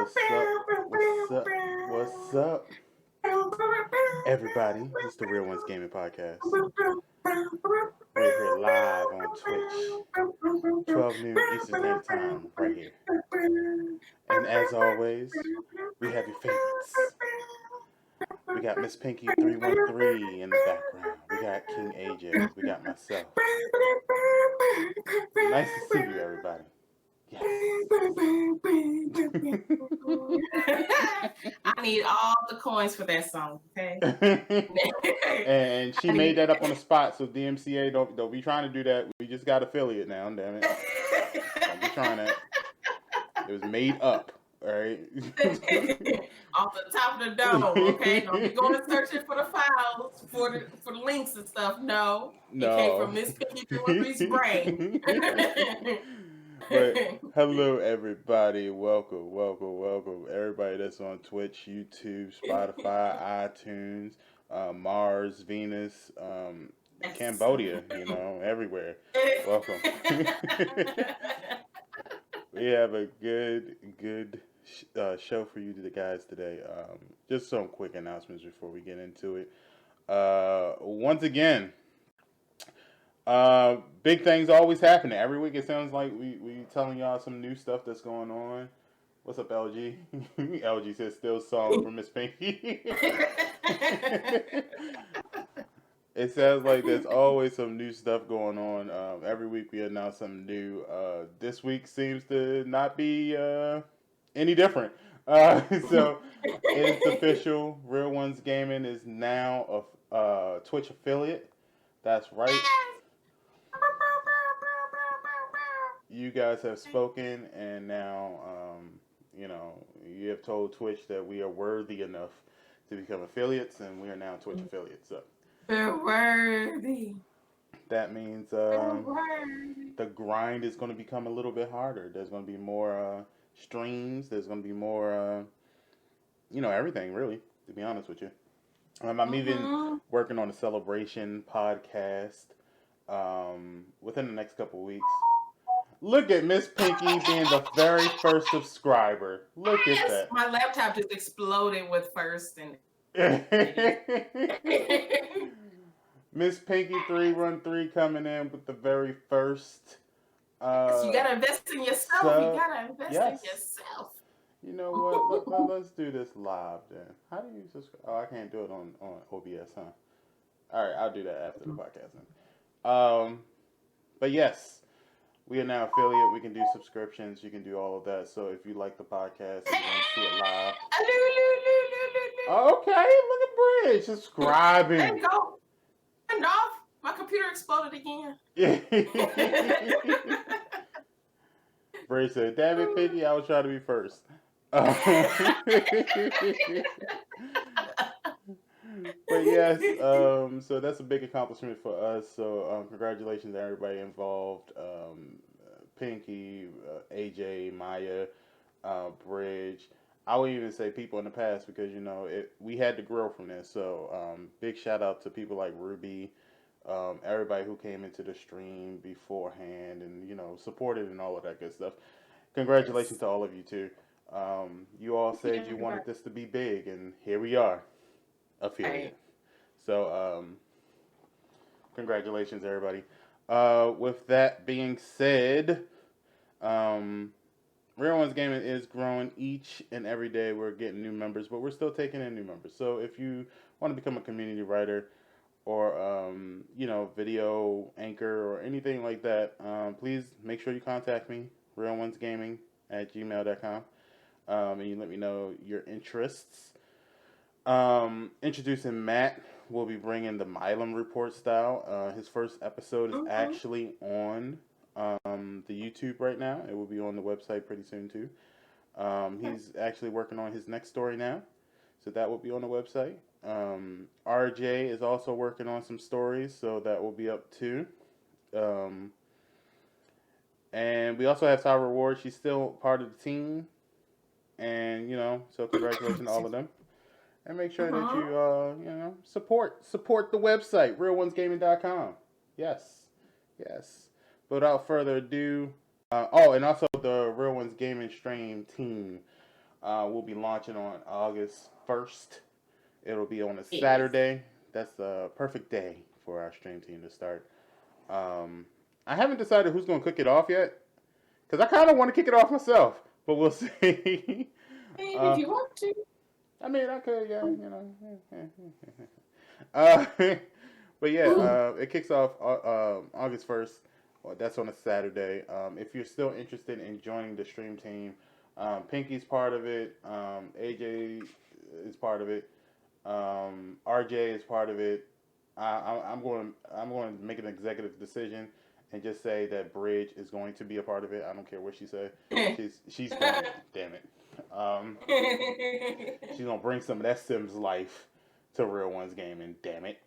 What's up? What's up? What's up? Everybody, this is the Real Ones Gaming Podcast. We're here live on Twitch, 12 noon Eastern Standard Time, right here. And as always, we have your favorites. We got Miss Pinky 313 in the background. We got King AJ. We got myself. Nice to see you, everybody. Yes. I need all the coins for that song, okay? And she made that up on the spot, so DMCA don't be trying to do that. We just got affiliate now, damn it. Don't be trying that. It was made up, all right? Off the top of the dome, okay? Don't be going searching for the files, for the links and stuff. No. It came from Miss Pinky 313's brain. But hello, everybody. Welcome. Everybody that's on Twitch, YouTube, Spotify, iTunes, Mars, Venus, Cambodia, everywhere. Welcome. We have a good show for you guys today. Just some quick announcements before we get into it. Once again, big things always happening. Every week it sounds like we telling y'all some new stuff that's going on. What's up, LG? LG says still song from Miss Pinky. It sounds like there's always some new stuff going on. Every week we announce something new. This week seems to not be any different. So it's official. Real Ones Gaming is now a Twitch affiliate. That's right. You guys have spoken, and now, you have told Twitch that we are worthy enough to become affiliates, and we are now Twitch affiliates. So they're worthy. that means the grind is going to become a little bit harder. There's going to be more streams. There's going to be more, everything, really, to be honest with you. I'm even working on a celebration podcast within the next couple weeks. Look at Miss Pinky being the very first subscriber. Look at that. My laptop just exploded with first and Miss Pinky 313 coming in with the very first. So you gotta invest in yourself. You gotta invest in yourself. You know what? Let's do this live then. How do you subscribe? Oh, I can't do it on OBS, huh? All right, I'll do that after the podcast then. But yes. We are now affiliate. We can do subscriptions. You can do all of that. So if you like the podcast and you want to see it live. Okay, look at Bridge subscribing. There you go. Turned off. My computer exploded again. Bridge said, "Damn it, Pinky, I was trying to be first." But yes, so that's a big accomplishment for us. So congratulations to everybody involved. Pinky, AJ, Maya, Bridge. I would even say people in the past because we had to grow from this. So big shout out to people like Ruby, everybody who came into the stream beforehand and supported and all of that good stuff. Congratulations to all of you too. You all said you wanted this to be big, and here we are. Affiliate. So, congratulations, everybody. With that being said, Real Ones Gaming is growing each and every day. We're getting new members, but we're still taking in new members. So, if you want to become a community writer or, video anchor or anything like that, please make sure you contact me, RealOnesGaming@gmail.com, and you let me know your interests. Introducing Matt, we'll be bringing the Milam Report style. His first episode is actually on the YouTube right now. It will be on the website pretty soon too. He's actually working on his next story now, so that will be on the website. RJ is also working on some stories, so that will be up too. And we also have Tyra Ward. She's still part of the team, and so congratulations to all of them. And make sure that you, support the website, RealOnesGaming.com. Yes. But without further ado, and also the Real Ones Gaming stream team. We'll be launching on August 1st. It'll be on a Yes. Saturday. That's the perfect day for our stream team to start. Um, I haven't decided who's going to cook it off yet because I kind of want to kick it off myself, but we'll see. If you want to. I mean, I could, yeah, you know. But yeah, it kicks off August 1st. Well, that's on a Saturday. If you're still interested in joining the stream team, Pinky's part of it. AJ is part of it. RJ is part of it. I'm going to make an executive decision and just say that Bridge is going to be a part of it. I don't care what she says. She's going. Damn it. She's gonna bring some of that Sims life to Real Ones Gaming. Damn it.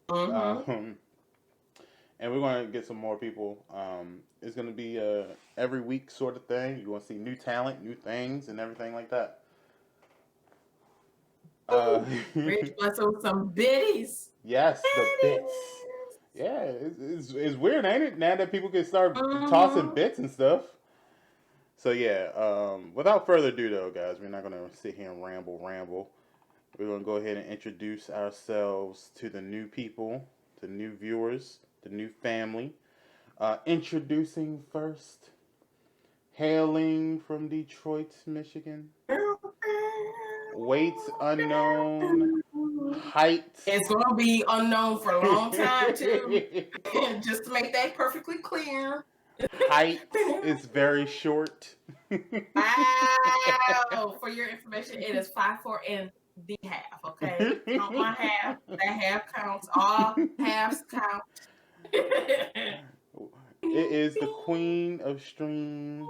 um, and we're gonna get some more people. It's gonna be every week sort of thing. You're gonna see new talent, new things, and everything like that. Rich bless with some biddies. Yes, the bits. Yeah, it's weird, ain't it? Now that people can start tossing bits and stuff. So yeah, without further ado though, guys, we're not gonna sit here and ramble. We're gonna go ahead and introduce ourselves to the new people, the new viewers, the new family. Introducing first, hailing from Detroit, Michigan. Weight unknown, height. It's going to be unknown for a long time, too. Just to make that perfectly clear. Height is very short. Wow. For your information, it is 5'4" and the half, okay? Count my half. That half counts. All halves count. It is the queen of stream,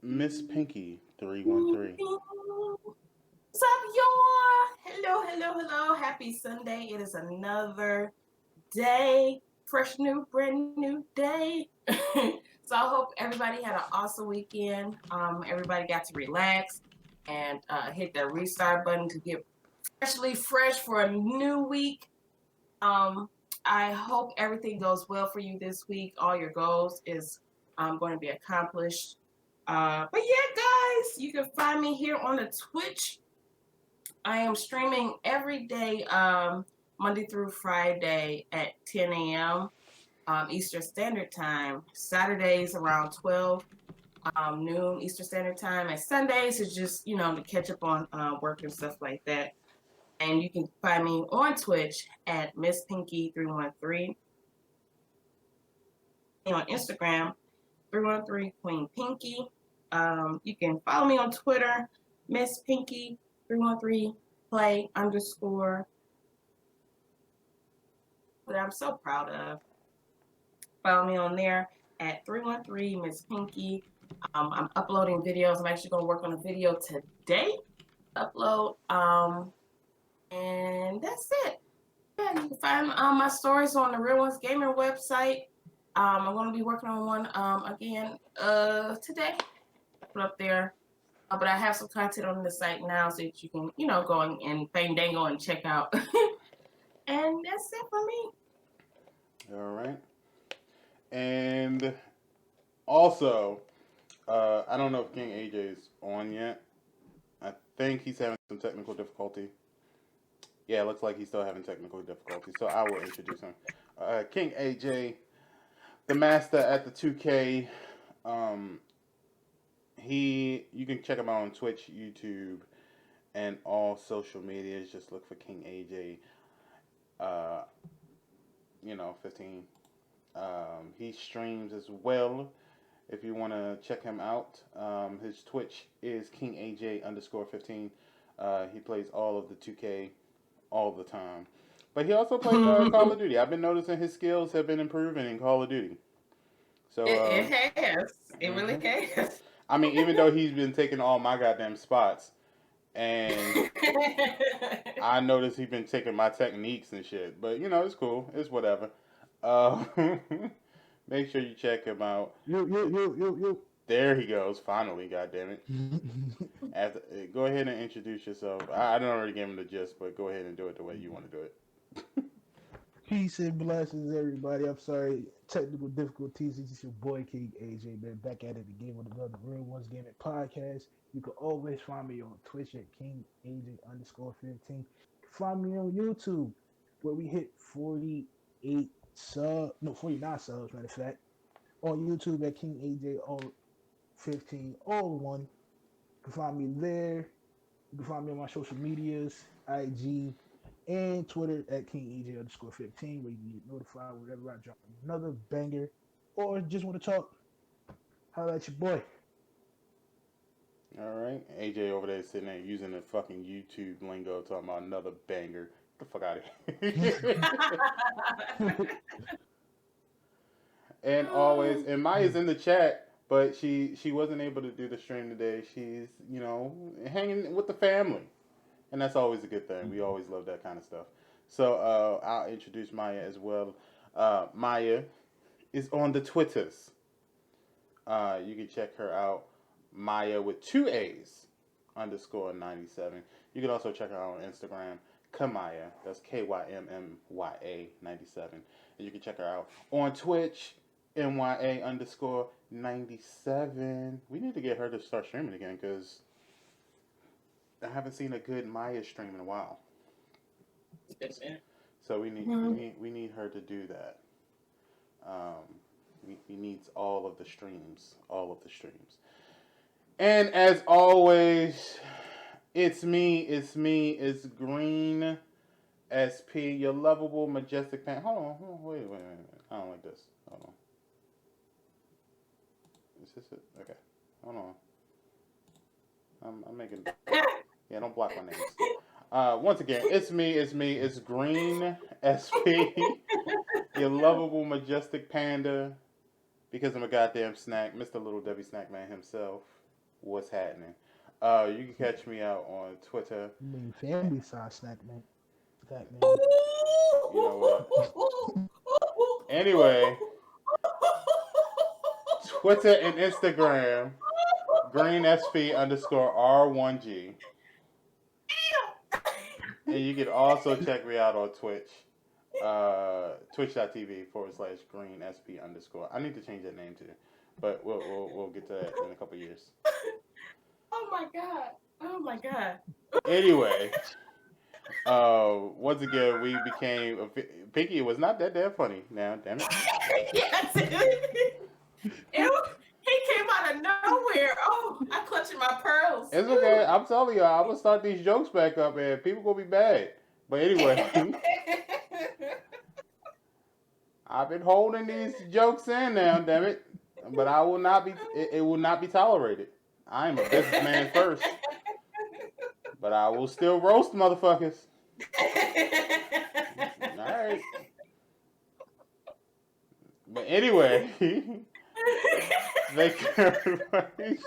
Miss Pinky 313. What's up, y'all? Hello. Happy Sunday. It is another day. Fresh new, brand new day. So I hope everybody had an awesome weekend. Everybody got to relax and hit the restart button to get freshly fresh for a new week. I hope everything goes well for you this week. All your goals is going to be accomplished. But yeah, guys, you can find me here on the Twitch. I am streaming every day, Monday through Friday at 10 a.m. Eastern Standard Time. Saturdays around 12 noon Eastern Standard Time. And Sundays is just, to catch up on work and stuff like that. And you can find me on Twitch at Miss Pinky 313. On Instagram, 313 Queen Pinky. You can follow me on Twitter, Miss Pinky 313 play _ that I'm so proud of. Follow me on there at 313 Miss Pinky. I'm uploading videos. I'm actually going to work on a video today. Upload. And that's it. Yeah, you can find my stories on the RealOnesGaming website. I'm going to be working on one again today. Put up there. But I have some content on the site now so that you can, go and fandango and check out. And that's it for me. All right. And also, I don't know if King AJ's on yet. I think he's having some technical difficulty. Yeah, it looks like he's still having technical difficulty. So I will introduce him. King AJ, the master at the 2K. You can check him out on Twitch, YouTube, and all social medias. Just look for King AJ. 15. He streams as well. If you want to check him out, his Twitch is KingAJ_15. He plays all of the 2K all the time. But he also plays Call of Duty. I've been noticing his skills have been improving in Call of Duty. So it has. It really has. I mean, even though he's been taking all my goddamn spots, and I noticed he's been taking my techniques and shit. But it's cool. It's whatever. Make sure you check him out. Yo. There he goes. Finally, goddammit. Go ahead and introduce yourself. I don't already gave him the gist, but go ahead and do it the way you want to do it. Peace and blessings, everybody. I'm sorry technical difficulties. It's just your boy King AJ, man, back at it again with another Real Ones Gaming podcast. You can always find me on Twitch at King AJ underscore 15. You can find me on YouTube where we hit 49 subs, matter of fact. On YouTube at King AJ all 15, all one. You can find me there. You can find me on my social medias, IG and Twitter at King AJ underscore 15, where you can get notified whenever I drop another banger or just want to talk. Holla at your boy. All right, AJ over there sitting there using the fucking YouTube lingo, talking about another banger. Get the fuck out of here. And always, and Maya's in the chat, but she wasn't able to do the stream today. She's hanging with the family, and that's always a good thing. We always love that kind of stuff. So I'll introduce Maya as well. Maya is on the Twitters. You can check her out, Maya with two A's underscore 97. You can also check her out on Instagram, Kamaya. That's KYMMYA 97. And you can check her out on Twitch, MYA underscore 97. We need to get her to start streaming again because I haven't seen a good Maya stream in a while. So we need her to do that. He needs all of the streams, And as always, it's it's Green SP, your lovable, majestic fan. Hold on, wait a minute. I don't like this. Hold on. Is this it? Okay. Hold on. I'm making. Yeah, don't block my names. Once again, it's Green SP, your lovable, majestic panda. Because I'm a goddamn snack, Mr. Little Debbie Snackman himself. What's happening? You can catch me out on Twitter. You mean family size snack, man. That man. You know what? Anyway, Twitter and Instagram, GreenSP underscore R1G. And you can also check me out on Twitch. Twitch.tv/GreenSP underscore. I need to change that name too. But we'll get to that in a couple years. Oh my god. Oh my god. Anyway, once again we became Pinky was not that damn funny. Now, damn it. Yes. He came out of nowhere. Oh, I'm clutching my pearls. It's okay. I'm telling you, I'm gonna start these jokes back up, and people gonna be bad. But anyway, I've been holding these jokes in now, damn it. But I will not be. It will not be tolerated. I am a businessman first, but I will still roast motherfuckers. All right. But anyway, thank you everybody.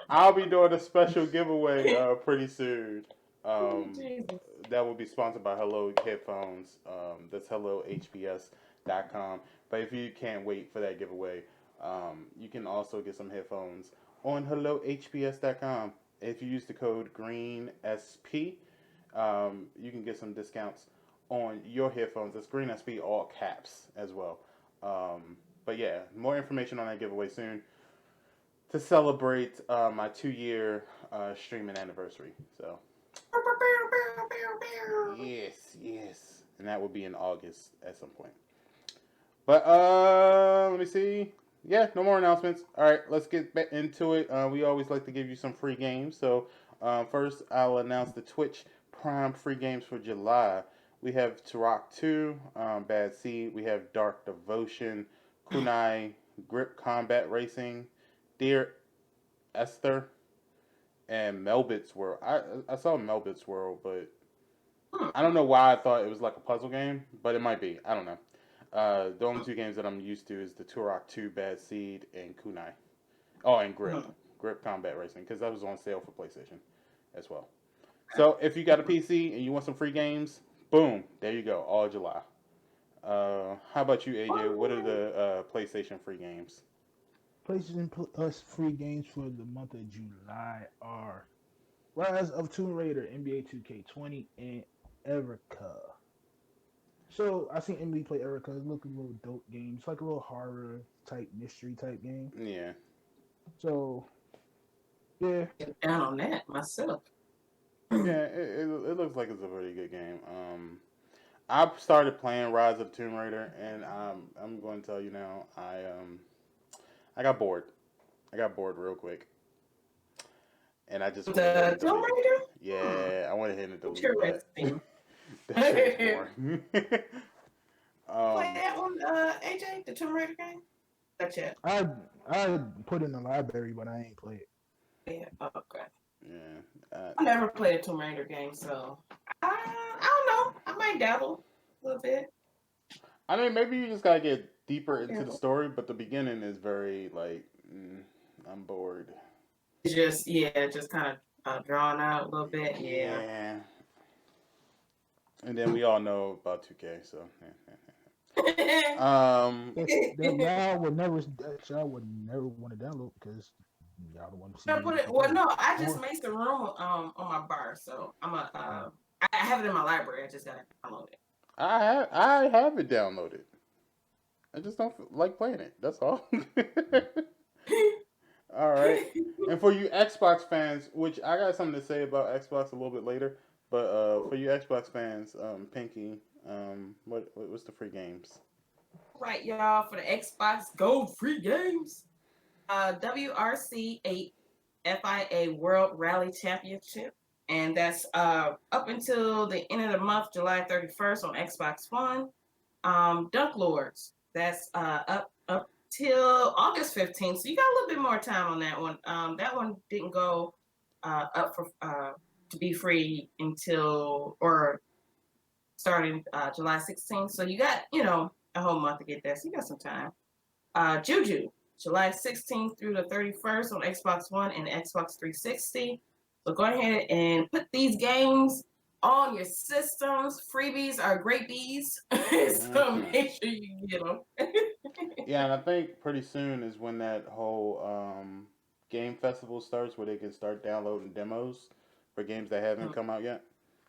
I'll be doing a special giveaway pretty soon. That will be sponsored by Hello Headphones. That's HelloHPS.com. But if you can't wait for that giveaway, you can also get some headphones on HelloHPS.com. If you use the code GreenSP, you can get some discounts on your headphones. That's GreenSP, all caps as well. But yeah, more information on that giveaway soon to celebrate my 2-year streaming anniversary. So yes, and that will be in August at some point. But let me see. Yeah, no more announcements. All right, let's get back into it. We always like to give you some free games. So first, I'll announce the Twitch Prime free games for July. We have Turok 2, Bad Seed. We have Dark Devotion, Kunai, Grip Combat Racing, Dear Esther, and Melbit's World. I saw Melbit's World, but I don't know why I thought it was like a puzzle game, but it might be. I don't know. The only two games that I'm used to is the Turok 2, Bad Seed, and Kunai. Oh, and Grip Combat Racing, because that was on sale for PlayStation as well. So if you got a PC and you want some free games, boom, there you go, all July. How about you, AJ? What are the PlayStation free games? PlayStation Plus free games for the month of July are Rise of Tomb Raider, NBA 2K20, and Everca. So I seen Emily play Erica. It looked a little dope game. It's like a little horror type mystery type game. Yeah. So yeah, Get down on that myself. Yeah, it looks like it's a pretty good game. I started playing Rise of the Tomb Raider, and I'm going to tell you now, I got bored. I got bored real quick, and I just went ahead The and Tomb deleted. Raider? Yeah, I went ahead and deleted that. Interesting. That shit was Play boring. that one, AJ, the Tomb Raider game? Gotcha. I I put it in the library, but I ain't play it. Yeah, okay. Yeah. I never played a Tomb Raider game, so I don't know. I might dabble a little bit. I mean, maybe you just gotta get deeper into the Dabble. story, but the beginning is very like, I'm bored. It's just just kind of drawn out a little bit. Yeah. Yeah. And then we all know about 2K, so That y'all would never want to download because y'all don't want to see No, me put it. looking Well, pretty. no, I just Or made some room on my bar, so I'm a. I have it in my library. I just gotta download it. I have it downloaded. I just don't like playing it. That's all. All right. And for you Xbox fans, which I got something to say about Xbox a little bit later, but for you Xbox fans, Pinky, what's the free games? Right, y'all, for the Xbox Gold free games. WRC 8 FIA World Rally Championship, and that's up until the end of the month, July 31st on Xbox One. Dunk Lords, that's up till August 15th, so you got a little bit more time on that one. That one didn't go up for to be free until or starting July 16th, so you got a whole month to get that, so you got some time. Juju, July 16th through the 31st on Xbox One and Xbox 360. So go ahead and put these games on your systems. Freebies are great bees. So Hmm. make sure you get them. Yeah, and I think pretty soon is when that whole game festival starts, where they can start downloading demos for games that haven't come out yet.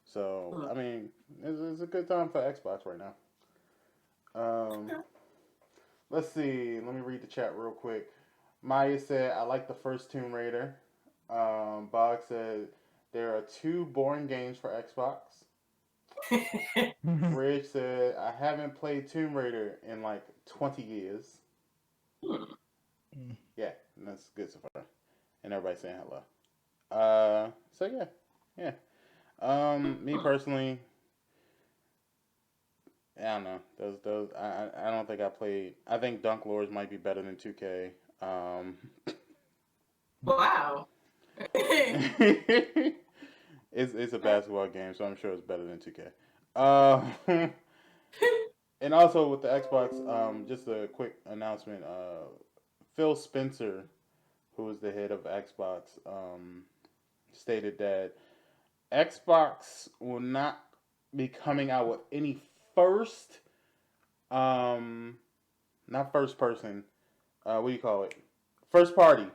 So I mean, it's a good time for Xbox right now. Um, let's see. Let me read the chat real quick. Maya said, "I like the first Tomb Raider." Bog said, "There are two boring games for Xbox." Ridge said, "I haven't played Tomb Raider in like 20 years." Yeah, that's good so far. And everybody saying hello. So yeah, yeah. Me personally, I don't know. Those I don't think I played. I think Dunk Lords might be better than 2K. Wow. It's a basketball game, so I'm sure it's better than 2K. And also with the Xbox, just a quick announcement. Phil Spencer, who is the head of Xbox, stated that Xbox will not be coming out with any first, not first person, what do you call it? First party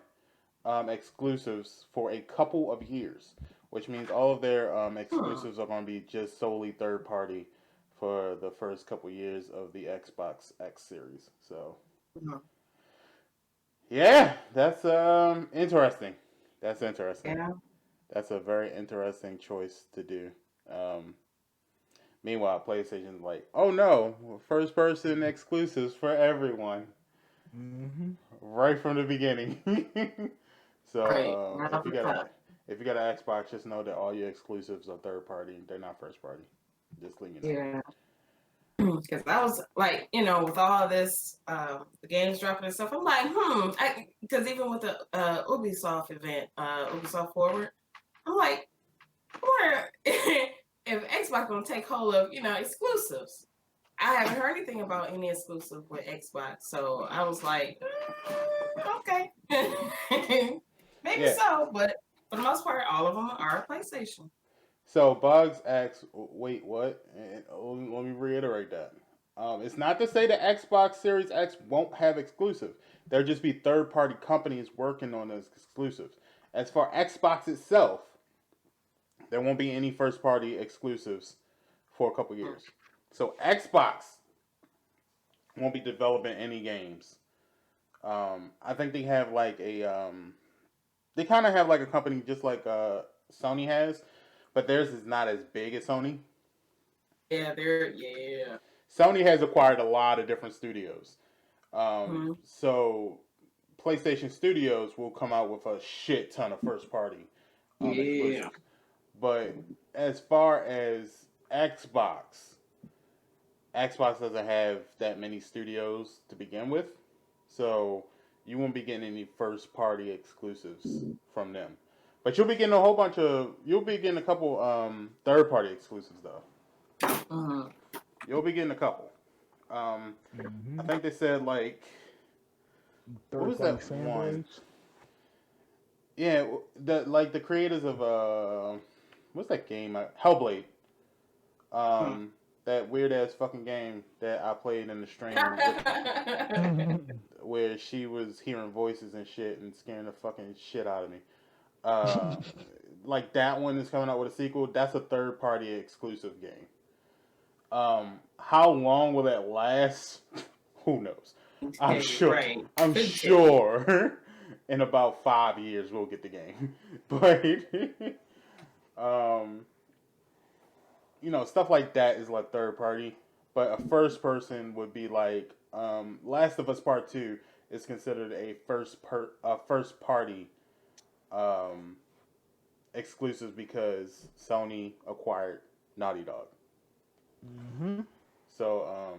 exclusives for a couple of years, which means all of their exclusives are going to be just solely third party for the first couple of years of the Xbox X series. So, yeah, that's interesting. That's interesting. Yeah. That's a very interesting choice to do. Um, Meanwhile, PlayStation's like, oh no, first person exclusives for everyone, Mm-hmm. right from the beginning. Right. So Right off the top. if you got an Xbox, just know that all your exclusives are third party. They're not first party. Just letting you know. Yeah. Because I was like, with all this, the games dropping and stuff, I'm like, because even with the Ubisoft event, Ubisoft Forward, I'm like, where if Xbox gonna take hold of, exclusives. I haven't heard anything about any exclusive with Xbox, so I was like, okay, maybe Yeah. so, but for the most part, all of them are PlayStation. So Bugs asks, wait, what? And let me reiterate that. It's not to say the Xbox Series X won't have exclusives. There'll just be third party companies working on those exclusives. As for Xbox itself, there won't be any first party exclusives for a couple years. So Xbox won't be developing any games. I think they have like a they kind of have like a company just like Sony has, but theirs is not as big as Sony. Yeah. Sony has acquired a lot of different studios. Mm-hmm. So PlayStation Studios will come out with a shit ton of first party Yeah. exclusives. But as far as Xbox doesn't have that many studios to begin with. So you won't be getting any first party exclusives from them. But you'll be getting a couple third party exclusives though. Mm-hmm. You'll be getting a couple. I think they said like what Third was party that one? fanboys. Yeah, the creators of what's that game? Hellblade. Um, that weird ass fucking game that I played in the stream with, where she was hearing voices and shit and scaring the fucking shit out of me. Uh, like that one is coming out with a sequel. That's a third party exclusive game. How long will that last? Who knows? I'm sure. Right. I'm sure. In about 5 years we'll get the game, but um, stuff like that is like third party. But a first person would be like Last of Us Part Two is considered a first party um, exclusive because Sony acquired Naughty Dog. Mm-hmm. So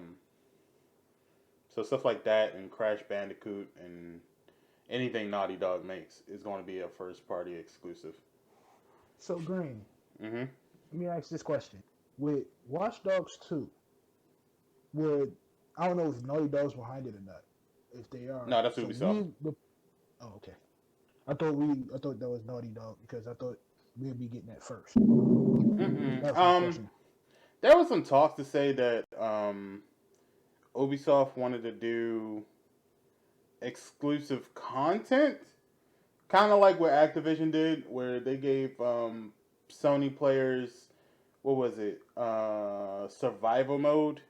so stuff like that and Crash Bandicoot and anything Naughty Dog makes is going to be a first party exclusive. So Green, Mm-hmm. let me ask this question: with Watch Dogs 2, would I don't know if Naughty Dog's behind it or not. If they are, No, that's so Ubisoft. oh, okay. I thought that was Naughty Dog because I thought we'd be getting that first. Mm-mm. That was my question. There was some talk to say that Ubisoft wanted to do exclusive content, kind of like what Activision did, where they gave Sony players what was it, survival mode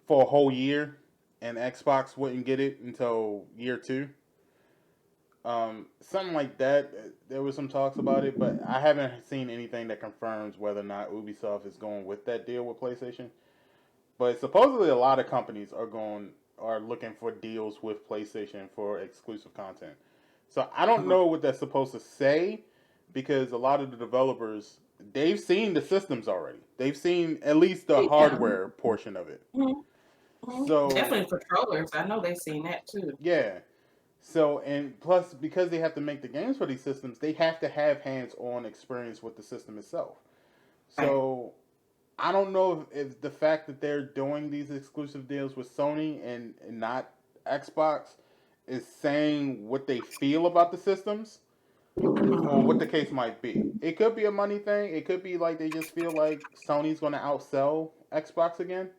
for a whole year, and Xbox wouldn't get it until year two. Something like that. There was some talks about it, but I haven't seen anything that confirms whether or not Ubisoft is going with that deal with PlayStation. But supposedly, a lot of companies are looking for deals with PlayStation for exclusive content. So I don't know what that's supposed to say because a lot of the developers they've seen the systems already. They've seen at least the hardware portion of it. So Definitely controllers. I know they've seen that too. yeah. So and plus because they have to make the games for these systems, they have to have hands-on experience with the system itself. Right. So I don't know if the fact that they're doing these exclusive deals with Sony and not Xbox is saying what they feel about the systems or what the case might be. It could be a money thing. It could be like they just feel like Sony's going to outsell Xbox again,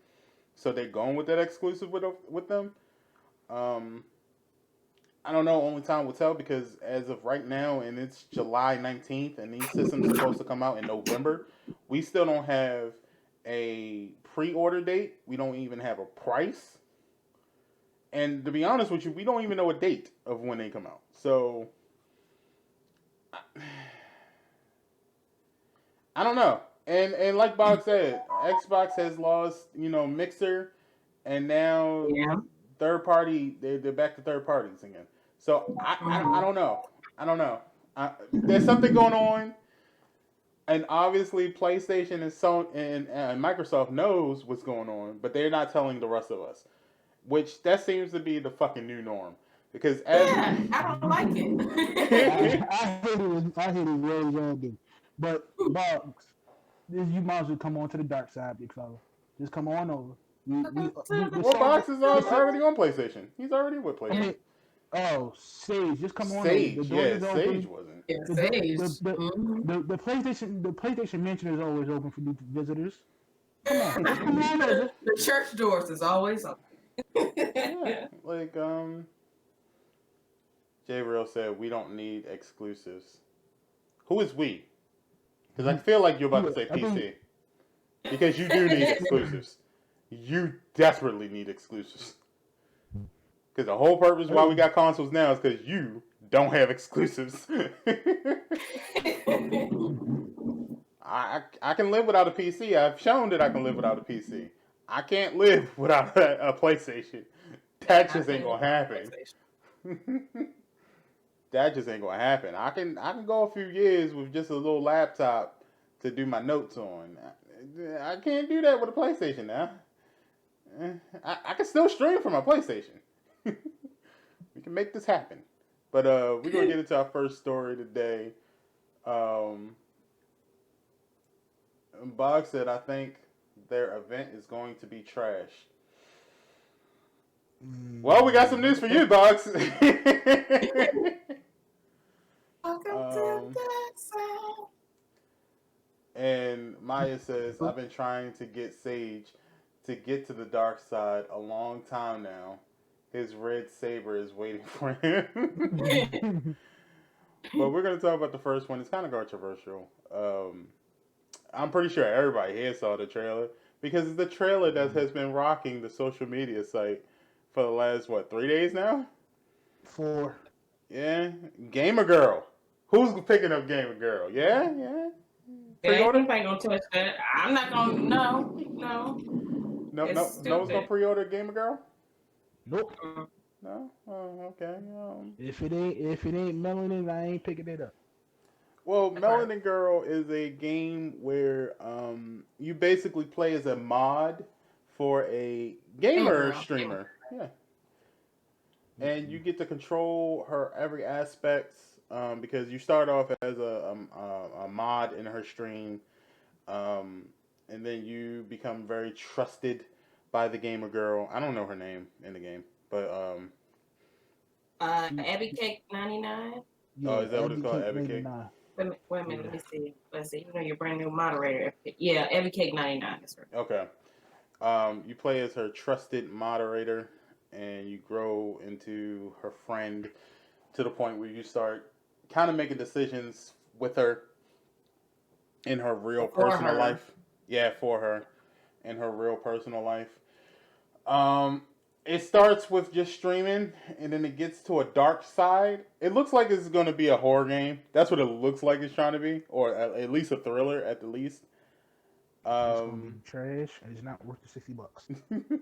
so they're going with that exclusive with them. Um, I don't know. Only time will tell because as of right now, and it's July 19th, and these systems are supposed to come out in November. We still don't have a pre-order date. We don't even have a price. And to be honest with you, we don't even know a date of when they come out. So I don't know. And like Bob said, Xbox has lost, Mixer, and now Yeah. third party. They're back to third parties again. So I don't know. I don't know. There's something going on, and obviously PlayStation and Sony and Microsoft knows what's going on, but they're not telling the rest of us. Which that seems to be the fucking new norm. Because as Yeah, I don't like I, it. I hate it really well, dude. But Bob, you might as well come on to the dark side, big fella. Just come on over. The well, side, Box is the side, already on PlayStation. He's already with I PlayStation. mean, oh, Sage, just come on over. The Sage, doors yeah, is Sage open. wasn't. Yeah, The, Sage. the, the, the PlayStation Mansion is always open for new visitors. Come on, just come on over. The church doors is always open. Yeah, like J Real said, we don't need exclusives. Who is we? Because I feel like you're about to say I think PC. Because you do need exclusives. You desperately need exclusives. Because the whole purpose why we got consoles now is because you don't have exclusives. I can live without a PC. I've shown that I can live without a PC. I can't live without a PlayStation. That just ain't gonna happen. That just ain't gonna happen. I can go a few years with just a little laptop to do my notes on. I can't do that with a PlayStation now. I can still stream from my PlayStation. We can make this happen. But we're gonna get into our first story today. Um, Bog said, "I think their event is going to be trash." Well, we got some news for you, Boggs. Welcome to the side. And Maya says, "I've been trying to get Sage to get to the dark side a long time now. His red saber is waiting for him." But we're going to talk about the first one. It's kind of controversial. I'm pretty sure everybody here saw the trailer because it's the trailer that has been rocking the social media site for the last, 3 days now? 4. Yeah. Gamer Girl. Who's picking up Gamer Girl? Yeah? Pre-order? Anybody gonna touch that? I'm not gonna. No. It's No one's going to stupid. pre-order Gamer Girl? Nope. No? Oh, okay. If it ain't melanin, I ain't picking it up. Well, Melanin Girl is a game where you basically play as a mod for a gamer streamer. Yeah. And you get to control her every aspect because you start off as a mod in her stream, and then you become very trusted by the gamer girl. I don't know her name in the game, but Abby Cake 99. Yeah, is that what it's called, Abby Cake? Wait a minute, let me see. Let's see. You know, your brand new moderator. Yeah, Abby Cake 99. That's right. Okay. You play as her trusted moderator, and you grow into her friend to the point where you start kind of making decisions with her in her real personal life. Yeah, for her in her real personal life. It starts with just streaming, and then it gets to a dark side. It looks like it's going to be a horror game. That's what it looks like it's trying to be, or at least a thriller, at the least. It's gonna be trash, and it's not worth the $60.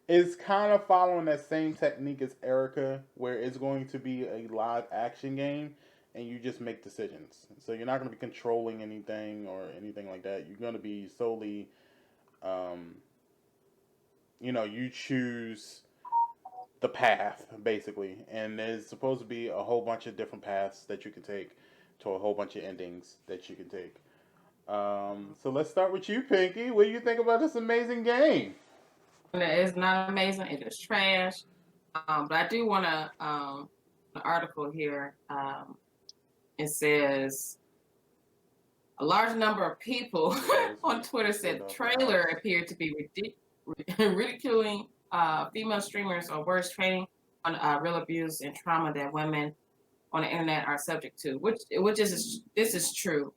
It's kind of following that same technique as Erica, where it's going to be a live action game, and you just make decisions. So you're not going to be controlling anything or anything like that. You're going to be solely, you choose the path basically, and there's supposed to be a whole bunch of different paths that you can take to a whole bunch of endings that you can take. So let's start with you, Pinky. What do you think about this amazing game? It's not amazing. It is trash. But I do want to an article here. It says a large number of people on Twitter said the trailer appeared to be ridiculing female streamers or worse, training on real abuse and trauma that women on the internet are subject to, which this is true.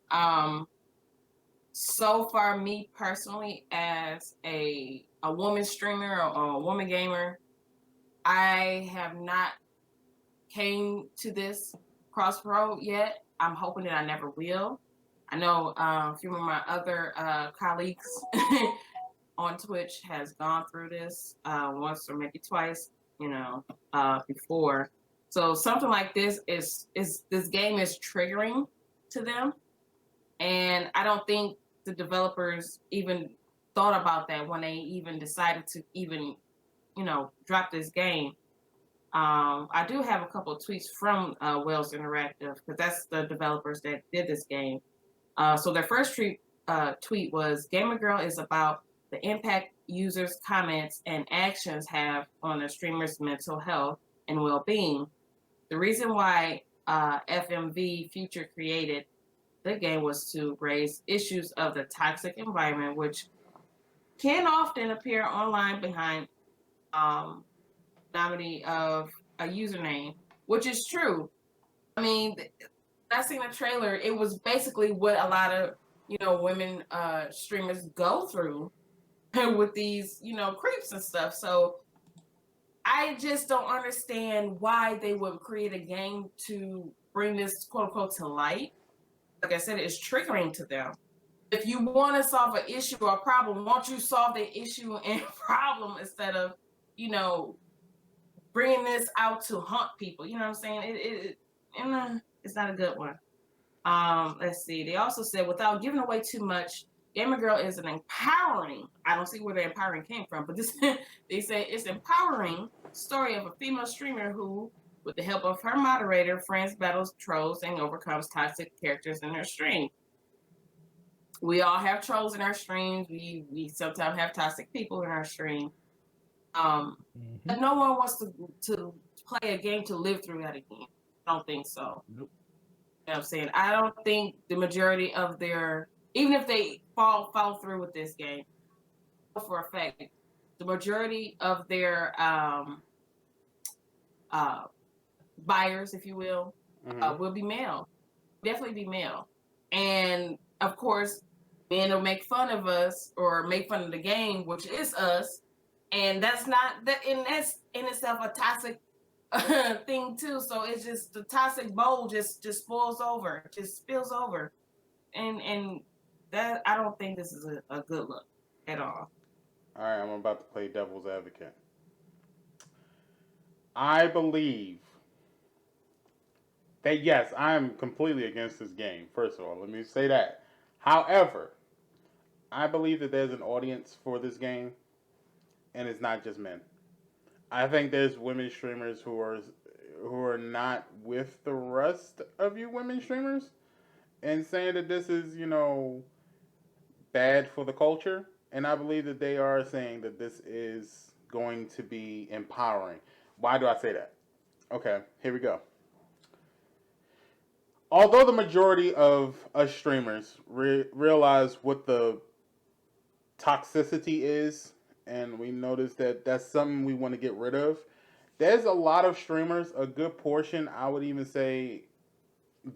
So far, me personally, as a woman streamer or a woman gamer, I have not came to this crossroad yet. I'm hoping that I never will. I know a few of my other colleagues on Twitch has gone through this once or maybe twice, before. So something like this is this game is triggering to them, and I don't think the developers even thought about that when they even decided to even, drop this game. I do have a couple of tweets from Wells Interactive because that's the developers that did this game. So their first tweet was, Gamer Girl is about the impact users' comments and actions have on the streamer's mental health and well-being. The reason why FMV Future created the game was to raise issues of the toxic environment, which can often appear online behind nominee of a username, which is true. I mean, I seen a trailer. It was basically what a lot of women streamers go through with these, creeps and stuff. So I just don't understand why they would create a game to bring this quote unquote to light. Like I said, it's triggering to them. If you want to solve an issue or a problem, won't you solve the issue and problem instead of, bringing this out to haunt people? You know what I'm saying? It's not a good one. Let's see. They also said, without giving away too much, Gamer Girl is an empowering. I don't see where the empowering came from, but this they say it's empowering story of a female streamer who, with the help of her moderator, friends, battles trolls, and overcomes toxic characters in her stream. We all have trolls in our streams. We sometimes have toxic people in our stream. But no one wants to play a game to live through that again. I don't think so. Nope. You know what I'm saying? I don't think the majority of their, even if they follow through with this game, for a fact, the majority of their buyers, if you will be male. Definitely be male. And of course, men will make fun of us or make fun of the game, which is us. And that's not that, and that's in itself a toxic thing too. So it's just the toxic bowl just spoils over, just spills over, and that I don't think this is a good look at all. All right, I'm about to play devil's advocate. I believe that yes, I'm completely against this game. First of all, let me say that. However, I believe that there's an audience for this game, and it's not just men. I think there's women streamers who are not with the rest of you women streamers and saying that this is, bad for the culture. And I believe that they are saying that this is going to be empowering. Why do I say that? Okay, here we go. Although the majority of us streamers realize what the toxicity is, and we notice that that's something we want to get rid of, there's a lot of streamers, a good portion, I would even say,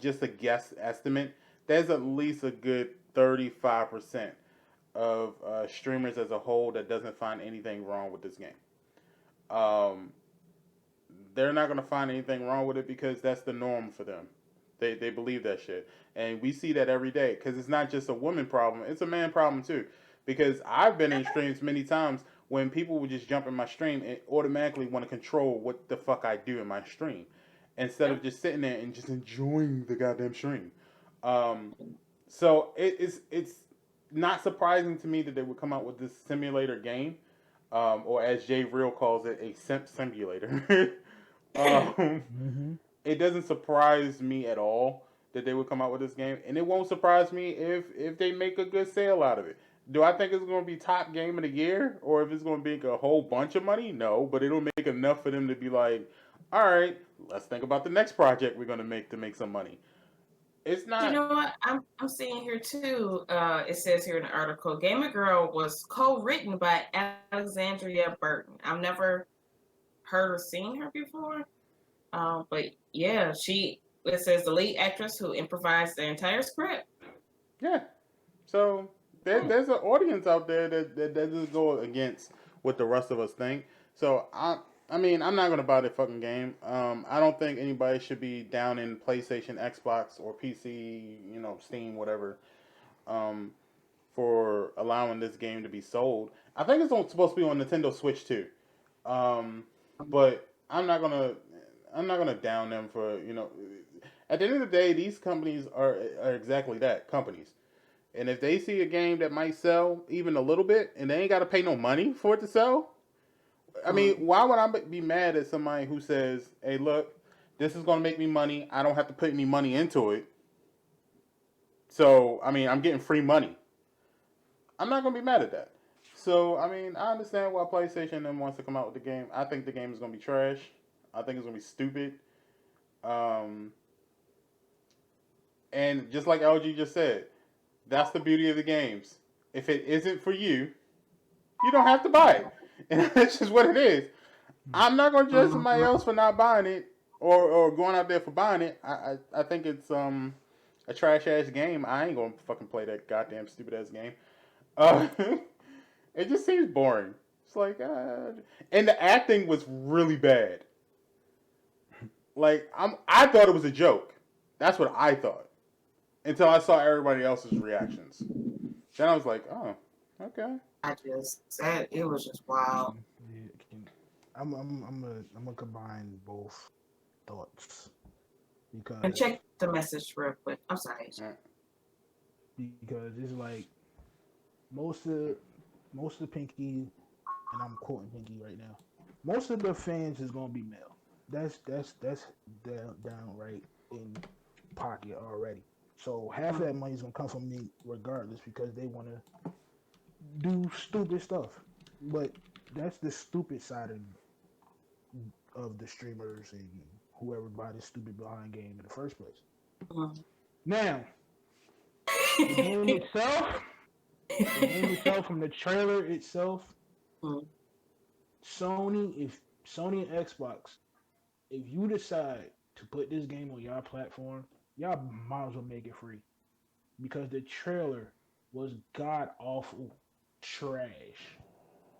just a guess estimate, there's at least a good 35% of streamers as a whole that doesn't find anything wrong with this game. Um, they're not going to find anything wrong with it because that's the norm for them. They believe that shit. And we see that every day because it's not just a woman problem, it's a man problem too. Because I've been in streams many times when people would just jump in my stream and automatically want to control what the fuck I do in my stream instead of just sitting there and just enjoying the goddamn stream. So it's not surprising to me that they would come out with this simulator game, or as Jay Real calls it, a simp simulator. It doesn't surprise me at all that they would come out with this game, and it won't surprise me if they make a good sale out of it. Do I think it's going to be top game of the year, or if it's going to make a whole bunch of money? No, but it'll make enough for them to be like, all right, let's think about the next project we're going to make some money. It's not. You know what? I'm seeing here too. It says here in the article, Gamer Girl was co-written by Alexandria Burton. I've never heard or seen her before. But yeah, it says the lead actress who improvised the entire script. Yeah. So there's an audience out there that doesn't go against what the rest of us think. So I mean, I'm not gonna buy the fucking game. I don't think anybody should be down in PlayStation, Xbox, or PC, Steam, whatever, for allowing this game to be sold. I think it's supposed to be on Nintendo Switch too. But I'm not gonna down them for. At the end of the day, these companies are exactly that, companies. And if they see a game that might sell even a little bit, and they ain't got to pay no money for it to sell, I mean, why would I be mad at somebody who says, "Hey, look, this is gonna make me money. I don't have to put any money into it. So, I mean, I'm getting free money." I'm not gonna be mad at that. So, I mean, I understand why PlayStation then wants to come out with the game. I think the game is gonna be trash. I think it's gonna be stupid. And just like LG just said, that's the beauty of the games. If it isn't for you, you don't have to buy it. And that's just what it is. I'm not gonna judge somebody else for not buying it or going out there for buying it. I think it's a trash ass game, I ain't gonna fucking play that goddamn stupid ass game. Uh, it just seems boring. It's like, and the acting was really bad. Like I thought it was a joke. That's what I thought until I saw everybody else's reactions. Then I was like, oh, okay. I just said it was just wild. Yeah, I'm gonna combine both thoughts And because check the message real quick. I'm sorry. it's like most of Pinky, and I'm quoting Pinky right now. Most of the fans is gonna be male. That's down right in pocket already. So half of that money is gonna come from me regardless because they want to do stupid stuff. But that's the stupid side of the streamers and whoever buy this stupid behind game in the first place. Mhm. Now, the game itself, from the trailer itself, Mhm. Sony and Xbox, if you decide to put this game on your platform, y'all might as well make it free because the trailer was god awful trash.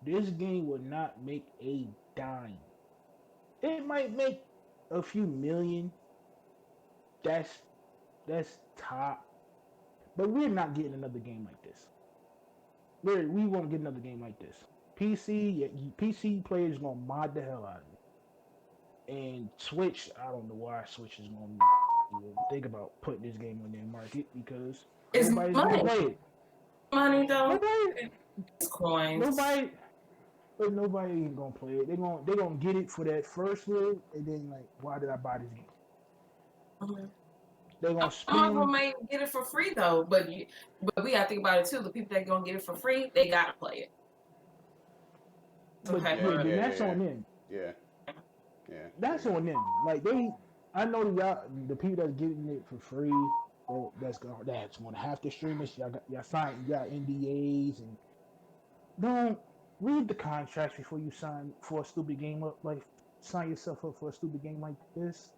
This game would not make a dime. It might make a few million. That's top. But we're not getting another game like this. We won't get another game like this. PC players gonna mod the hell out of it. And Switch, I don't know why Switch is gonna even think about putting this game on their market because It's nobody's money. gonna play it. Money though. Nobody, It's coins. nobody ain't gonna play it. They gonna get it for that first little, and then like, why did I buy this game? Mm-hmm. They gonna Some of them spend. may get it for free though, but we gotta think about it too. The people that gonna get it for free, they gotta play it. But Okay, then that's on them. Yeah. That's on them. Like I know the people that's getting it for free. That's gonna have to stream this. Y'all sign, y'all NDAs, and don't read the contracts before you sign for a stupid game up. Like sign yourself up for a stupid game like this.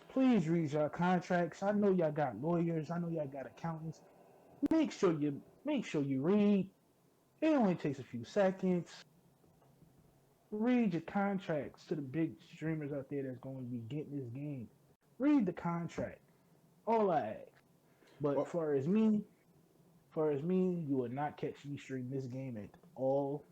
Please read your contracts. I know y'all got lawyers. I know y'all got accountants. Make sure you read. It only takes a few seconds. Read your contracts to the big streamers out there that's going to be getting this game. Read the contract. All I ask. But Well, far as me, you will not catch me stream this game at all.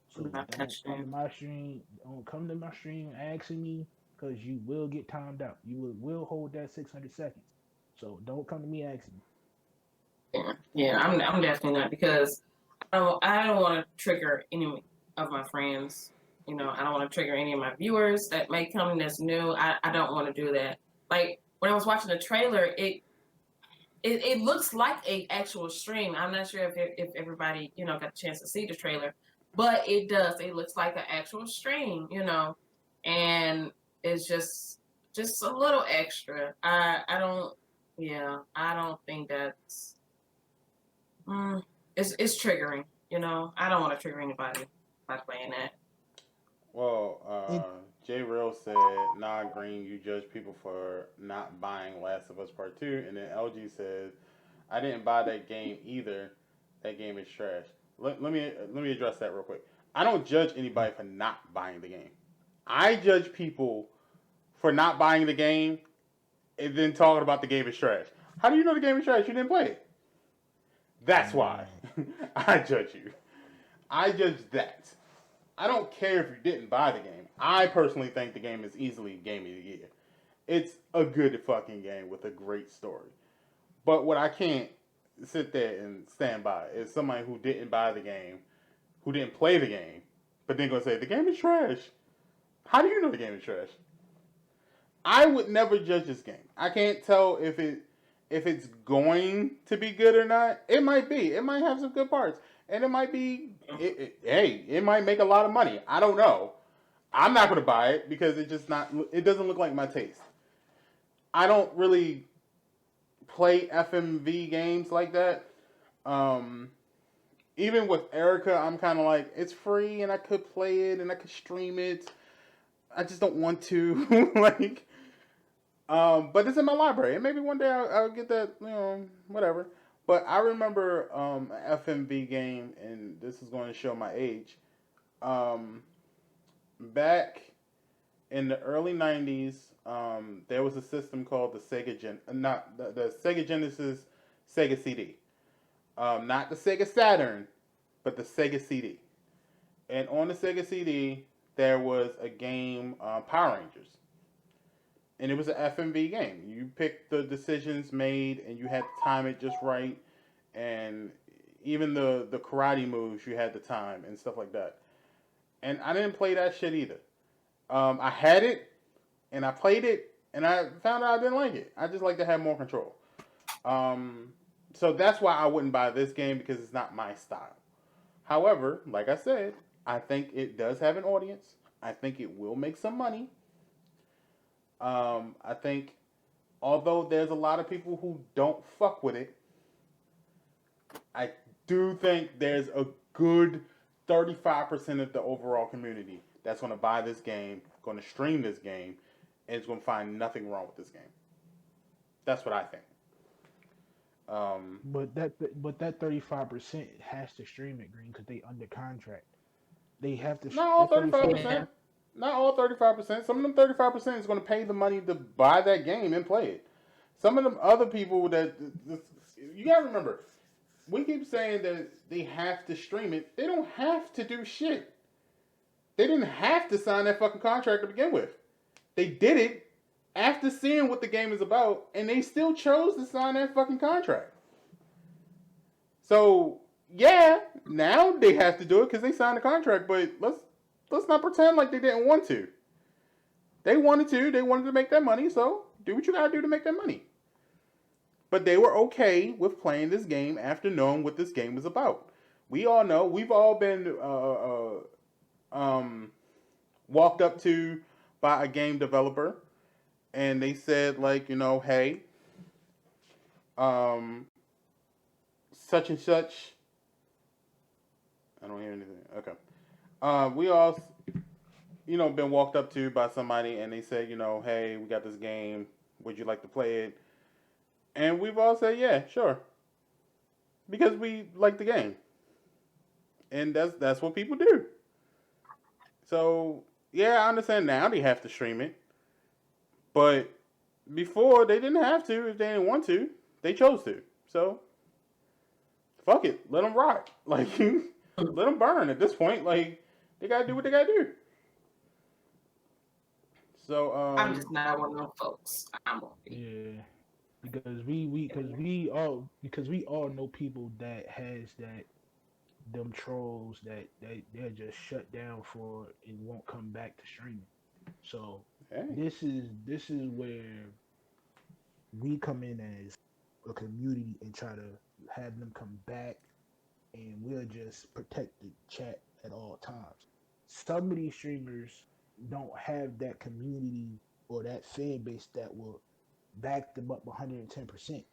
So not don't touching come it. to my stream. Don't come to my stream asking me because you will get timed out. You will hold that 600 seconds. So don't come to me asking me. Yeah, I'm definitely not because I don't want to trigger any of my friends. You know, I don't want to trigger any of my viewers that may come that's new. I don't want to do that. Like when I was watching the trailer, it looks like a actual stream. I'm not sure if everybody got a chance to see the trailer, but it does. It looks like an actual stream, and it's just a little extra. I don't. Yeah, I don't think that's. It's triggering. I don't want to trigger anybody by playing that. Well, And J Real said, "Nah, Green, you judge people for not buying Last of Us Part 2." And then LG says, "I didn't buy that game either. That game is trash." Let me address that real quick. I don't judge anybody for not buying the game. I judge people for not buying the game and then talking about the game is trash. How do you know the game is trash? You didn't play it. That's why I judge you. I judge that. I don't care if you didn't buy the game. I personally think the game is easily Game of the Year. It's a good fucking game with a great story. But what I can't sit there and stand by is somebody who didn't buy the game, who didn't play the game, but then gonna say the game is trash. How do you know the game is trash? I would never judge this game. I can't tell if it's going to be good or not. It might be. It might have some good parts, and it might be. Hey, it might make a lot of money. I don't know. I'm not going to buy it because it just not. It doesn't look like my taste. I don't really play FMV games like that. Even with Erica, I'm kind of like it's free and I could play it and I could stream it. I just don't want to like. But it's in my library, and maybe one day I'll get that. Whatever. But I remember an FMV game, and this is going to show my age. Um, Back in the early '90s, there was a system called the not the Sega Genesis Sega CD. Not the Sega Saturn, but the Sega CD. And on the Sega CD, there was a game, Power Rangers, and it was an FMV game. You picked the decisions made, and you had to time it just right, and even the karate moves you had to time and stuff like that. And I didn't play that shit either. I had it, and I played it, and I found out I didn't like it. I just like to have more control. So that's why I wouldn't buy this game, because it's not my style. However, like I said, I think it does have an audience. I think it will make some money. I think, although there's a lot of people who don't fuck with it, I do think there's a good 35% of the overall community that's going to buy this game, going to stream this game, and is going to find nothing wrong with this game. That's what I think. But that 35% has to stream it, Green, because they under contract. They have to Not all that thirty five 35%. Yeah. percent. Not all 35%. Some of them 35% is going to pay the money to buy that game and play it. Some of them other people that you gotta remember, we keep saying that they have to stream it. They don't have to do shit. They didn't have to sign that fucking contract to begin with. They did it after seeing what the game is about, and they still chose to sign that fucking contract. So yeah, now they have to do it because they signed the contract. But let's not pretend like they didn't want to. They wanted to. They wanted to make that money. So do what you gotta do to make that money. But they were okay with playing this game after knowing what this game was about. We all know. We've all been walked up to by a game developer, and they said, like, hey, um, such and such. I don't hear anything. Okay. We all, been walked up to by somebody, and they said, hey, we got this game. Would you like to play it? And we've all said, yeah, sure, because we like the game, and that's what people do. So yeah, I understand now they have to stream it, but before they didn't have to if they didn't want to. They chose to. So fuck it, let them rock. Like let them burn at this point. Like they gotta do what they gotta do. So I'm just not one of them folks. I won't be. Yeah, because we all know people that has that them trolls that they're just shut down for and won't come back to streaming. So hey, this is where we come in as a community and try to have them come back, and we'll just protect the chat at all times. Some of these streamers don't have that community or that fan base that will back them up 110%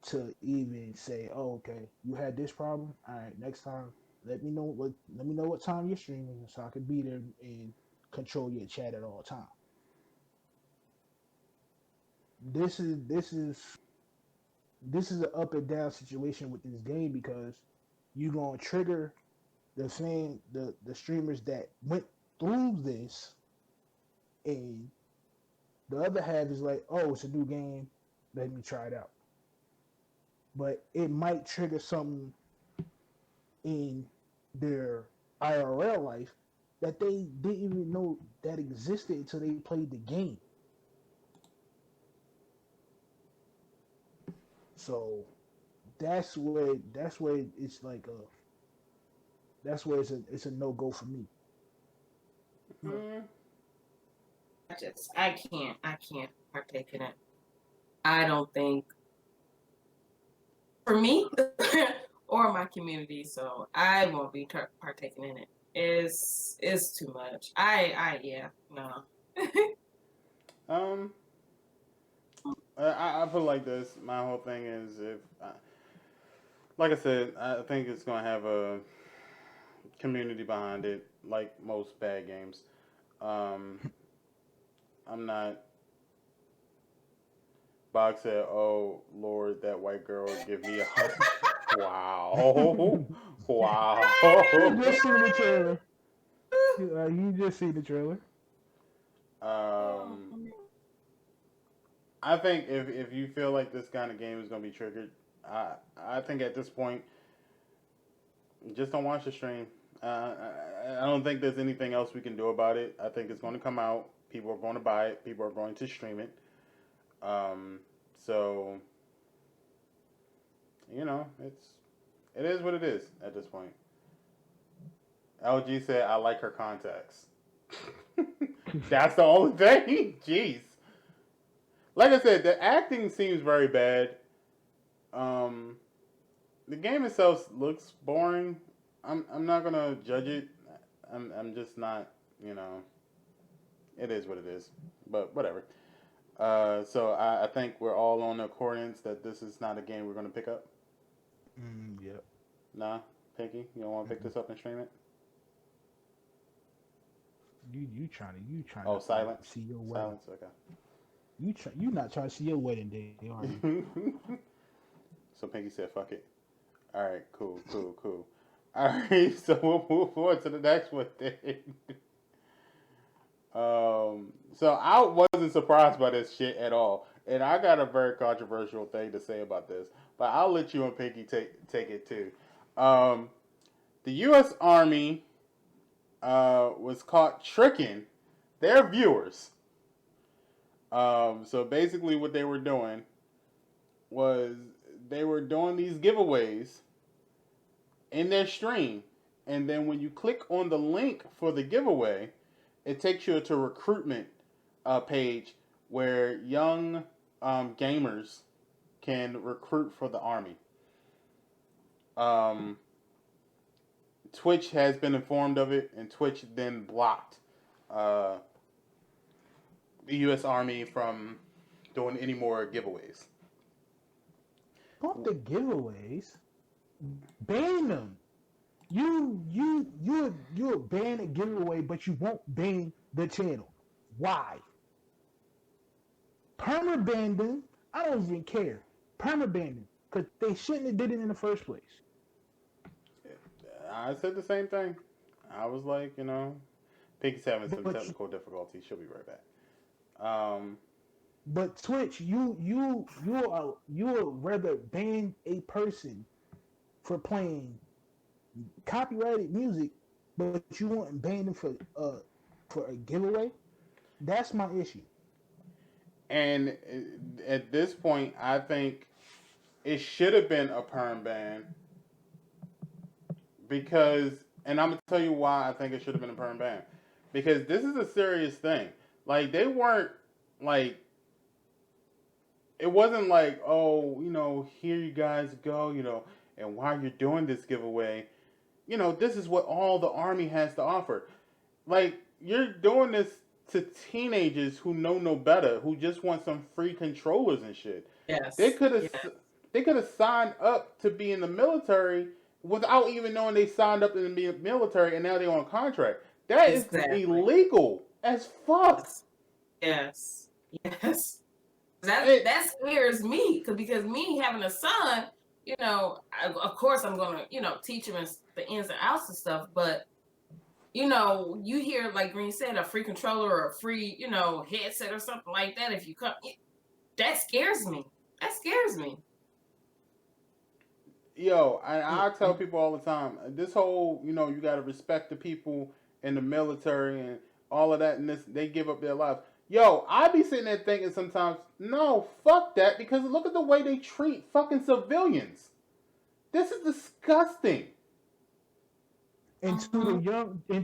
to even say, "Oh, okay, you had this problem. All right, next time, let me know what time you're streaming, so I can be there and control your chat at all times." This is an up and down situation with this game because you're gonna trigger the streamers that went through this, and the other half is like, "Oh, it's a new game, let me try it out." But it might trigger something in their IRL life that they didn't even know that existed until they played the game. So that's where it's like it's a no go for me. mm, I can't partake in it. I don't think for me or my community, so I won't be partaking in it. It's too much. Yeah, no. um, I feel like this. My whole thing is, like I said, I think it's gonna have a community behind it, like most bad games. Um, I I'm not. Bog said, "Oh Lord, that white girl give me a heart." Wow, You wow. just seen the trailer. You just seen the trailer. Oh, um, I think if you feel like this kind of game is gonna be triggered, I think at this point, just don't watch the stream. I don't think there's anything else we can do about it. I think it's going to come out. People are going to buy it. People are going to stream it. Um, so it is what it is at this point. LG said, "I like her contacts." That's the only thing. Jeez. Like I said, the acting seems very bad. Um, the game itself looks boring. I'm not gonna judge it. I'm just not. You know, it is what it is. But whatever. So I think we're all on accordance that this is not a game we're gonna pick up. Yep. Nah, Pinky, you don't want to pick this up and stream it? You trying Oh, to silence. see your wedding. Silence. Okay. You not trying to see your wedding day, are you? So Pinky said, "Fuck it." All right. Cool. All right. So we'll move on to the next one. Then. So I wasn't surprised by this shit at all, and I got a very controversial thing to say about this, but I'll let you and Pinky take it too. Um, the U.S. Army was caught tricking their viewers. So basically, what they were doing was they were doing these giveaways in their stream, and then when you click on the link for the giveaway, it takes you to a recruitment page where young gamers can recruit for the army. Um, Twitch has been informed of it, and Twitch then blocked uh, the U.S. Army from doing any more giveaways. Bump the giveaways. Ban them. You'll ban a giveaway, but you won't ban the channel. Why? Permaban them. I don't even care. Permaban them because they shouldn't have did it in the first place. I said the same thing. I was like, Pinky's having some But technical difficulties. She'll be right back. but Twitch, you'll rather ban a person for playing copyrighted music, but you won't ban them for a giveaway. That's my issue. And at this point, I think it should have been a perm ban because, and I'm gonna tell you why I think it should have been a perm ban, because this is a serious thing. Like they weren't like, it wasn't like, oh, here you guys go, and while you're doing this giveaway, this is what all the army has to offer. Like you're doing this to teenagers who know no better, who just want some free controllers and shit. They yes. could have Yeah. they could have signed up to be in the military without even knowing they signed up in the military, and now they're on contract. That is Exactly. illegal as fuck. Yes. Yes. That It, that scares me because me having a son, of course I'm gonna, teach him the ins and outs and stuff. But you hear like Green said, a free controller or a free, headset or something like that. If you come, that scares me. That scares me. Yo, and I tell And people all the time, this whole, you got to respect the people in the military and all of that, and this, they give up their lives. Yo, I be sitting there thinking sometimes, no, fuck that, because look at the way they treat fucking civilians. This is disgusting. Mhm.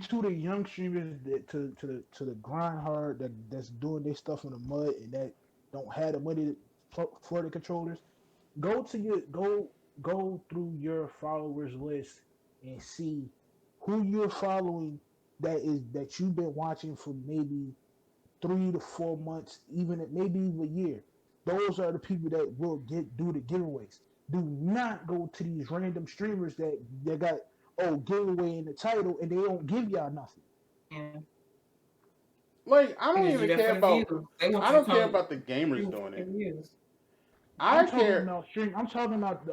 to the young streamers that to the grind hard that's doing their stuff in the mud and that don't have the money for the controllers. Go to your go through your followers list and see who you're following that you've been watching for maybe 3 to 4 months, even maybe even a year. Those are the people that will do the giveaways. Do not go to these random streamers that got giveaway in the title and they don't give y'all nothing. Yeah. Like, I don't Niggas do even that care for the about. views. They want I you to don't care come about the gamers stream doing for it. the views. I I'm talking care. about stream. I'm talking about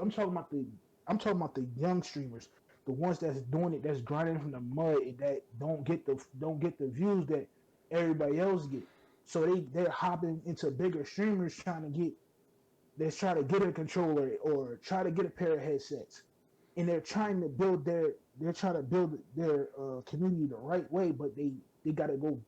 the young streamers, the ones that's doing it, that's grinding from the mud, and that don't get the views that everybody else get. So they're hopping into bigger streamers trying to get. They're trying to get a controller or try to get a pair of headsets, and they're trying to build their community the right way, but they got to go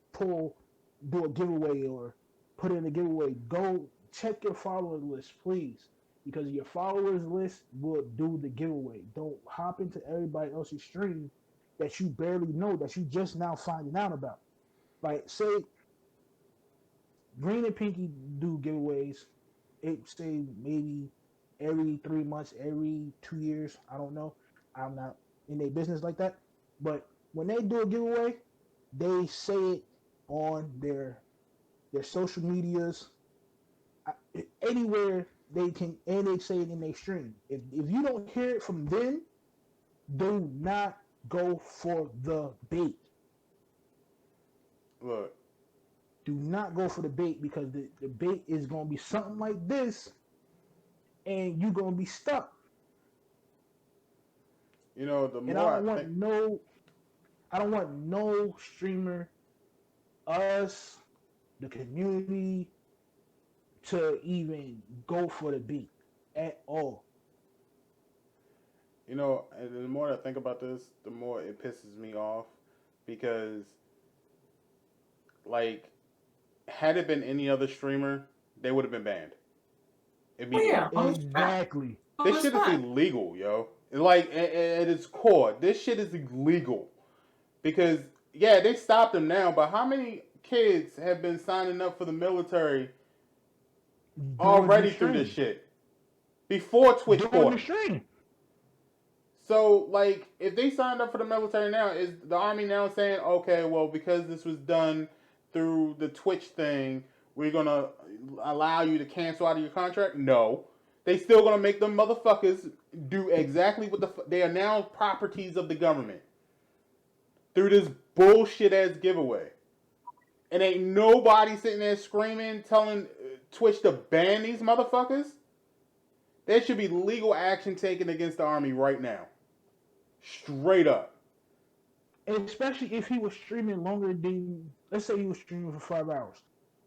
do a giveaway or put in a giveaway. Go check your followers list, please, because your followers list will do the giveaway. Don't hop into everybody else's stream that you barely know, that you just now finding out about. Like, say Green and Pinky do giveaways. It say maybe every 3 months, every 2 years. I don't know. I'm not in their business like that. But when they do a giveaway, they say it on their social medias, anywhere they can, and they say it in their stream. If you don't hear it from them, do not go for the bait. Look, Do not go for the bait, because the bait is gonna be something like this, and you're gonna be stuck. you know, the And more I think, I don't want no streamer, us, the community, to even go for the bait at all. you know, and the more I think about this, the more it pisses me off because, like, had it been any other streamer, they would have been banned Oh immediately. yeah, on the spot. Exactly. On This the shit is spot. illegal, yo. Like, at its core, this shit is illegal. Because, yeah, they stopped them now, but how many kids have been signing up for the military During the already through this stream. shit? Before Twitch During caught the them. stream. So, like, if they signed up for the military now, is the Army now saying, okay, well, because this was done through the Twitch thing, we're going to allow you to cancel out of your contract? No. They still going to make them motherfuckers do exactly what they are now properties of the government through this bullshit ass giveaway. And ain't nobody sitting there screaming, telling Twitch to ban these motherfuckers. There should be legal action taken against the Army right now. Straight up. And especially if he was streaming longer than, let's say he was streaming for 5 hours.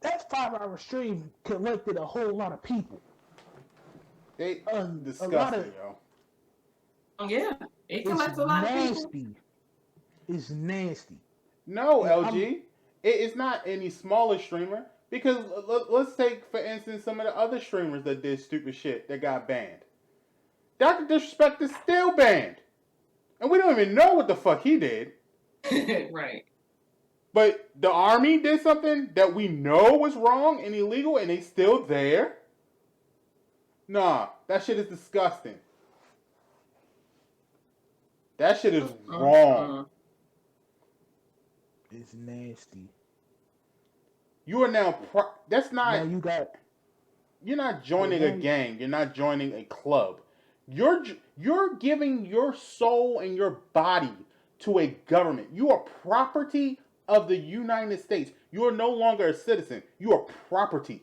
That 5 hour stream collected a whole lot of people. They A lot of disgusting, yo. Yeah, it it's collects a lot of people. nasty. It's nasty. No, And LG. It's not any smaller streamer. Because let's take, for instance, some of the other streamers that did stupid shit that got banned. Dr. Disrespect is still banned. And we don't even know what the fuck he did. Right. But the Army did something that we know was wrong and illegal, and they still there? Nah, that shit is disgusting. That shit is wrong. It's nasty. You are now. That's not. Now you got. You're not joining a gang. You're not joining a club. You're giving your soul and your body to a government. You are property of the United States. You are no longer a citizen. You are property.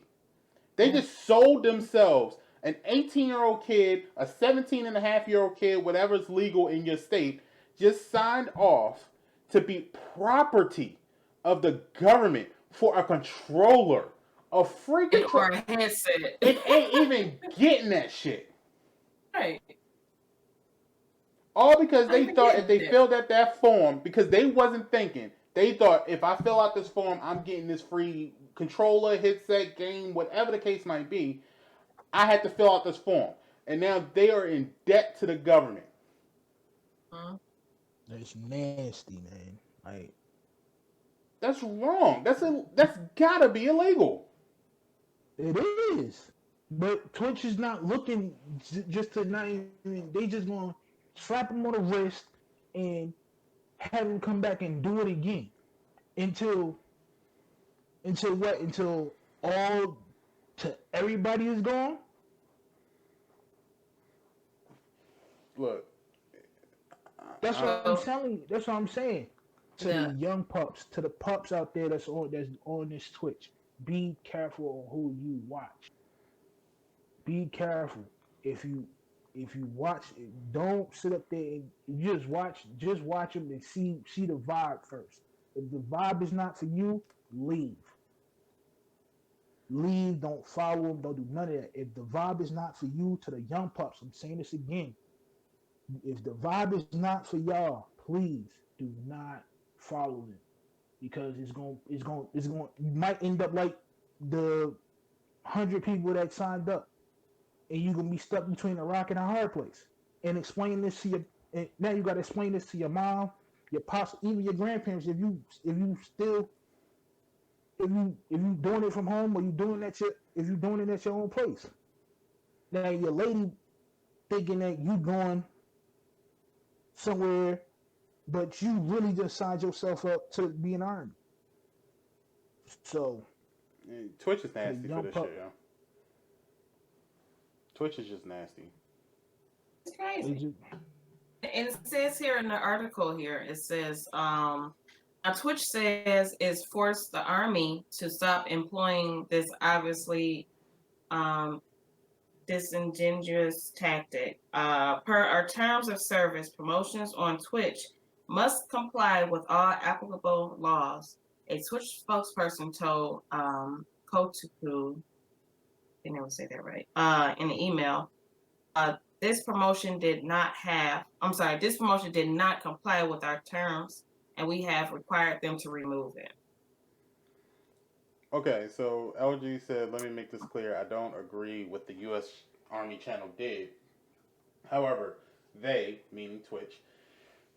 They just sold themselves. An 18-year-old kid, a 17-and-a-half-year-old kid, whatever's legal in your state, just signed off to be property of the government for a controller. A freaking or a headset. It ain't even getting that shit. Right. All because they thought if they filled out that form, because they wasn't thinking, they thought if I fill out this form, I'm getting this free controller, headset, game, whatever the case might be. I had to fill out this form. And now they are in debt to the government. That's nasty, man. Like, that's wrong. That's gotta be illegal. It is. But Twitch is not looking just to not even, they just gonna slap him on the wrist and have him come back and do it again until what? Until all to everybody is gone. Look, that's what I'm telling you. That's what I'm saying. To the young pups, to the pups out there that's on this Twitch, be careful on who you watch. Be careful. If you if you watch, don't sit up there and just watch. Just watch them and see the vibe first. If the vibe is not for you, leave. Leave. Don't follow them. Don't do none of that. If the vibe is not for you, to the young pups, I'm saying this again. If the vibe is not for y'all, please do not follow them because it's going. You might end up like the 100 people that signed up, and you're gonna be stuck between a rock and a hard place. And explain this to your and now you got to explain this to your mom, your pops, even your grandparents. If you still if you doing it from home or you doing that shit if you doing it at your own place. Now your lady thinking that you going somewhere, but you really just signed yourself up to be an army. So Twitch is to the nasty for young this pup, shit, yo. Twitch is just nasty. It's crazy. just, And it says here in the article here, it says, now Twitch says is forced the army to stop employing this obviously disingenuous tactic. Per our terms of service, promotions on Twitch must comply with all applicable laws. A Twitch spokesperson told Kotaku, I never say that right, in the email, this promotion did not comply with our terms, and we have required them to remove it. Okay, so LG said, let me make this clear. I don't agree with the U.S. Army channel did. However, they, meaning Twitch,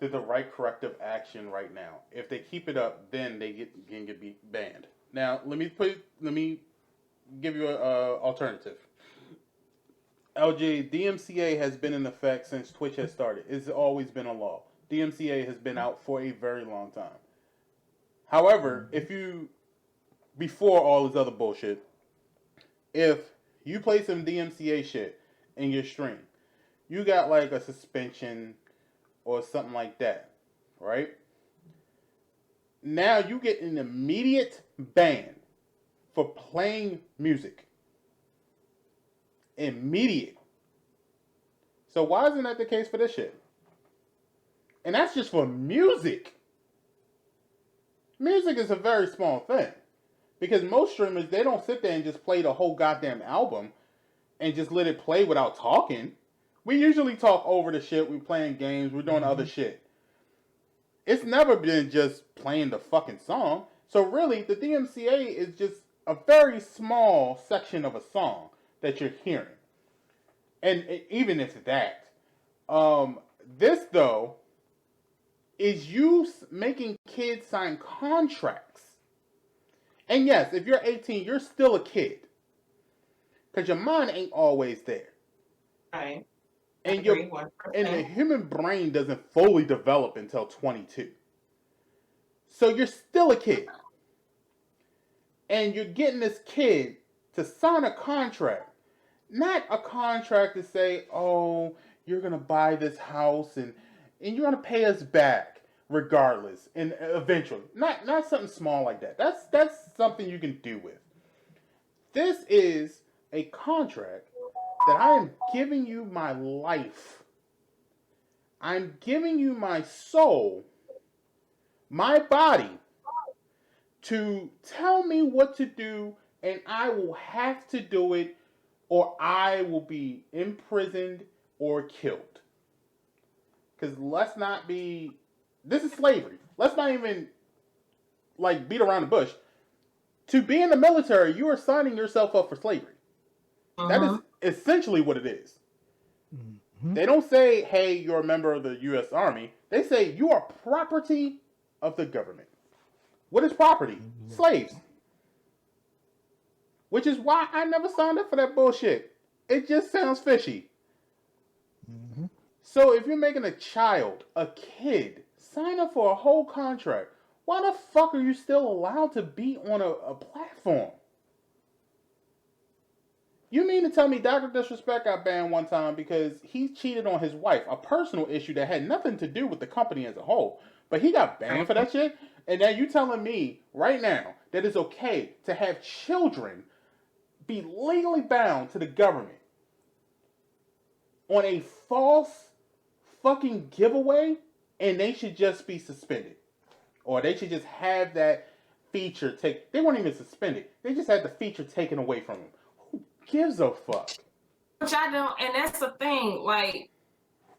did the right corrective action right now. If they keep it up, then they can get banned. Now, let me give you an alternative. LG, DMCA has been in effect since Twitch has started. It's always been a law. DMCA has been out for a very long time. However, before all this other bullshit, if you play some DMCA shit in your stream, you got like a suspension or something like that, right? Now you get an immediate ban for playing music. Immediate. So why isn't that the case for this shit? And that's just for music. Music is a very small thing. Because most streamers, they don't sit there and just play the whole goddamn album and just let it play without talking. We usually talk over the shit. We're playing games. We're doing other shit. It's never been just playing the fucking song. So really, the DMCA is just a very small section of a song that you're hearing. And even if that. This, though, is you making kids sign contracts. And yes, if you're 18, you're still a kid. Because your mind ain't always there. Right. And the human brain doesn't fully develop until 22. So you're still a kid. And you're getting this kid to sign a contract. Not a contract to say, oh, you're going to buy this house and you're going to pay us back regardless. And eventually. Not something small like that. That's something you can do with. This is a contract that I am giving you my life. I'm giving you my soul, my body, to tell me what to do, and I will have to do it, or I will be imprisoned or killed. Because this is slavery. Let's not even, beat around the bush. To be in the military, you are signing yourself up for slavery. That is essentially what it is. Mm-hmm. They don't say, hey, you're a member of the U.S. Army. They say you are property of the government. What is property? Mm-hmm. Slaves. Which is why I never signed up for that bullshit. It just sounds fishy. Mm-hmm. So if you're making a kid, sign up for a whole contract, why the fuck are you still allowed to be on a platform? You mean to tell me Dr. Disrespect got banned one time because he cheated on his wife, a personal issue that had nothing to do with the company as a whole, But he got banned for that shit. And now you telling me right now that it's okay to have children be legally bound to the government on a false fucking giveaway, and they should just be suspended, or they should just have that feature take. They weren't even suspended. They just had the feature taken away from them. Who gives a fuck? Which I don't, and that's the thing. Like,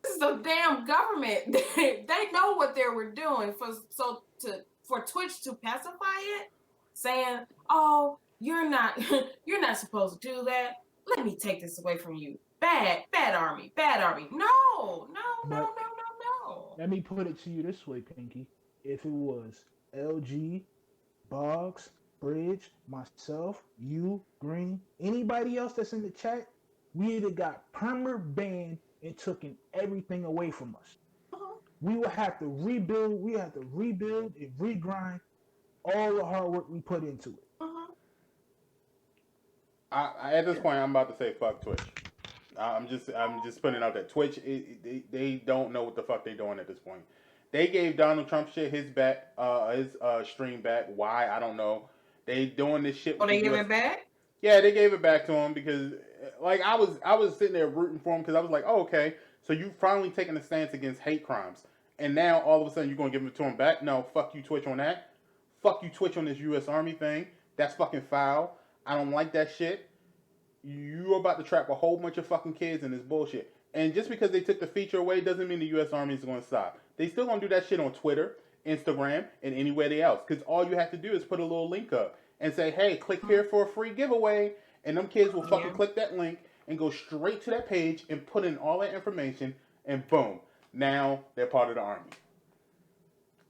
this is the damn government. They know what they were doing for Twitch to pacify it, saying, "Oh, you're not supposed to do that. Let me take this away from you. Bad army. No. Let me put it to you this way, Pinky. If it was LG, Boggs, Bridge, myself, you, Green, anybody else that's in the chat, we either got permanent banned and taken everything away from us. We would have to rebuild. We have to rebuild and regrind all the hard work we put into it. At this point, I'm about to say fuck Twitch. I'm just putting out that Twitch, they don't know what the fuck they doing at this point. They gave Donald Trump shit his stream back. Why? I don't know. They doing this shit. Oh, they gave it back? Yeah, they gave it back to him because, like, I was sitting there rooting for him because I was like, oh, okay, so you finally taking a stance against hate crimes, and now all of a sudden you're gonna give it to him back? No, fuck you, Twitch, on that. Fuck you, Twitch, on this U.S. Army thing. That's fucking foul. I don't like that shit. You're about to trap a whole bunch of fucking kids in this bullshit. And just because they took the feature away doesn't mean the U.S. Army is going to stop. They still going to do that shit on Twitter, Instagram, and anywhere else. Because all you have to do is put a little link up and say, hey, click here for a free giveaway. And them kids will fucking click that link and go straight to that page and put in all that information. And boom, now they're part of the Army.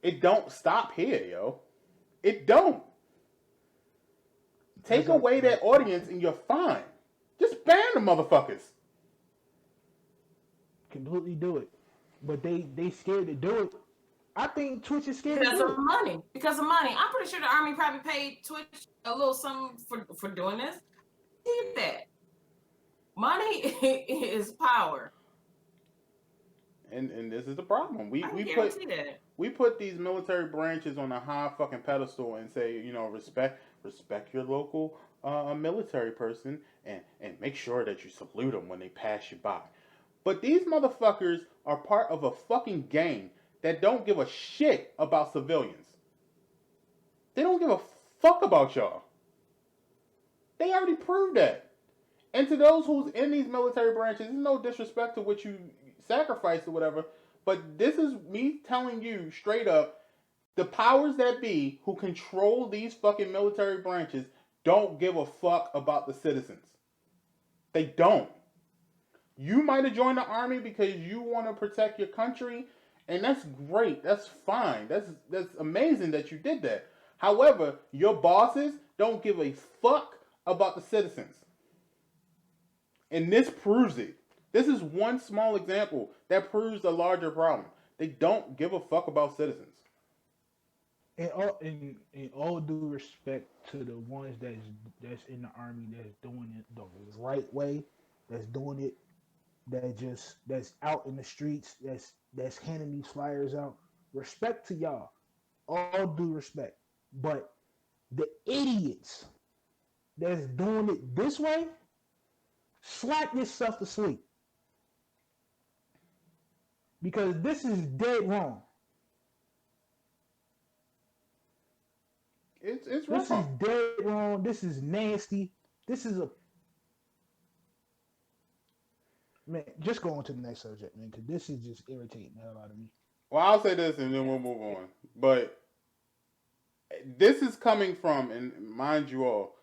It don't stop here, yo. It don't. Take away that audience and you're fine. Just ban the motherfuckers. Completely do it. But they scared to do it. I think Twitch is scared because of money. Because of money. I'm pretty sure the Army probably paid Twitch a little something for doing this. Did that. Money is power. And this is the problem. We put these military branches on a high fucking pedestal and say, you know, respect your local military person and make sure that you salute them when they pass you by. But these motherfuckers are part of a fucking gang that don't give a shit about civilians. They don't give a fuck about y'all. They already proved that. And to those who's in these military branches, there's no disrespect to what you sacrificed or whatever, but this is me telling you straight up, the powers that be who control these fucking military branches don't give a fuck about the citizens. They don't. You might have joined the Army because you want to protect your country, and that's great. That's fine. That's amazing that you did that. However, your bosses don't give a fuck about the citizens. And this proves it. This is one small example that proves the larger problem. They don't give a fuck about citizens. In all due respect to the ones that's in the Army that's doing it the right way, that's doing it, that's out in the streets, that's handing these flyers out. Respect to y'all, all due respect. But the idiots that's doing it this way, slap yourself to sleep, because this is dead wrong. It's wrong. This is dead wrong. This is nasty. This is a man. Just go on to the next subject, man, because this is just irritating the hell out of me. Well, I'll say this and then we'll move on. But this is coming from, and mind you all,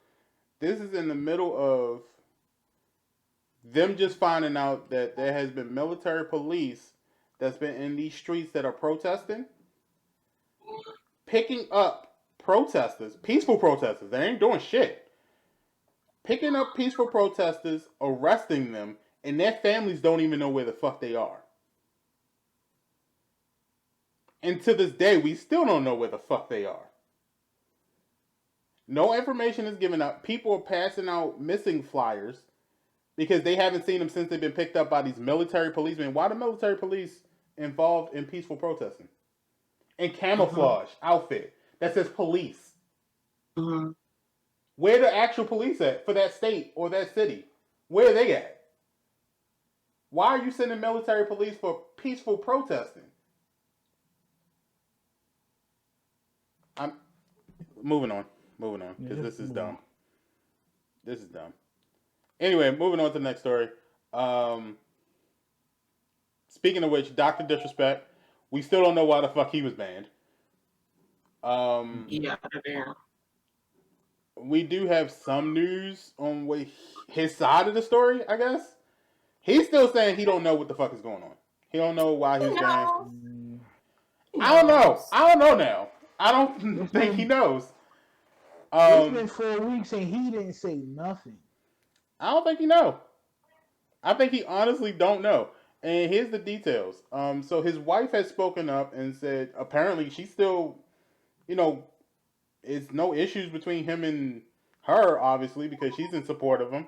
this is in the middle of them just finding out that there has been military police that's been in these streets that are protesting, picking up protesters, peaceful protesters, they ain't doing shit, picking up peaceful protesters, arresting them, and their families don't even know where the fuck they are. And to this day, we still don't know where the fuck they are. No information is given out. People are passing out missing flyers because they haven't seen them since they've been picked up by these military policemen. Why the military police involved in peaceful protesting? and camouflage outfit that says police. Mm-hmm. Where the actual police at for that state or that city? Where are they at? Why are you sending military police for peaceful protesting? I'm moving on, Yeah, because just this is move on. dumb. This is dumb. Anyway, moving on to the next story. Um, Speaking of which, Doctor Disrespect, we still don't know why the fuck he was banned. Um, Yeah, yeah. we do have some news on his side of the story. I guess he's still saying he don't know what the fuck is going on. He don't know why He he's banned. knows. Mm, He I don't know. knows. I don't know now. I don't It's think he been knows. it's been 4 weeks and he didn't say nothing. I don't think he know. I think he honestly don't know. And here's the details. So his wife has spoken up and said apparently she's still, you know, it's no issues between him and her, obviously, because she's in support of him.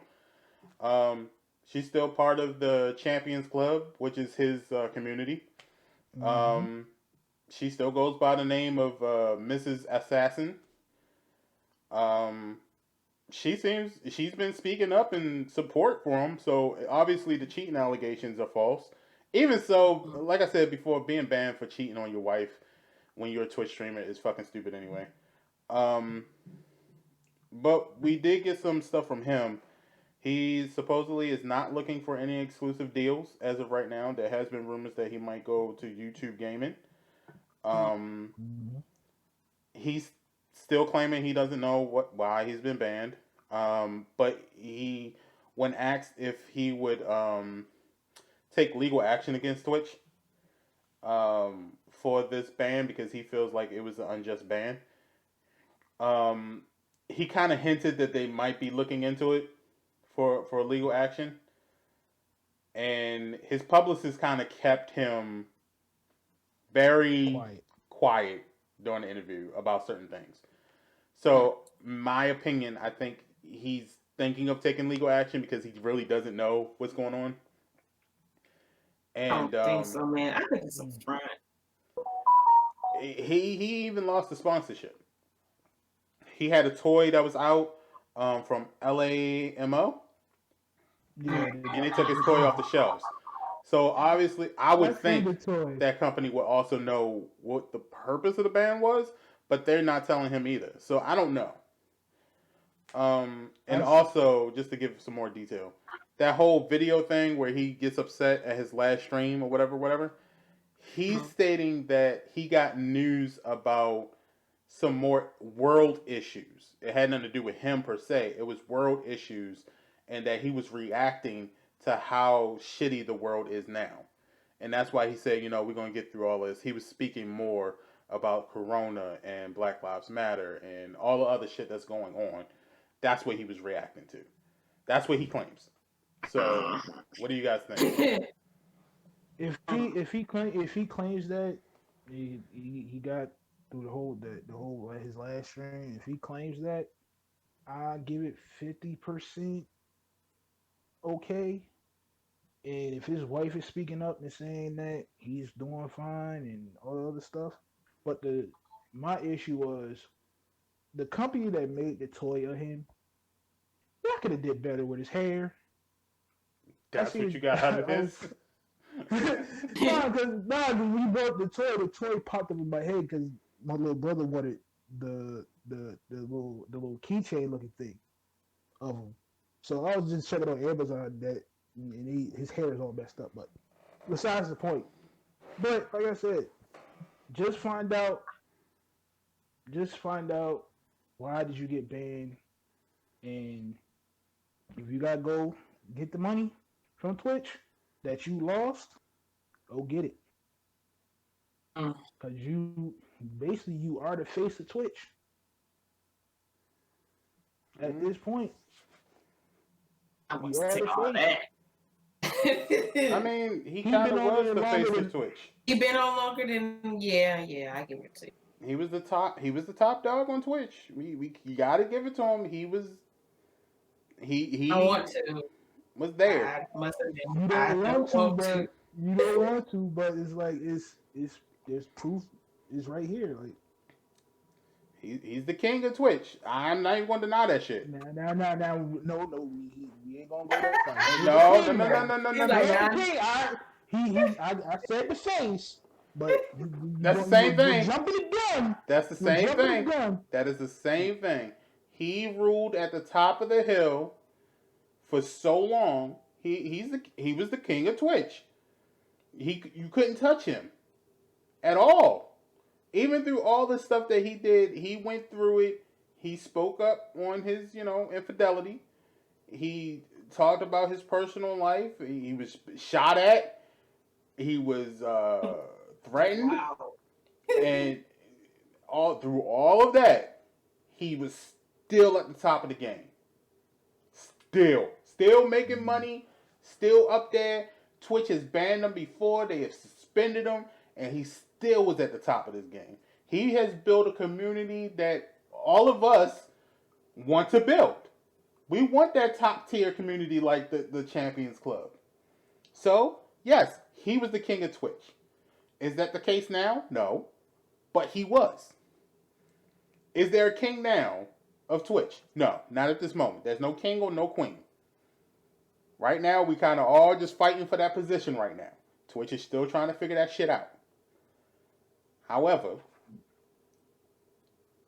She's still part of the Champions Club, which is his community. Mm-hmm. Um, she still goes by the name of Mrs. Assassin. Um, she's been speaking up in support for him. So obviously the cheating allegations are false. Even so, like I said before, being banned for cheating on your wife when you're a Twitch streamer is fucking stupid anyway. Um, but we did get some stuff from him. He supposedly is not looking for any exclusive deals as of right now. There has been rumors that he might go to YouTube gaming. Um, Mm-hmm. he's still claiming he doesn't know why he's been banned. But when asked if he would take legal action against Twitch for this ban because he feels like it was an unjust ban, um, he kind of hinted that they might be looking into it for legal action, and his publicist kind of kept him very Quiet. quiet during the interview about certain things. So, my opinion, I think he's thinking of taking legal action because he really doesn't know what's going on. I And don't think so, man. I think it's a front. he even lost the sponsorship. He had a toy that was out from LAMO, Yeah, and they took his toy off the shelves. So obviously, I would I've seen think the toy. that company would also know what the purpose of the ban was, but they're not telling him either. So I don't know. And I see. also, just to give some more detail, that whole video thing where he gets upset at his last stream or whatever, he's stating that he got news about some more world issues. It had nothing to do with him per se. It was world issues, and that he was reacting to how shitty the world is now. And that's why he said, we're going to get through all this. He was speaking more about Corona and Black Lives Matter and all the other shit that's going on. That's what he was reacting to. That's what he claims. So, what do you guys think? If he claims that he got through the whole his last stream, if he claims that, I give it 50% okay. And if his wife is speaking up and saying that he's doing fine and all the other stuff, but the my issue was the company that made the toy of him. Y'all could have did better with his hair. I That's what you see. got out of I this? was cause when you brought the toy popped up in my head because my little brother wanted the little keychain looking thing of him. So I was just checking on Amazon that and his hair is all messed up. But besides the point. But like I said, just find out just find out why did you get banned, and if you gotta go get the money from Twitch that you lost, go get it. Cause you are the face of Twitch at Mm-hmm. this point. I You want to are the take all face. I that. mean, he He kind been of on was there the longer face of than Twitch. He been on longer than yeah, I give it to you. He was the top. He was the top dog on Twitch. We you got to give it to him. I want He to. was there. I must admit, you I don't want don't to, want to. but you don't want to, but it's like it's there's proof. It's right here. Like He's the king of Twitch. I'm not even going to deny that shit. now, no, we ain't gonna go that far. He is the No, king now. He's He like, is the nah. king. I said the face, but That's the same you're thing. jumping the gun. That's the You're same jumping thing. the gun. That is the same thing. He ruled at the top of the hill for so long. He was the king of Twitch. You couldn't touch him at all. Even through all the stuff that he did, he went through it. He spoke up on his, infidelity. He talked about his personal life. He was shot at. He was threatened, Wow. and all through all of that, he was still at the top of the game. Still making money. Still up there. Twitch has banned him before. They have suspended him, and he still was at the top of this game. He has built a community that all of us want to build. We want that top tier community like the Champions Club. So, yes, he was the king of Twitch. Is that the case now? No. But he was. Is there a king now of Twitch? No, not at this moment. There's no king or no queen. Right now, we kind of all just fighting for that position right now. Twitch is still trying to figure that shit out. However,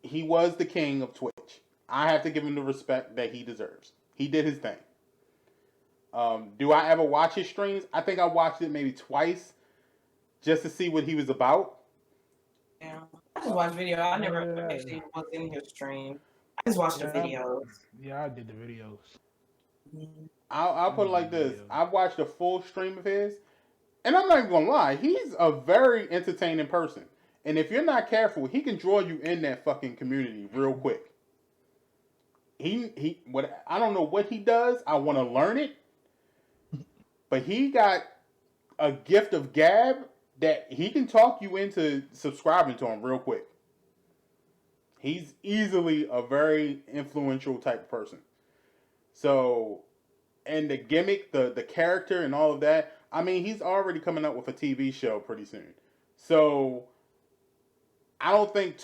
he was the king of Twitch. I have to give him the respect that he deserves. He did his thing. Do I ever watch his streams? I think I watched it maybe twice just to see what he was about. Yeah. I just watched video. I never actually was in his stream. I just watched the videos. Yeah, I did the videos. I'll put it like this. I watched a full stream of his, and I'm not even going to lie. He's a very entertaining person. And if you're not careful, he can draw you in that fucking community real quick. What I don't know what he does. I want to learn it. But he got a gift of gab that he can talk you into subscribing to him real quick. He's easily a very influential type of person. So, and the gimmick, the character and all of that, I mean, he's already coming up with a TV show pretty soon. So, I don't think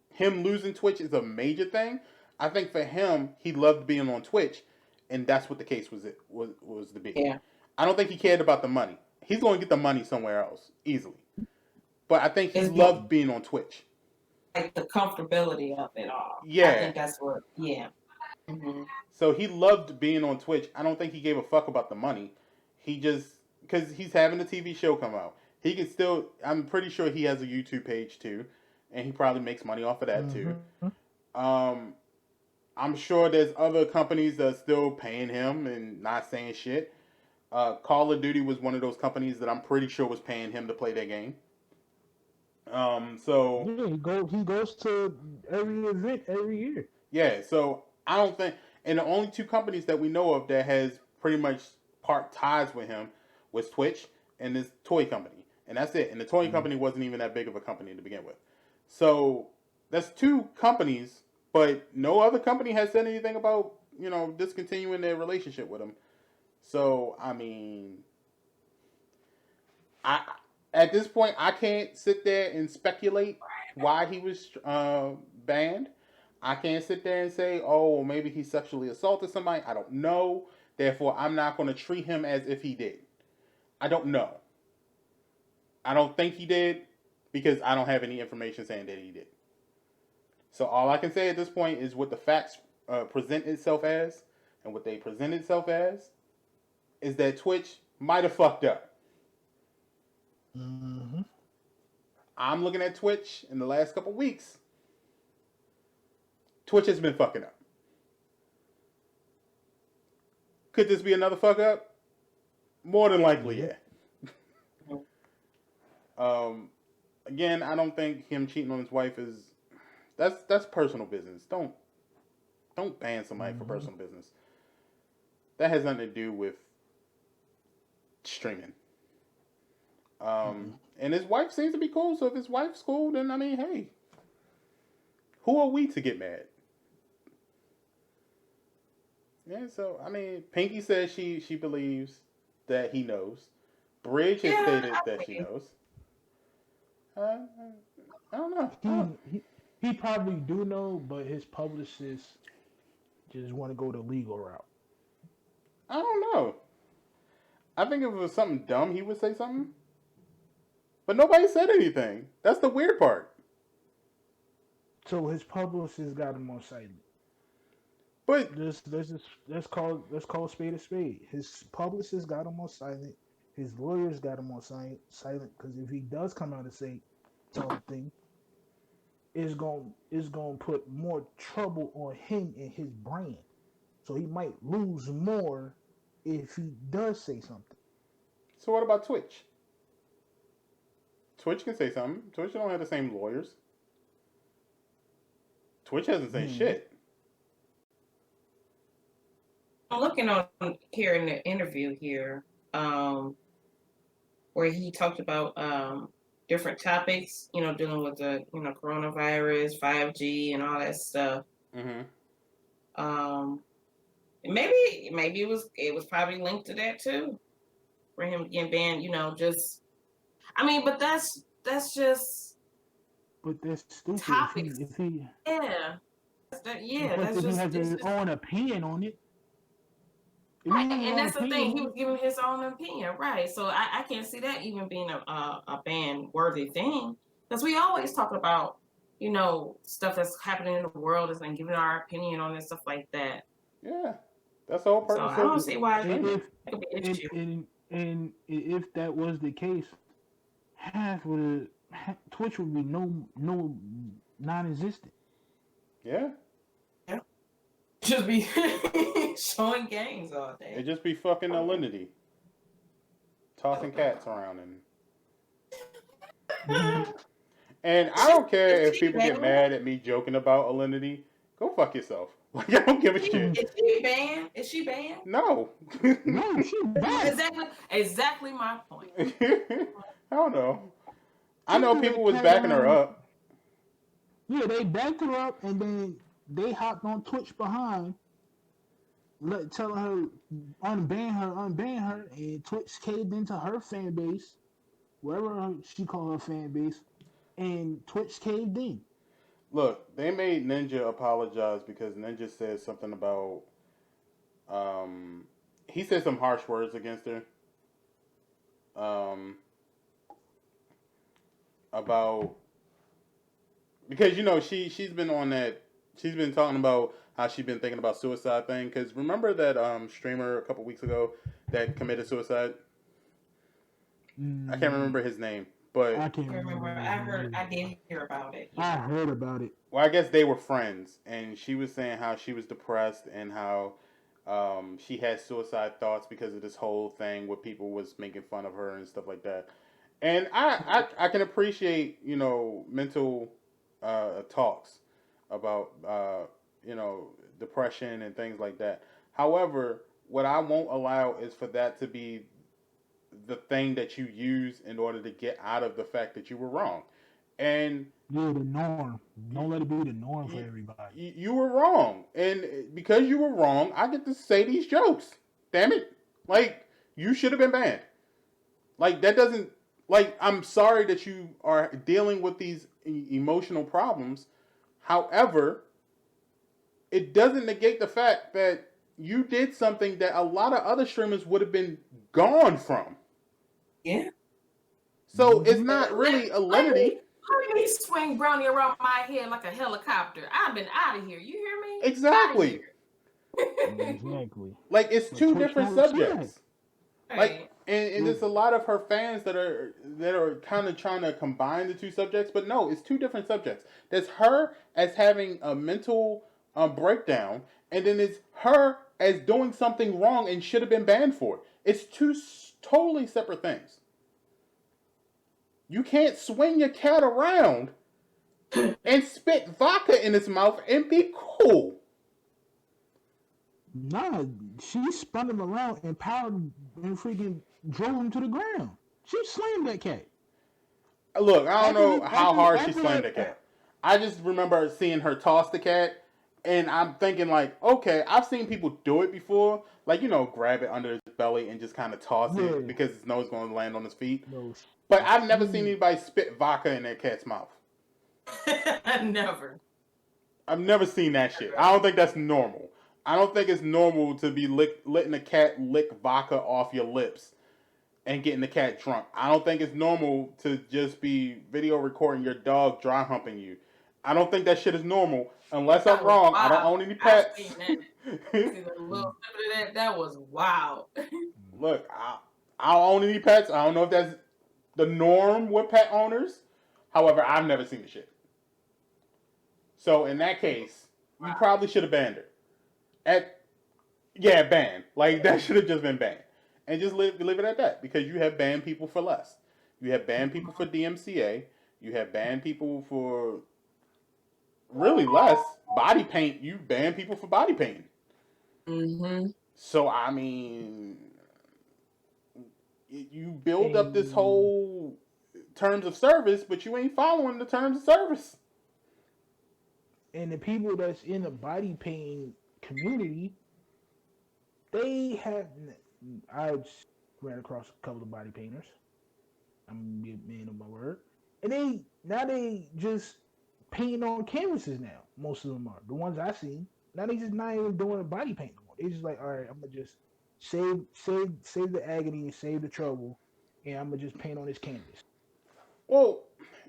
him losing Twitch is a major thing. I think for him, he loved being on Twitch, and that's what the case was to be. Yeah. I don't think he cared about the money. He's going to get the money somewhere else, easily. But I think he loved being on Twitch. Like the comfortability of it all. Yeah. I think that's what, yeah. Mm-hmm. So he loved being on Twitch. I don't think he gave a fuck about the money. He just, because he's having a TV show come out. He can still, I'm pretty sure he has a YouTube page too. And he probably makes money off of that too. I'm sure there's other companies that are still paying him and not saying shit. Call of Duty was one of those companies that I'm pretty sure was paying him to play their game. So yeah, he goes to every event every year. Yeah, so I don't think, and the only two companies that we know of that has pretty much part ties with him was Twitch and this toy company, and that's it. And the toy company wasn't even that big of a company to begin with. So that's two companies, but no other company has said anything about discontinuing their relationship with him. So I mean, at this point I can't sit there and speculate why he was banned. I can't sit there and say, oh, maybe he sexually assaulted somebody. I don't know. Therefore, I'm not going to treat him as if he did. I don't know. I don't think he did because I don't have any information saying that he did. So all I can say at this point is what the facts present itself as, and what they present itself as is that Twitch might have fucked up. Mm-hmm. I'm looking at Twitch in the last couple weeks. Twitch has been fucking up. Could this be another fuck up? More than likely, yeah. Again, I don't think him cheating on his wife is that's personal business. Don't ban somebody for personal business. That has nothing to do with streaming. And his wife seems to be cool. So if his wife's cool, then I mean, hey, who are we to get mad? Yeah, so I mean, Pinky says she believes that he knows. Bridge has stated that she knows. Uh, I don't know. He probably do know, but his publicists just want to go the legal route. I don't know. I think if it was something dumb, he would say something. But nobody said anything. That's the weird part. So his publicist got him on silent. But Let's call a spade a spade. His publicist got him on silent. His lawyers got him on silent because if he does come out and say something, it's going to put more trouble on him and his brand. So he might lose more if he does say something. so what about Twitch? Twitch can say something. Twitch don't have the same lawyers. Twitch hasn't said shit. I'm looking on here in the interview here, where he talked about different topics, dealing with the coronavirus, 5G, and all that stuff. Mm-hmm. Maybe it was probably linked to that too, for him getting banned. But that's just. But that's stupid. Topics. If he Yeah. but if he has his own opinion on it. Right, and that's the thing. He was giving his own opinion, right? So I can't see that even being a ban-worthy thing, because we always talk about stuff that's happening in the world and giving our opinion on it, stuff like that. Yeah, that's the whole purpose. So I don't see why it could be an issue. And if that was the case, Twitch would be non-existent. Yeah. Just be showing games all day. It just be fucking Alinity. Tossing cats around and I don't care if people get mad at me joking about Alinity. Go fuck yourself. Like, I don't give a shit. Is she banned? Is she banned? No. No, she banned. Exactly my point. I don't know. I know people was backing her up. Yeah, they backed her up, and then they hopped on Twitch behind, telling her unban her, and Twitch caved into her fan base, wherever she called her fan base, and Twitch caved in. Look, they made Ninja apologize because Ninja said something about, he said some harsh words against her. About, because she's been on that. She's been talking about how she's been thinking about suicide thing. Because remember that streamer a couple weeks ago that committed suicide? I can't remember his name, but I can't remember. I did hear about it. I heard about it. Well, I guess they were friends, and she was saying how she was depressed and how she had suicide thoughts because of this whole thing where people was making fun of her and stuff like that. And I can appreciate mental talks about depression and things like that. However, what I won't allow is for that to be the thing that you use in order to get out of the fact that you were wrong. And yeah, the norm. Don't let it be the norm for everybody. You were wrong, and because you were wrong, I get to say these jokes. Damn it! Like, you should have been banned. Like, that doesn't. Like, I'm sorry that you are dealing with these emotional problems. However, it doesn't negate the fact that you did something that a lot of other streamers would have been gone from. Yeah. So it's not really Alinity. Let me swing Brownie around my head like a helicopter. I've been out of here. You hear me? Exactly. Exactly. Like, it's two different subjects. Right. Like, and there's a lot of her fans that are kind of trying to combine the two subjects, but no, it's two different subjects. There's her as having a mental breakdown, and then it's her as doing something wrong and should have been banned for it. It's two totally separate things. You can't swing your cat around and spit vodka in its mouth and be cool. Nah, she spun him around and powered and freaking drove him to the ground. She slammed that cat. Look, I don't know how hard she slammed the cat. I just remember seeing her toss the cat, and I'm thinking like, okay, I've seen people do it before. Like, grab it under his belly and just kind of toss it because his nose going to land on his feet. No, But I've never seen anybody spit vodka in their cat's mouth. Never. I've never seen that shit. I don't think that's normal. I don't think it's normal to be letting a cat lick vodka off your lips and getting the cat drunk. I don't think it's normal to just be video recording your dog dry humping you. I don't think that shit is normal. Unless I'm wrong, I don't own any pets. I've seen that. See the little snippet of that. That was wild. Look, I don't own any pets. I don't know if that's the norm with pet owners. However, I've never seen the shit. So in that case, you probably should have banned her. Banned. Like that should have just been banned. And just leave it at that. Because you have banned people for less. You have banned people for DMCA. You have banned people for really less. Body paint. You ban people for body painting. Mm-hmm. So I mean, you build up this whole terms of service, but you ain't following the terms of service. And the people that's in the body painting community, they have. I ran across a couple of body painters. I'm gonna be a man of my word, and they just painting on canvases now. Most of them are the ones I've seen. Now they just not even doing a body paint anymore. They just like, all right, I'm gonna just save the agony and save the trouble, and I'm gonna just paint on this canvas. Well,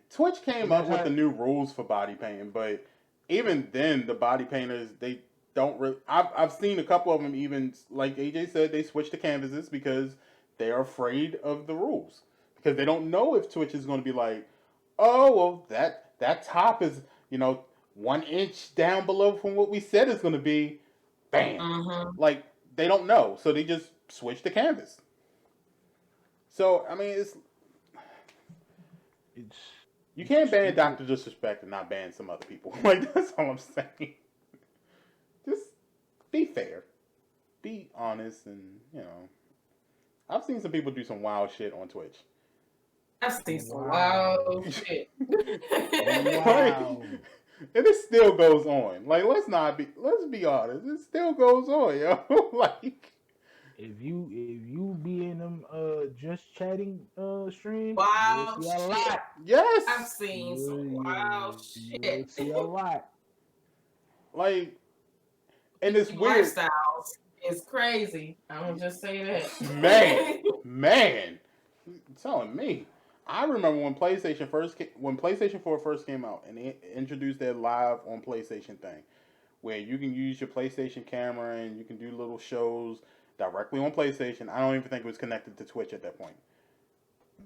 Twitch came up with the new rules for body painting, but even then, the body painters, they don't really. I've seen a couple of them even, like AJ said, they switch to canvases because they are afraid of the rules because they don't know if Twitch is going to be like, oh well, that top is 1 inch down below from what we said is going to be. Bam, like they don't know, so they just switch to canvas. So I mean, it's you can't ban Dr. Disrespect and not ban some other people. Like, that's all I'm saying. Just be fair. Be honest and, I've seen some people do some wild shit on Twitch. I've seen some wild shit. Wow. And it still goes on. Like, let's be honest. It still goes on, yo. Like, if you be in them just chatting streams, wild you'll see a shit. lot. yes. I've seen some wild shit. You'll see a lot. Like, and it's weird. Lifestyles is crazy. I'm gonna just say that. Man, you're telling me. I remember when PlayStation 4 first came out and they introduced their live on PlayStation thing, where you can use your PlayStation camera and you can do little shows directly on PlayStation. I don't even think it was connected to Twitch at that point.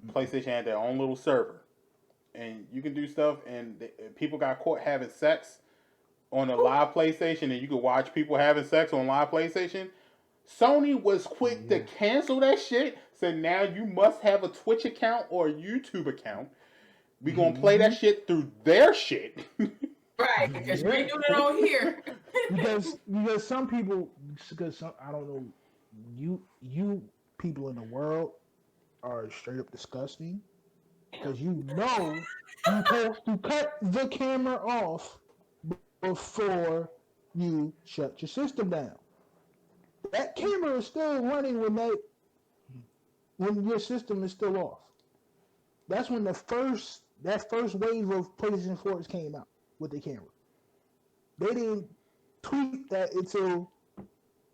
PlayStation had their own little server, and you can do stuff. And people got caught having sex on a live PlayStation, and you could watch people having sex on live PlayStation. Sony was quick to cancel that shit. Said now you must have a Twitch account or a YouTube account. We gonna play that shit through their shit. Right, because you ain't doing it on here. because some people, I don't know, you people in the world are straight up disgusting. Because you're supposed to cut the camera off before you shut your system down. That camera is still running when your system is still off. That's when that first wave of PlayStation 4s came out with the camera. They didn't tweak that until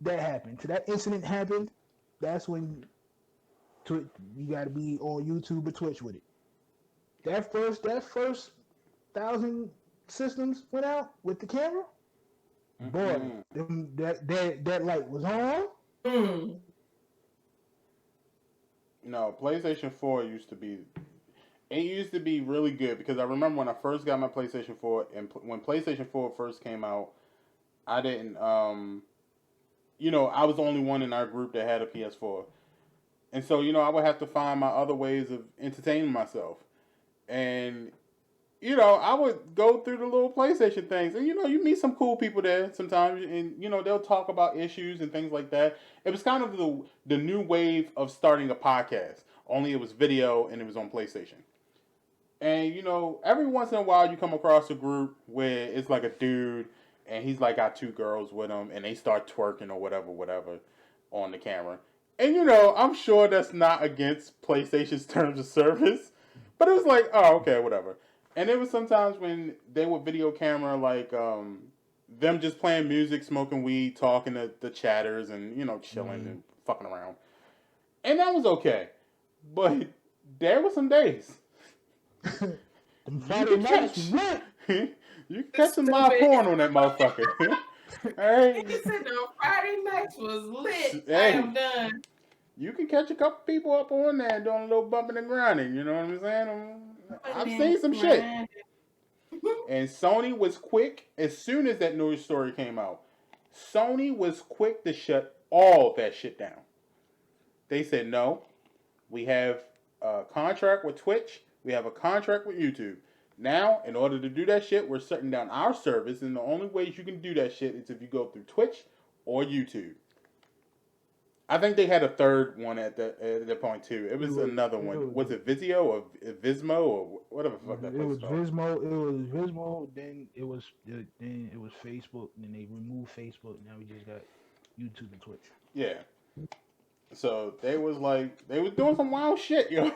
that happened. Till that incident happened, that's when you got to be on YouTube or Twitch with it. That first 1,000 systems went out with the camera. Boy, that light was on. No, PlayStation 4 used to be really good because I remember when I first got my PlayStation 4 and when PlayStation 4 first came out, I didn't I was the only one in our group that had a PS4. And so, I would have to find my other ways of entertaining myself. And I would go through the little PlayStation things, and you meet some cool people there sometimes, and they'll talk about issues and things like that. It was kind of the new wave of starting a podcast. Only it was video and it was on PlayStation. And every once in a while you come across a group where it's like a dude and he's like got two girls with him, and they start twerking or whatever on the camera. And I'm sure that's not against PlayStation's terms of service, but it was like, oh, okay, whatever. And it was sometimes when they would video camera like them just playing music, smoking weed, talking to the chatters, and chilling and fucking around, and that was okay. But there were some days Them you Friday could nights catch, was you could catch It's some live stupid. porn on that motherfucker. All He right, said the Friday nights was lit. I hey. am done. You can catch a couple people up on there doing a little bumping and grinding. You know what I'm saying? I've seen some shit. And Sony was quick as soon as that news story came out. Sony was quick to shut all that shit down. They said, no, we have a contract with Twitch, we have a contract with YouTube. Now, in order to do that shit, we're shutting down our service, and the only ways you can do that shit is if you go through Twitch or YouTube. I think they had a third one at that point too. It was another one. Was it Vizio or Vismo or whatever the fuck that place it was is called? Vismo. It was Vismo. Then it was Facebook. Then they removed Facebook. Now we just got YouTube and Twitch. Yeah. So they was doing some wild shit, yo.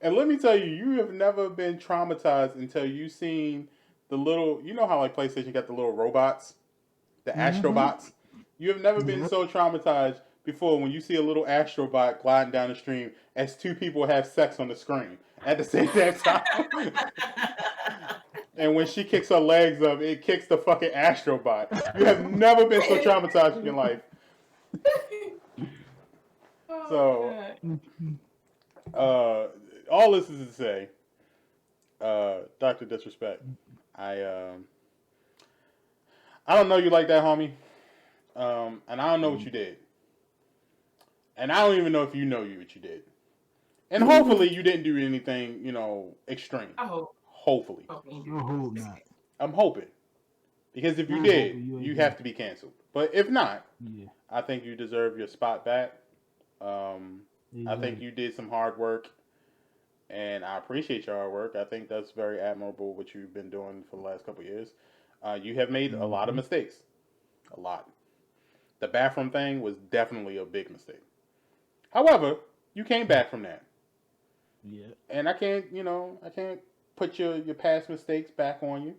And let me tell you, you have never been traumatized until you seen the little. You know how like PlayStation got the little robots, the Astrobots. You have never been so traumatized before when you see a little Astrobot gliding down the stream as two people have sex on the screen at the same time. And when she kicks her legs up, it kicks the fucking Astrobot. You have never been so traumatized in your life. So, all this is to say, Dr. Disrespect, I don't know you like that, homie. And I don't know what you did. And I don't even know if you know what you did. And hopefully you didn't do anything, extreme. I hope. Hopefully. I hope not. I'm hoping. Because if you did, you have to be canceled. But if not, I think you deserve your spot back. I think you did some hard work. And I appreciate your hard work. I think that's very admirable what you've been doing for the last couple of years. You have made a lot of mistakes. A lot. The bathroom thing was definitely a big mistake. However, you came back from that. Yeah. And I can't put your past mistakes back on you.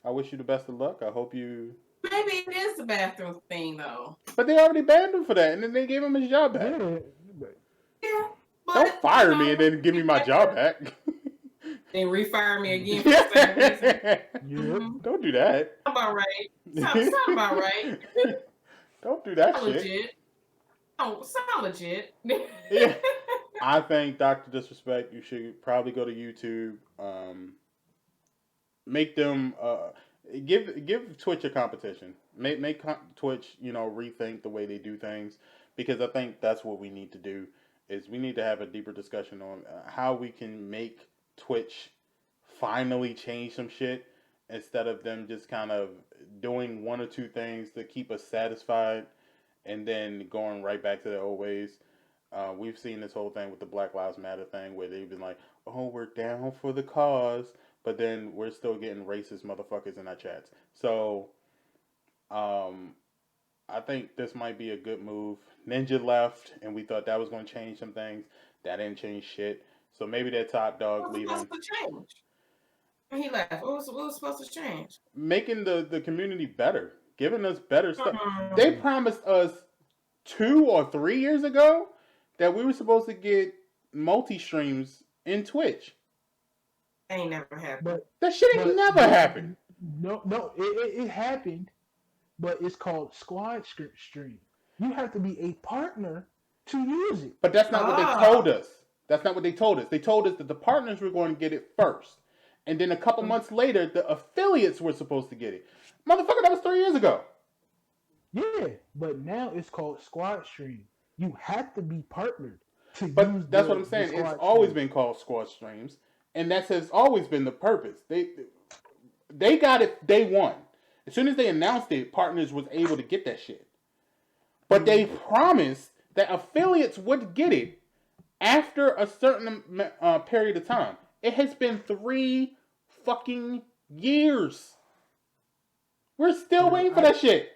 I wish you the best of luck. I hope you... Maybe it is the bathroom thing, though. But they already banned him for that, and then they gave him his job back. Yeah. But, don't fire me and then give me my job back. Then refire me again for the same reason. Don't do that. Sound about right. Sound about right. Don't do that sound shit. Legit. Oh, sound legit. Yeah. I think, Dr. Disrespect, you should probably go to YouTube. Make them give Twitch a competition. Make Twitch, rethink the way they do things, because I think that's what we need to do. Is we need to have a deeper discussion on how we can make Twitch finally change some shit instead of them just kind of doing one or two things to keep us satisfied and then going right back to their old ways. We've seen this whole thing with the Black Lives Matter thing where they've been like, oh, we're down for the cause, but then we're still getting racist motherfuckers in our chats. So, I think this might be a good move. Ninja left, and we thought that was going to change some things. That didn't change shit. So maybe their top dog leaving. What was supposed to change? When he left, what was supposed to change? Making the community better. Giving us better stuff. They promised us 2 or 3 years ago that we were supposed to get multi-streams in Twitch. Ain't never happened. That shit ain't never happened. No, it happened, but it's called squad stream. You have to be a partner to use it. But that's not what they told us. That's not what they told us. They told us that the partners were going to get it first. And then a couple months later, the affiliates were supposed to get it. Motherfucker, that was 3 years ago. Yeah, but now it's called squad stream. You have to be partnered to use. But that's what I'm saying. It's always been called squad streams, and that has always been the purpose. They got it day one. As soon as they announced it, partners was able to get that shit. But they promised that affiliates would get it after a certain period of time. It has been 3 fucking years. We're still waiting for that shit.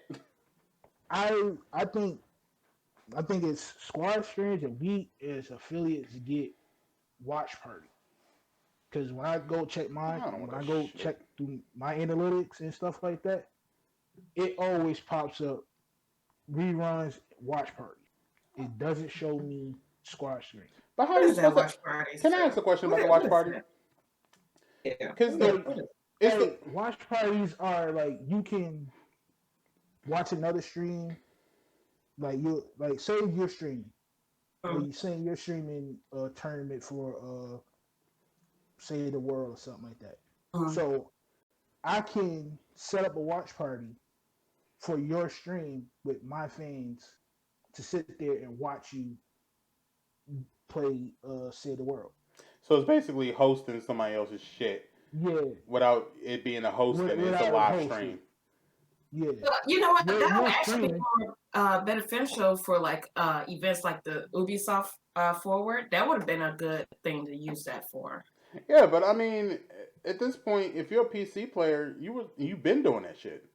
I think I think it's squad streams and we as affiliates get watch party. Because when I go check I don't know what when I that go shit. check through my analytics and stuff like that, it always pops up reruns watch party. It doesn't show me squad stream. But how What are you is that supposed to? watch party Can I stuff? ask a question about the What watch is party? that? Yeah. Because the Like, What is it's the watch parties are like you can watch another stream. Like you like say you're streaming. Like mm, you saying you're streaming a tournament for say the world or something like that. mm. So I can set up a watch party for your stream with my fans to sit there and watch you play say the world. so it's basically hosting somebody else's shit Yeah, without it being a hosting. It's a without a live host. stream. Yeah, Well, you know what? That would you're actually be streaming. more beneficial for like events like the Ubisoft Forward. That would have been a good thing to use that for. Yeah, but I mean, at this point, if you're a PC player, you've been doing that shit.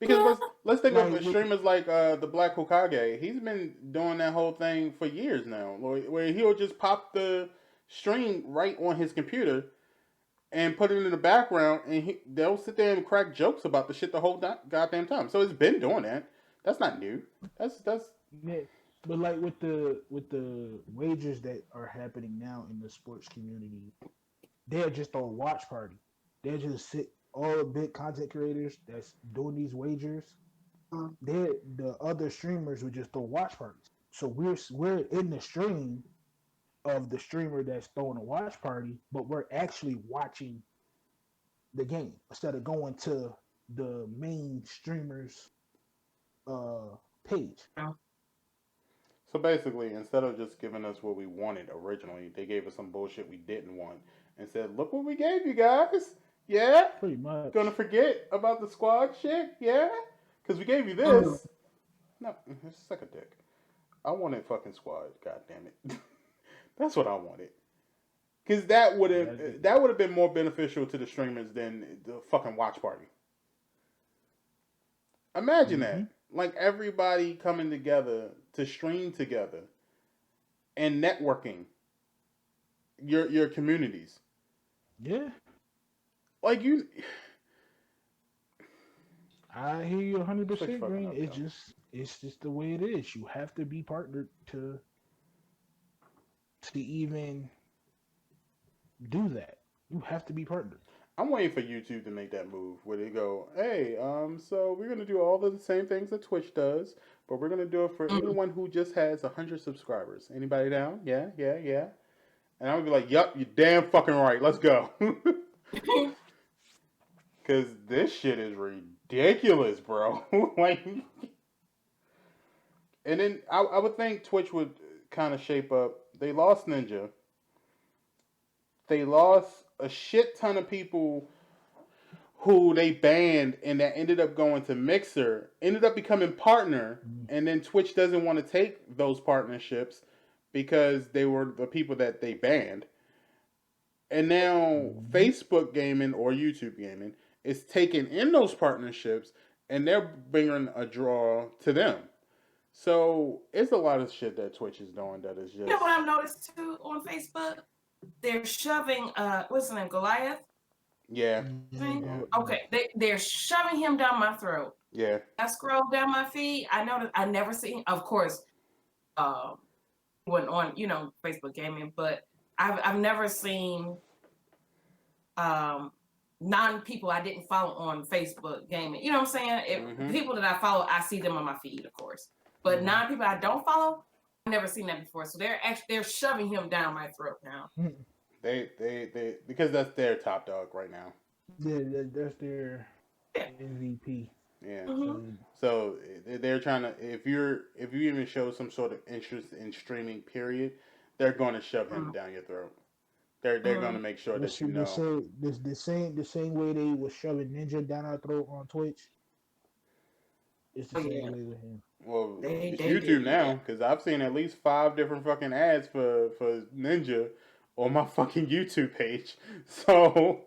Because Yeah. let's think of Like with streamers like the Black Hokage. He's been doing that whole thing for years now, where he'll just pop the stream right on his computer and put it in the background, and they'll sit there and crack jokes about the shit the whole goddamn time. So it's been doing that. That's not new. That's yeah, but like with the wagers that are happening now in the sports community, they're just a watch party. They're just sit all the big content creators that's doing these wagers. Mm. They're the other streamers would just throw watch parties. So we're in the stream of the streamer that's throwing a watch party, but we're actually watching the game instead of going to the main streamer's page. so basically, instead of just giving us what we wanted originally, they gave us some bullshit we didn't want and said, "Look what we gave you guys." Yeah, Pretty much. gonna forget about the squad shit? Yeah, because we gave you Mm. this. No, suck a dick. I wanted fucking squad. God damn it. That's what I wanted. Because that would have been more beneficial to the streamers than the fucking watch party. Imagine Mm-hmm. that, like everybody coming together to stream together and networking your communities. Yeah, Like you, I hear you Twitch 100%, fucking Green. up, yo. It's just the way it is. You have to be partnered to even do that. You have to be partnered. I'm waiting for YouTube to make that move where they go, hey, so we're gonna do all of the same things that Twitch does, but we're gonna do it for Mm. anyone who just has 100 subscribers. Anybody down? Yeah, yeah, yeah. And I'm gonna be like, yup, you're damn fucking right. Let's go. Cause this shit is ridiculous, bro. Like, and then I would think Twitch would kind of shape up. They lost Ninja. They lost a shit ton of people who they banned and that ended up going to Mixer, ended up becoming partner, and then Twitch doesn't want to take those partnerships because they were the people that they banned. And now Facebook Gaming or YouTube Gaming is taking in those partnerships and they're bringing a draw to them. So it's a lot of shit that Twitch is doing that is just. You know what I've noticed too on Facebook? They're shoving what's his name, Goliath? Yeah. Yeah. Okay, they're shoving him down my throat. Yeah. I scroll down my feed. I noticed I never seen. Of course, went on Facebook Gaming, but I've never seen non people I didn't follow on Facebook Gaming. You know what I'm saying? People that I follow, I see them on my feed, of course. But non people I don't follow, I've never seen that before. So they're shoving him down my throat now. They because that's their top dog right now. Yeah, that's their MVP. Yeah. Mhm. So they're trying to if you even show some sort of interest in streaming, period, they're going to shove him down your throat. They're going to make sure that you know. The same way they was shoving Ninja down our throat on Twitch. It's the same way with him. Well, it's they YouTube now because I've seen at least 5 different fucking ads for Ninja on my fucking YouTube page. So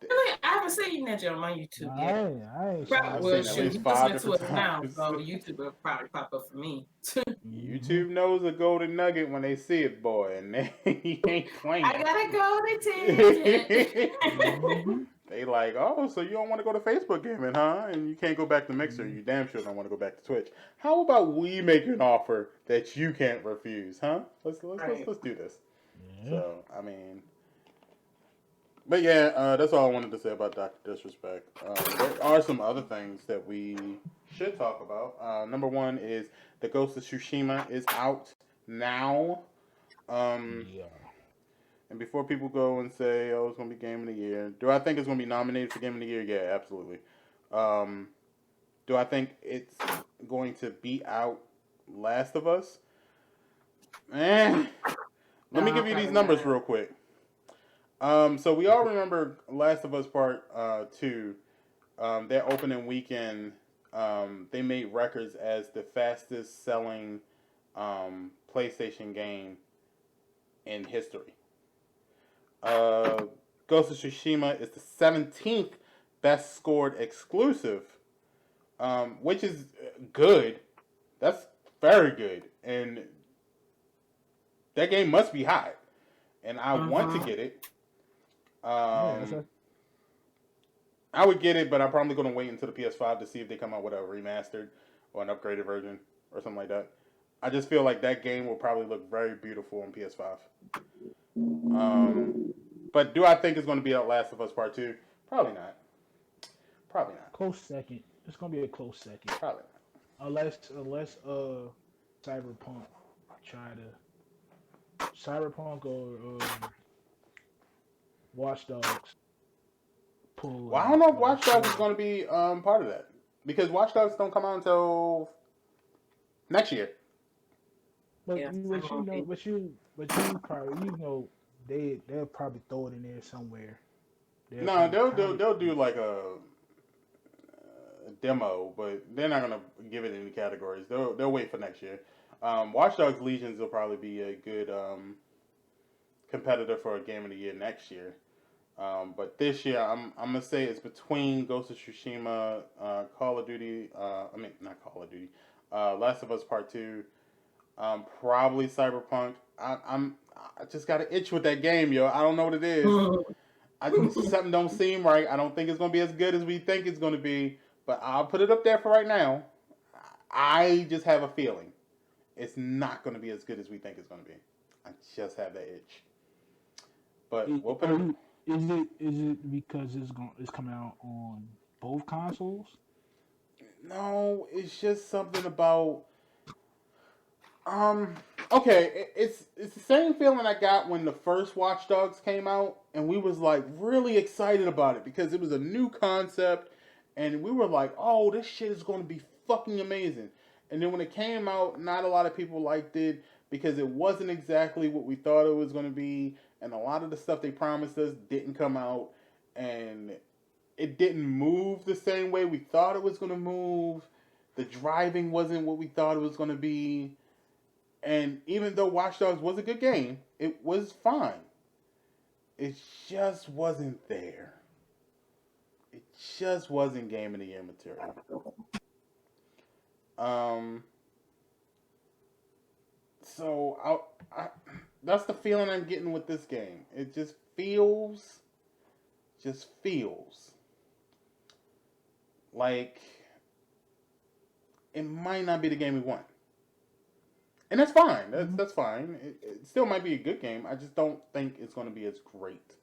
Really, I haven't seen that on my YouTube Nah, yet. I ain't seen Probably, I've that well, seen shit at shoot, yet. least you 5 listening to different us now, times. so YouTube will probably pop up for me. Mm-hmm. YouTube knows a golden nugget when they see it, boy, and he ain't playing. I gotta go to ticket. Mm-hmm. They like, oh, so you don't want to go to Facebook gaming, huh? And you can't go back to Mixer. You damn sure don't want to go back to Twitch. How about we make an offer that you can't refuse, huh? Let's Right. do this. Yeah. So I mean, but yeah, that's all I wanted to say about Doctor Disrespect. There are some other things that we should talk about. Number one is the Ghost of Tsushima is out now. Um, Yeah. and before people go and say, "Oh, it's gonna be Game of the Year," do I think it's gonna be nominated for Game of the Year? Yeah, absolutely. Um, do I think it's going to beat out Last of Us? Man, let me No, give you these probably numbers not. real quick. So we all remember Last of Us Part 2. Their opening weekend, they made records as the fastest selling PlayStation game in history. Uh, Ghost of Tsushima is the 17th best scored exclusive, which is good. That's very good. And that game must be hot. And I want to Mm-hmm. get it. Yeah, that's a, I would get it, but I'm probably going to wait until the PS5 to see if they come out with a remastered or an upgraded version or something like that. I just feel like that game will probably look very beautiful on PS5. But do I think it's going to be out Last of Us Part 2? Probably not. Probably not. close second. It's gonna be a close second. Probably not. Unless Cyberpunk try to Cyberpunk or Watch Dogs pull Well, I don't know if like Watch Dogs is Sony. going to be part of that. Because Watch Dogs don't come out until next year. Yes, it won't be. But you probably they'll probably throw it in there somewhere. They'll No, probably kind of they'll do like a demo, but they're not gonna give it any categories. They'll wait for next year. Watch Dogs Legions will probably be a good competitor for a Game of the Year next year. But this year, I'm gonna say it's between Ghost of Tsushima, Call of Duty. I mean, not Call of Duty. Last of Us Part 2. Probably Cyberpunk. I just got an itch with that game, yo. I don't know what it is. Something don't seem right. I don't think it's gonna be as good as we think it's gonna be. But I'll put it up there for right now. I just have a feeling it's not gonna be as good as we think it's gonna be. I just have that itch. But we'll put it. is it because it's coming out on both consoles? No, it's just something about Um. Okay, it's the same feeling I got when the first Watch Dogs came out, and we was like really excited about it because it was a new concept, and we were like, "Oh, this shit is going to be fucking amazing." And then when it came out, not a lot of people liked it because it wasn't exactly what we thought it was going to be, and a lot of the stuff they promised us didn't come out, and it didn't move the same way we thought it was going to move. The driving wasn't what we thought it was going to be. And even though Watch Dogs was a good game, it was fine. It just wasn't there. It just wasn't Game of the Year material. Um, so that's the feeling I'm getting with this game. It just feels like it might not be the game we want. And that's fine. Mm-hmm. That's fine. It still might be a good game. I just don't think it's going to be as great.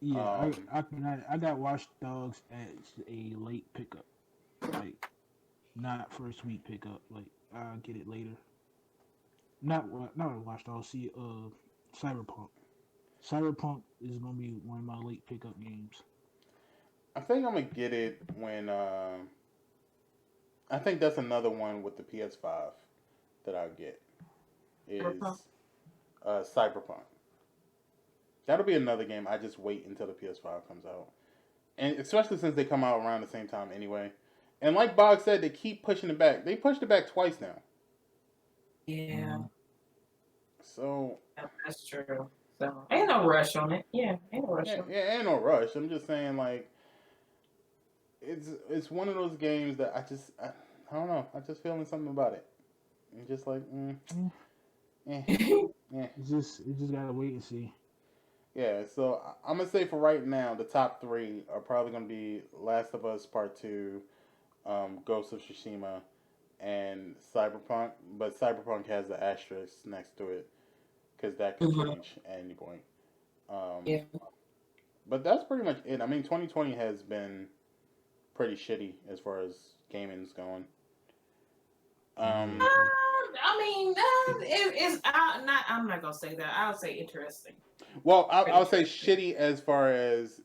Yeah, Um, I got Watch Dogs as a late pickup, like not first week pickup. Like I'll get it later. Not Watch Dogs. See, Cyberpunk. Cyberpunk is gonna be one of my late pickup games. I think I'm gonna get it when. I think that's another one with the PS5 that I'll get is Cyberpunk. That'll be another game. I just wait until the PS5 comes out, and especially since they come out around the same time anyway. And like Bog said, they keep pushing it back. They pushed it back twice now. Yeah, Mm-hmm. So that's true. So ain't no rush on it. Yeah, ain't no rush Yeah, on it. yeah, ain't no rush. I'm just saying, like, it's one of those games that I don't know. I just feeling something about it. And just like, Mm, eh, eh. it's just gotta wait and see. Yeah, so I'm gonna say for right now, the top three are probably gonna be Last of Us Part Two, Ghost of Tsushima, and Cyberpunk. But Cyberpunk has the asterisk next to it because that could Mhm. change at any point. Um, Yeah. but that's pretty much it. I mean, 2020 has been pretty shitty as far as gaming's going. Yeah, Um, I mean, it's not. I'm not gonna say that. I'll say interesting. well, Pretty I'll say interesting. shitty as far as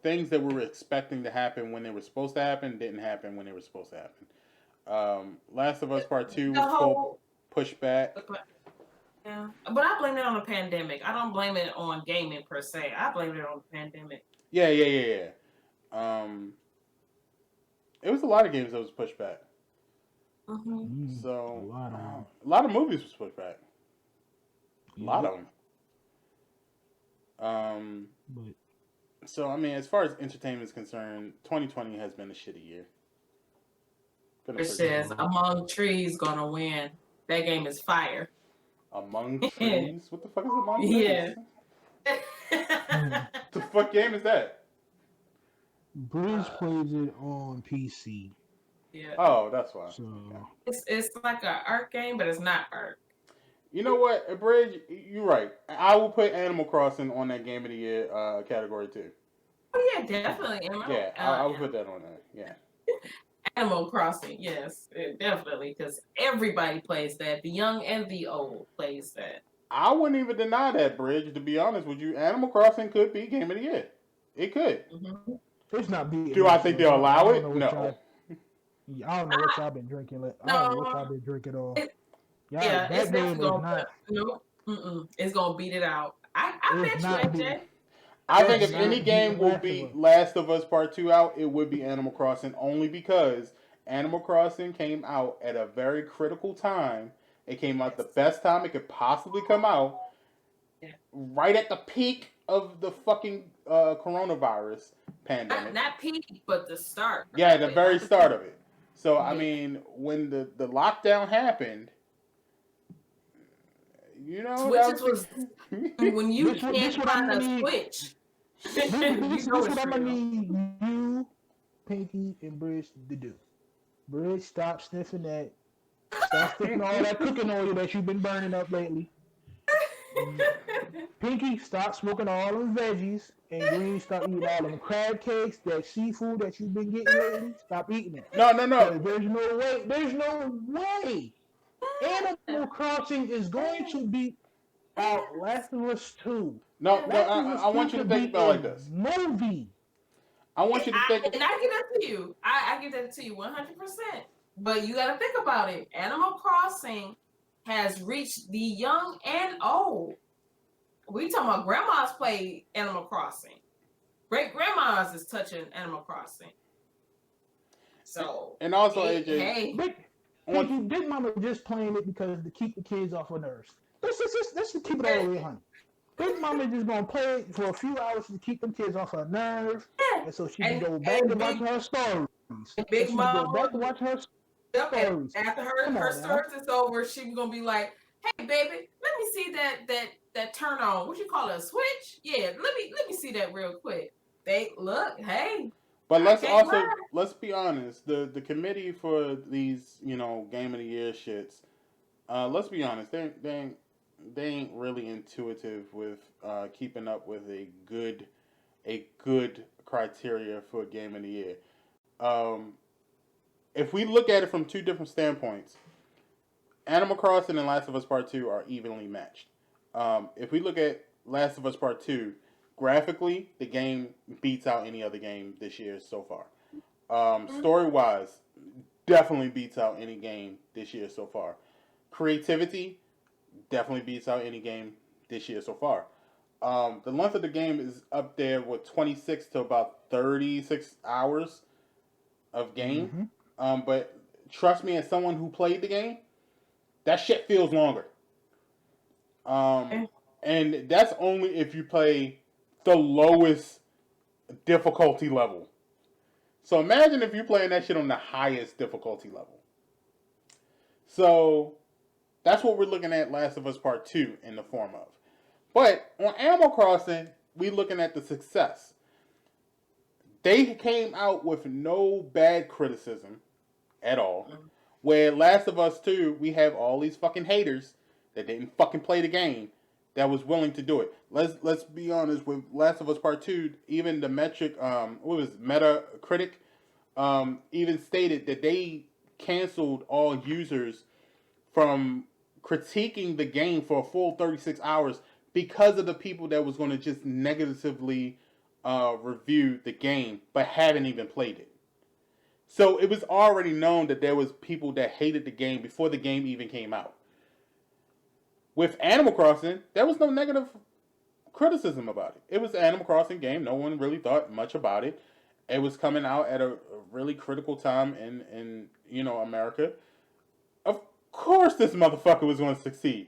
things that we were expecting to happen when they were supposed to happen didn't happen when they were supposed to happen. Last of Us Part Two The was whole. pushed back. Yeah, but I blame it on the pandemic. I don't blame it on gaming per se. I blame it on the pandemic. Yeah, yeah, yeah, yeah. It was a lot of games that was pushed back. Hmm. a So lot of them. a lot of movies was pushed back. A lot Yep. of them. Um, But so I mean, as far as entertainment is concerned, 2020 has been a shitty year. Been a It pretty says shitty yeah, year. Among Trees gonna win. That game is fire. Among Trees. What the fuck is Among Trees? Yeah. The fuck game is that? Bridge uh, plays it on PC, yeah. Oh, that's why. Okay. so It's like a art game, but it's not art. You know what, Bridge? You're right. I will put Animal Crossing on that Game of the Year category too. Oh yeah, definitely. Yeah, I would put that on there. Yeah. Animal Crossing, yes, definitely, because everybody plays that. The young and the old plays that. I wouldn't even deny that, Bridge. To be honest with you, Animal Crossing could be Game of the Year. It could. Hmm. it's not beating Do I Last think of Us. they'll I allow don't know it? what No. y'all. I don't know what y'all been drinking. I don't know what y'all No, been drinking on. it, Yeah, yeah, it's that game definitely is gonna. not. Nope, it's gonna beat it out. I It's bet you, not beating. AJ. I I It's think bet if you. any not beating game will Last of beat Us. Last of Us Part 2 out, it would be Animal Crossing only because Animal Crossing came out at a very critical time. It came out the Yes. best time it could possibly come out, Yeah. right at the peak of the fucking coronavirus Not pandemic. not peak, but the start Yeah, of the it, very not the start peak. of it. So I Yeah. mean, when the lockdown happened, that Switches was was the. when you This can't what I'm find gonna a need. switch, This you know this it's what I'm gonna real. need you, Pinky, and Bridge to do. Bridge, stop sniffing that. Stop sniffing all that cooking oil that you've been burning up lately. Pinky, stop smoking all them veggies. And Green, stop eating all them crab cakes, that seafood that you've been getting lately. Stop eating it. No, no, no, Because there's no way. There's no way. Animal Crossing is going to beat out Last of Us 2. no, no. Last of Us I 2 want you to could think be about it like a this. movie. I want you to think. And I give that to you. I give that to you 100%. But you got to think about it. Animal Crossing has reached the young and old. We talking about grandmas play Animal Crossing. Great grandmas is touching Animal Crossing. So, And also, AJ, hey. Big on Pinky, Big Mama just playing it because to keep the kids off her nerves. Let's just keep it all the way, honey. Big Mama just gonna play it for a few hours to keep them kids off her nerves, and so she can go back to And watching her stories. So Big she can go Mama, back to watch her yep, and stories. after Come her on now. service is over, she's gonna be like, "Hey, baby, let me see that turn on. What you call it, a switch? Yeah, let me see that real quick." They look, hey, but I can't lie. let's be honest. The committee for these game of the year shits. Let's be honest. They ain't really intuitive with keeping up with a good criteria for game of the year. Um, if we look at it from two different standpoints, Animal Crossing and Last of Us Part Two are evenly matched. If we look at Last of Us Part Two, graphically, the game beats out any other game this year so far. Story wise, definitely beats out any game this year so far. Creativity definitely beats out any game this year so far. The length of the game is up there with 26 to about 36 hours of game. Mm-hmm. But trust me, as someone who played the game, that shit feels longer. Um, And that's only if you play the lowest difficulty level. So imagine if you're playing that shit on the highest difficulty level. So that's what we're looking at Last of Us Part 2 in the form of. But on Animal Crossing, we're looking at the success. They came out with no bad criticism at all. Where Last of Us 2, we have all these fucking haters that didn't fucking play the game that was willing to do it. Let's be honest, with Last of Us Part 2, even the metric, what was it, Metacritic, even stated that they canceled all users from critiquing the game for a full 36 hours because of the people that was going to just negatively review the game but haven't even played it. So it was already known that there was people that hated the game before the game even came out. With Animal Crossing, there was no negative criticism about it. It was an Animal Crossing game. No one really thought much about it. It was coming out at a really critical time in America. Of course this motherfucker was going to succeed.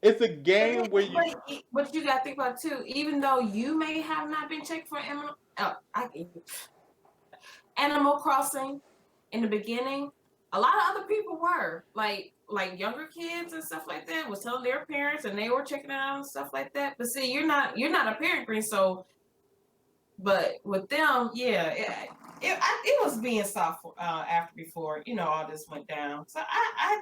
It's a game where you... But you got to think about it too. Even though you may have not been checked for Animal Crossing in the beginning, a lot of other people were like younger kids and stuff like that was telling their parents, and they were checking it out and stuff like that. But see, you're not a parent, Green. So, but with them, yeah, it was being soft after before all this went down. So I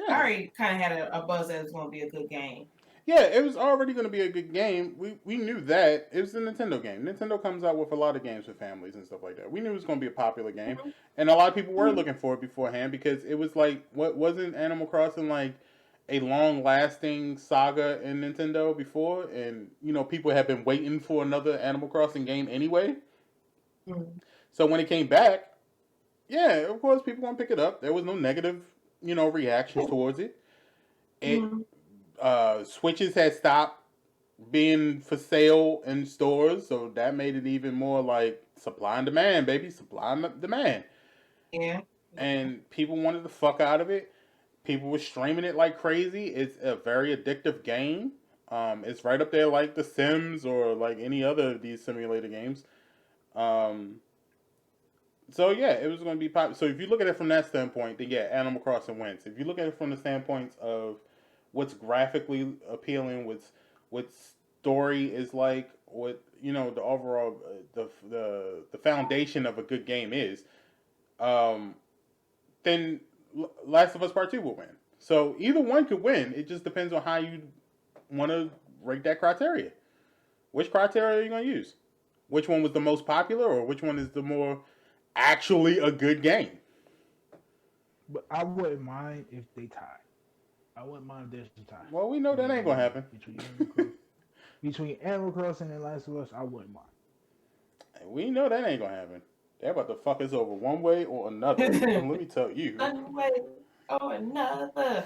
already kind of had a buzz that it was going to be a good game. Yeah, it was already going to be a good game. We knew that. It was a Nintendo game. Nintendo comes out with a lot of games for families and stuff like that. We knew it was going to be a popular game. Mm-hmm. And a lot of people were looking for it beforehand because it was like, what wasn't Animal Crossing like a long-lasting saga in Nintendo before? And, people have been waiting for another Animal Crossing game anyway. Mm-hmm. So when it came back, yeah, of course, people want to pick it up. There was no negative, reactions towards it. Switches had stopped being for sale in stores, so that made it even more like supply and demand, baby. Supply and demand. Yeah. And people wanted the fuck out of it. People were streaming it like crazy. It's a very addictive game. It's right up there like The Sims or like any other of these simulator games. So yeah, it was going to be popular. So if you look at it from that standpoint, then yeah, Animal Crossing wins. If you look at it from the standpoints of what's graphically appealing, what story is like, what the overall the foundation of a good game is, then Last of Us Part 2 will win. So either one could win. It just depends on how you want to rate that criteria. Which criteria are you going to use? Which one was the most popular, or which one is the more actually a good game? But I wouldn't mind if they tied. I wouldn't mind if there's a tie. Well, we know that ain't gonna happen. Between Animal Crossing and Last of Us, I wouldn't mind. We know that ain't gonna happen. They're about to fuck us over one way or another. Let me tell you. One way or another.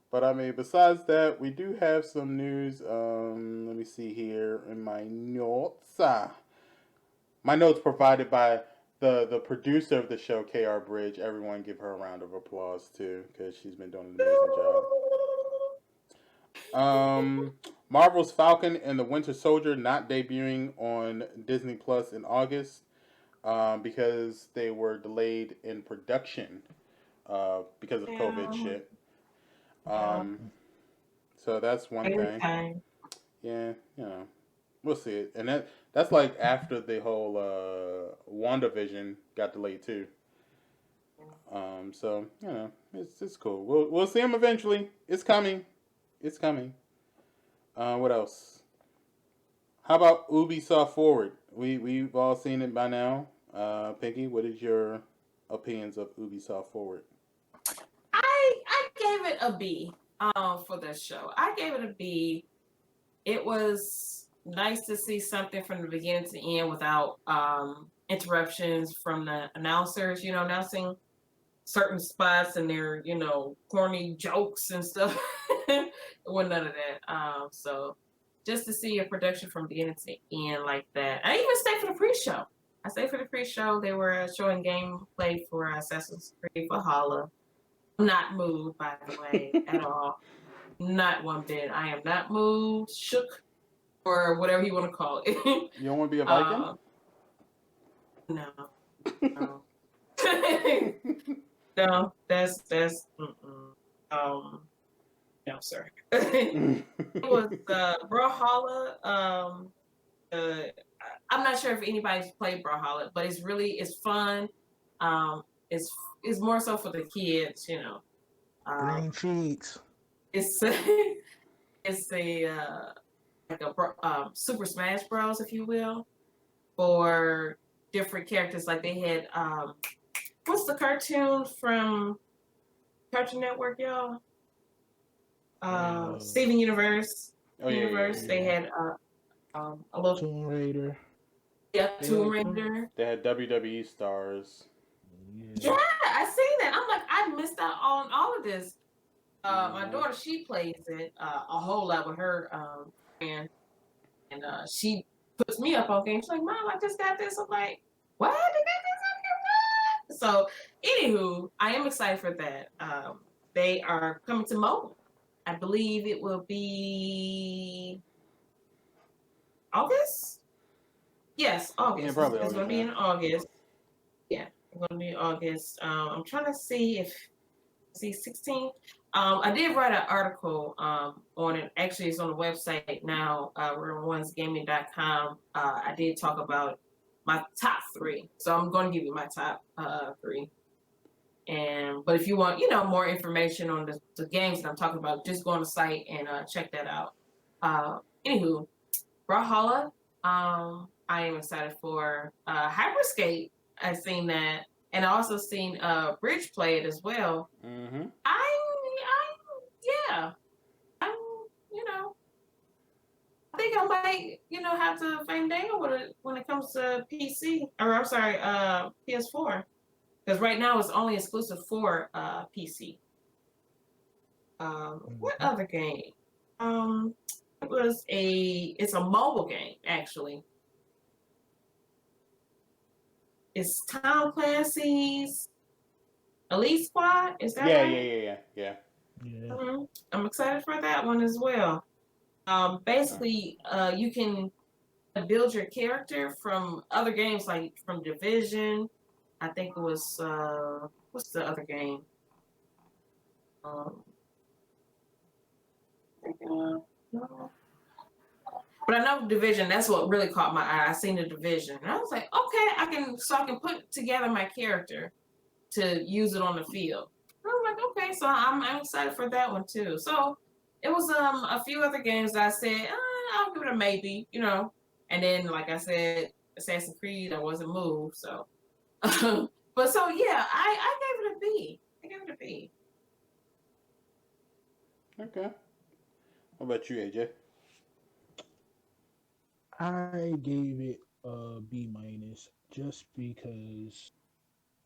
But I mean, besides that, we do have some news. Let me see here in my notes. My notes provided by the producer of the show, KR Bridge. Everyone give her a round of applause too, because she's been doing an amazing job. Marvel's Falcon and the Winter Soldier not debuting on Disney Plus in August because they were delayed in production because of COVID shit. So that's one thing. Yeah, we'll see it. And that's like after the whole WandaVision got delayed too. So it's cool. We'll see them eventually. It's coming. What else? How about Ubisoft Forward? We've all seen it by now. Pinky, what is your opinions of Ubisoft Forward? I gave it a B for this show. I gave it a B. It was nice to see something from the beginning to end without interruptions from the announcers, announcing certain spots and their, corny jokes and stuff. It wasn't none of that. So just to see a production from beginning to end like that. I even stayed for the pre-show. I stayed for the pre-show. They were showing gameplay for Assassin's Creed Valhalla. I'm not moved, by the way, at all. Not one bit. I am not moved, shook, or whatever you want to call it. You don't want to be a Viking? No, no, no. That's no, sir. It was Brawlhalla. I'm not sure if anybody's played Brawlhalla, but it's fun. Um, it's it's more so for the kids, you know. Green Um, cheeks. it's it's a like a Super Smash Bros, if you will, for different characters. Like they had what's the cartoon from Cartoon Network, y'all? Steven Universe. Oh yeah. They had a little Tomb Raider. Tomb Raider. They had WWE stars. Yeah, I seen that. I'm like, I missed out on all of this. My daughter, she plays it a whole lot with her friend, and she puts me up on games. She's like, Mom, I just got this. I'm like, what? You got this? So, anywho, I am excited for that. They are coming to mobile. I believe it will be August. Yes, August. Yeah, probably It's going to be in August. August. Yeah, it's going to be August. I'm trying to see if 16. I did write an article on it. Actually, it's on the website now, RealOnesGaming.com. I did talk about my top 3. So I'm going to give you my top 3. But if you want, more information on the games that I'm talking about, just go on the site and check that out. Anywho, Brawlhalla, I am excited for. Hyperscape, I've seen that. And I also seen Bridge play it as well. Mm-hmm. Yeah. I'm, you know, I think I might, have to fandangle with it when it comes to PC, or I'm sorry, PS4. Because right now it's only exclusive for PC. What other game? It's a mobile game, actually. It's Tom Clancy's Elite Squad. Is that right? Yeah. Mm-hmm. I'm excited for that one as well. Basically, you can build your character from other games, like from Division. I think it was what's the other game? Um, no. But I know Division. That's what really caught my eye. I seen the Division, and I was like, okay, I can put together my character to use it on the field. And I was like, okay, so I'm excited for that one too. So it was a few other games that I said I'll give it a maybe, and then like I said, Assassin's Creed, I wasn't moved, so. But so yeah, I gave it a B. I gave it a B. Okay. How about you, AJ? I gave it a B minus just because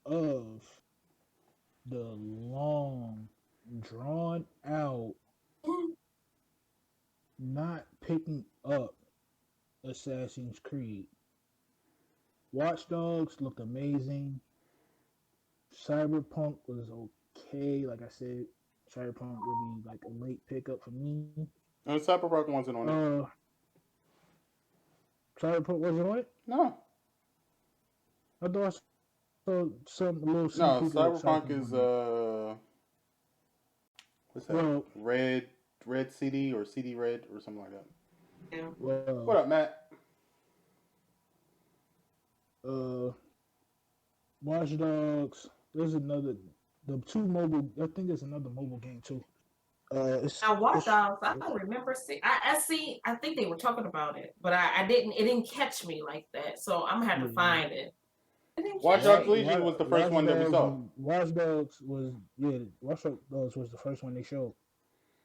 of the long, drawn out, not picking up Assassin's Creed. Watch Dogs looked amazing. Cyberpunk was okay. Like I said, Cyberpunk will be like a late pickup for me. No, Cyberpunk wasn't on it. Cyberpunk wasn't on it? No. I thought I saw some little sneak No, peek of Cyberpunk is what's that? Well, Red CD or CD Red or something like that. Yeah. Well, What up, Matt? Watch Dogs. There's another. The 2 mobile. I think there's another mobile game too. Now Watch Dogs, I don't remember I think they were talking about it, but I didn't. It didn't catch me like that, so I'm gonna have to find it. Watch Dogs Legion was the first one that we saw. Watch Dogs was Watch Dogs was the first one they showed.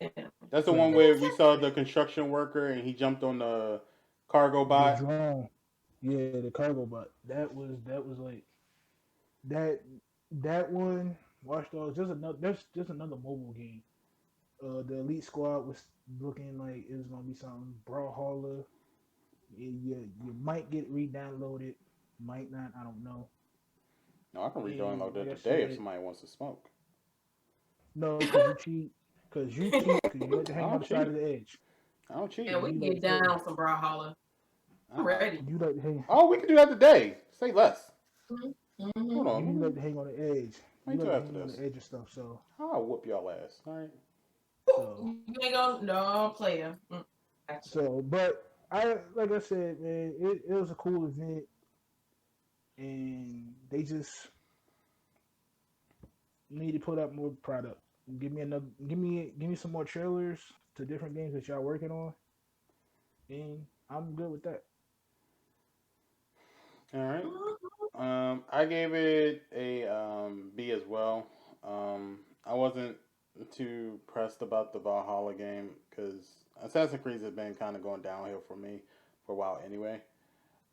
Yeah. That's the one where we saw the construction worker and he jumped on the cargo bot. The drone. Yeah, the cargo bot. That was like that one. Watch Dogs. There's just another mobile game. The Elite Squad was looking like it was gonna be something Brawlhalla. You might get re-downloaded, might not. I don't know. No, I can re-download that today if somebody wants to smoke. No, because you cheat. Because you cheat, because you like to I hang on don't the side cheat. of the edge. I don't cheat. Yeah, we You can like get to, down some Brawlhalla. I'm Uh, ready. you like to hang, oh, we can do that today. Say less. Mm-hmm. Hold on. you like to hang on the edge. Wait You till like to after hang on this. the edge of stuff. I'll whoop y'all ass. All right. So, You ain't gonna no player. Gotcha. but I like I said, man, it was a cool event, and they just need to put up more product. Give me some more trailers to different games that y'all working on, and I'm good with that. All right. Mhm. I gave it a B as well. I wasn't too pressed about the Valhalla game because Assassin's Creed has been kind of going downhill for me for a while anyway.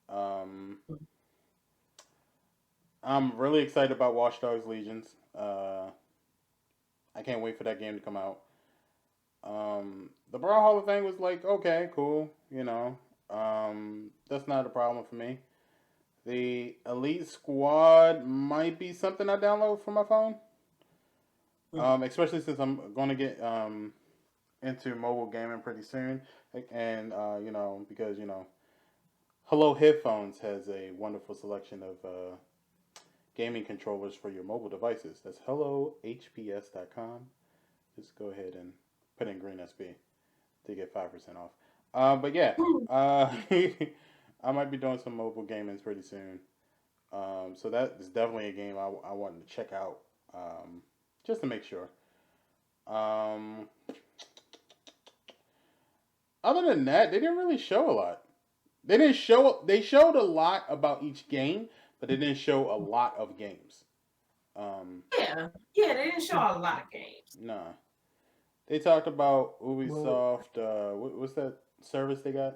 Um, I'm really excited about Watch Dogs Legions. I can't wait for that game to come out. The Brawlhalla thing was like, okay, cool, that's not a problem for me. The Elite Squad might be something I download for my phone, especially since I'm going to get into mobile gaming pretty soon, and because Hello Headphones has a wonderful selection of gaming controllers for your mobile devices. That's hellohps.com. Just go ahead and put in Greensp to get 5% off. But yeah, I might be doing some mobile gaming pretty soon. So that is definitely a game I wanted to check out, just to make sure. Um, Other than that, they didn't really show a lot. They didn't show. They showed a lot about each game, but they didn't show a lot of games. Yeah, they didn't show a lot of games. Nah, they talked about Well, Ubisoft. What's that service they got?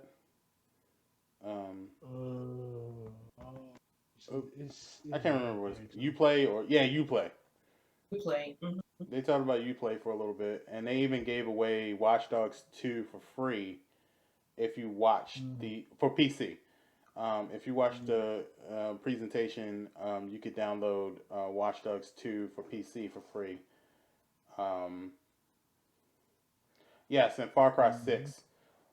Um, it's, oh, I it's can't very remember what very you tough. play or yeah, you play. We played. They talked about you play for a little bit, and they even gave away Watch Dogs 2 for free if you watch Mm, the for PC. If you watch mm, the presentation, you could download Watch Dogs 2 for PC for free. Um, yes, and Far Cry mm. 6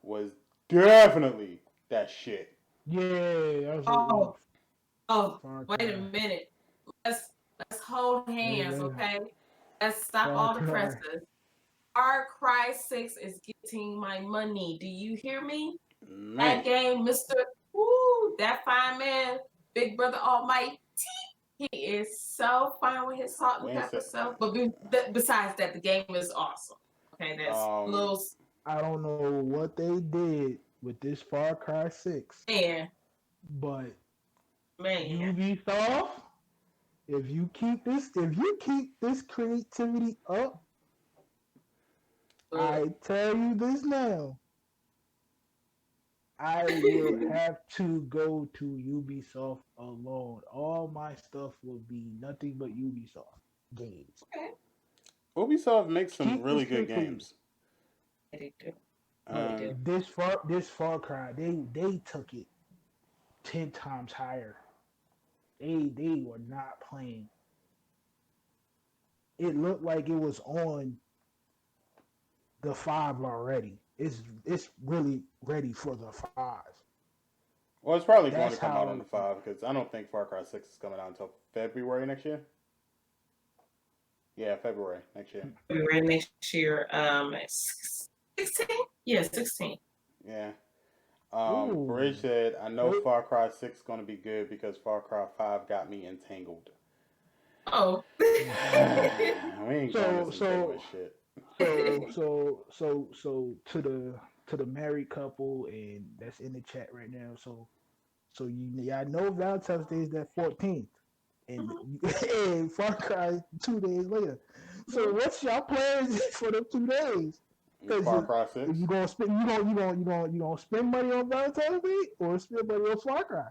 was definitely that shit. Yeah, I was like, ooh, Oh, oh, Far wait a Cry. minute. Let's let's hold Wait, hands, wait, okay? Let's stop Far all the Cry. presses. Far Cry 6 is getting my money. Do you hear me? That Man, game, Mr. Woo, that fine man, Big Brother Almighty, he is so fine with his salt and we ain't pepper said. stuff. But besides that, the game is awesome. Okay, that's Um, little I don't know what they did with this Far Cry 6, man, but man. Ubisoft, if you keep this creativity up, Look. I tell you this now, I will have to go to Ubisoft alone. All my stuff will be nothing but Ubisoft games. Okay. Ubisoft makes some Keep this really good creativity. games. They do. They But do. Um, this Far Cry, they took it 10 times higher. They were not playing. It looked like it was on the 5 already. It's really ready for the 5. well, it's probably going That's to come out on how. the 5 because I don't think Far Cry 6 is coming out until February next year. Yeah, February next year. February next year. 16? Yeah, 16. Yeah. Bridge Ooh. said, I know So Far Cry 6 is going to be good because Far Cry 5 got me entangled. Oh. We ain't going so this entanglement so shit. so to the married couple and that's in the chat right now. So y'all know Valentine's Day is that 14th, and and Far Cry 2 days later. So what's y'all plans for the 2 days? Because Far if Cry 6? you gonna spend you gonna spend money on Valentine's Day or spend money on Far Cry?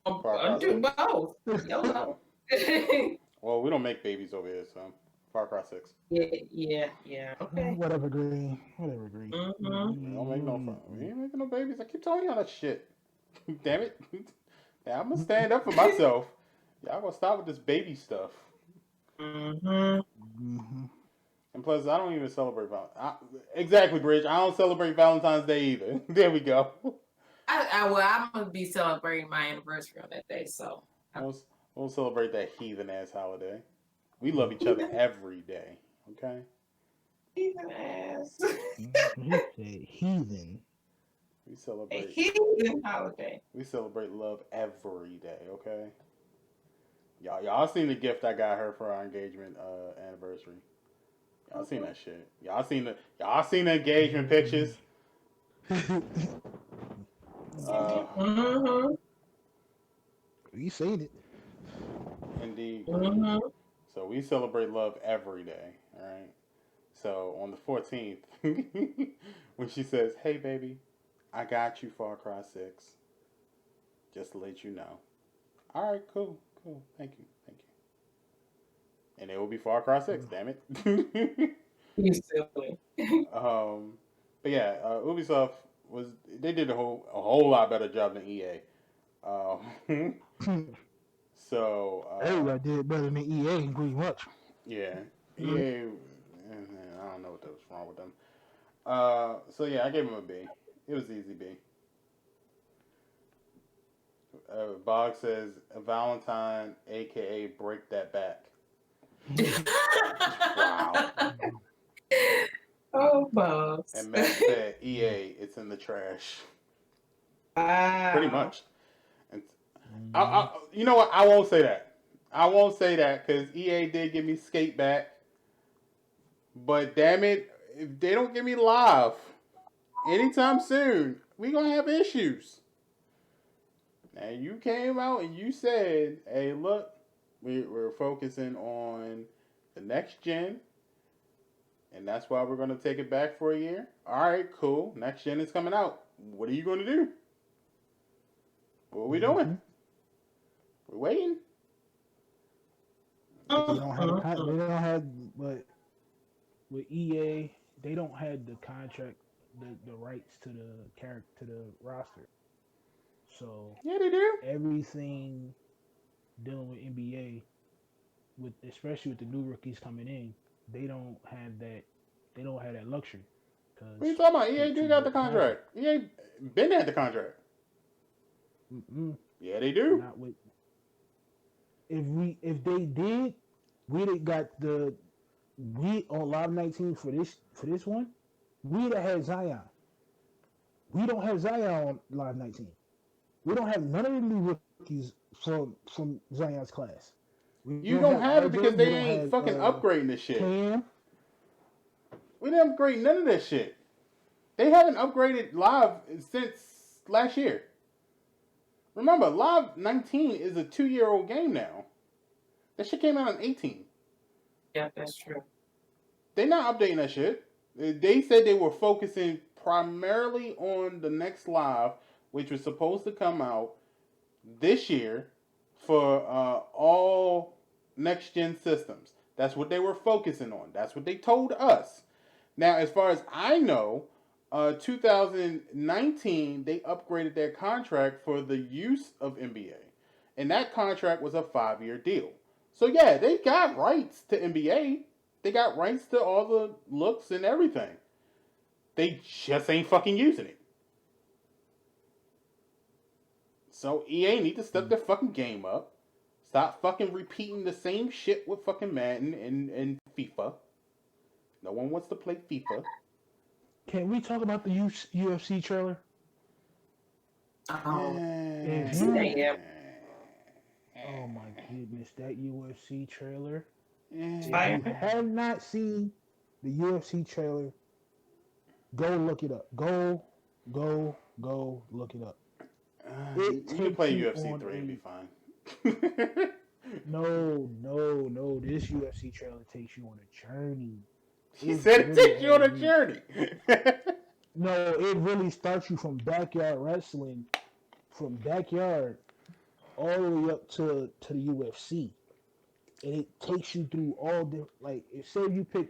Far Cry I'll do 6? both. Oh. YOLO. Well, we don't make babies over here, so Far Cry 6. Yeah. Okay. Whatever, Green. Whatever, Green. Mm-hmm. We don't make no fun. We ain't making no babies. I keep telling y'all that shit. Damn it. Now I'm gonna stand up for myself. Y'all gonna stop with this baby stuff. Mm-hmm. Mhm. And plus, I don't even celebrate exactly, Bridge. I don't celebrate Valentine's Day either. There we go. I'm gonna be celebrating my anniversary on that day, so We'll celebrate that heathen ass holiday. We love each other every day. Okay. heathen ass. He said heathen. We A celebrate. heathen holiday. We celebrate love every day. Okay. Y'all seen the gift I got her for our engagement anniversary. Y'all seen that shit. Y'all seen the engagement pictures. Mm-hmm. You seen it. Indeed. Mm-hmm. So we celebrate love every day. All right. So on the 14th, when she says, "Hey baby, I got you Far Cry 6," just to let you know. All right, cool. Thank you. And it will be Far Cry 6. Damn it. You silly. But yeah, Ubisoft they did a whole lot better job than EA. So Everybody did better than EA pretty much. yeah, EA. I don't know what was wrong with them. So yeah, I gave him a B. It was easy B. Bog says Valentine, aka break that back. Wow. Oh, boss. And Matt said EA, it's in the trash. Pretty Wow. much. And you know what? I won't say that. I won't say that because EA did give me skate back. But damn it, if they don't give me live anytime soon, we gonna have issues. Now you came out and you said, "Hey, look, we're focusing on the next gen, and that's why we're gonna take it back for a year." All right, cool. Next gen is coming out. What are you gonna do? What are we doing? We're waiting. They don't have they don't have, but with EA, they don't have the contract, the rights to the character, to the roster. So Yeah, they do. everything dealing with NBA, with especially with the new rookies coming in, they don't have that. They don't have that luxury. What are you Because talking about? EA do to got get the the contract, contract. EA been had the contract. Yeah, they do. not with. If they did, we'd have got we on Live 19 for this one. We'd have had Zion. We don't have Zion on Live 19. We don't have none of the new rookies from Zion's class. We You don't don't have have it RJ. because We they don't ain't have fucking upgrading this shit. Cam. We didn't upgrade none of that shit. They haven't upgraded live since last year. Remember, Live 19 is a 2-year-old game now. That shit came out in 18. Yeah, that's true. They not updating that shit. They said they were focusing primarily on the next Live, which was supposed to come out this year for all next gen systems. That's what they were focusing on. That's what they told us. Now, as far as I know, 2019 they upgraded their contract for the use of NBA, and that contract was a 5-year deal. So yeah, they got rights to NBA. They got rights to all the looks and everything. They just ain't fucking using it. So EA need to step their fucking game up. Stop fucking repeating the same shit with fucking Madden and FIFA. No one wants to play FIFA. Can we talk about the UFC trailer? If you, Yeah. oh my goodness, that UFC trailer. If Fire. you have not seen the UFC trailer, go look it up. Go look it up. You It can takes play you UFC on 3 and be a fine. no. This UFC trailer takes you on a journey. She said it takes you on a journey. No, it really starts you from backyard wrestling, from backyard all the way up to the UFC, and it takes you through all the like. If say you pick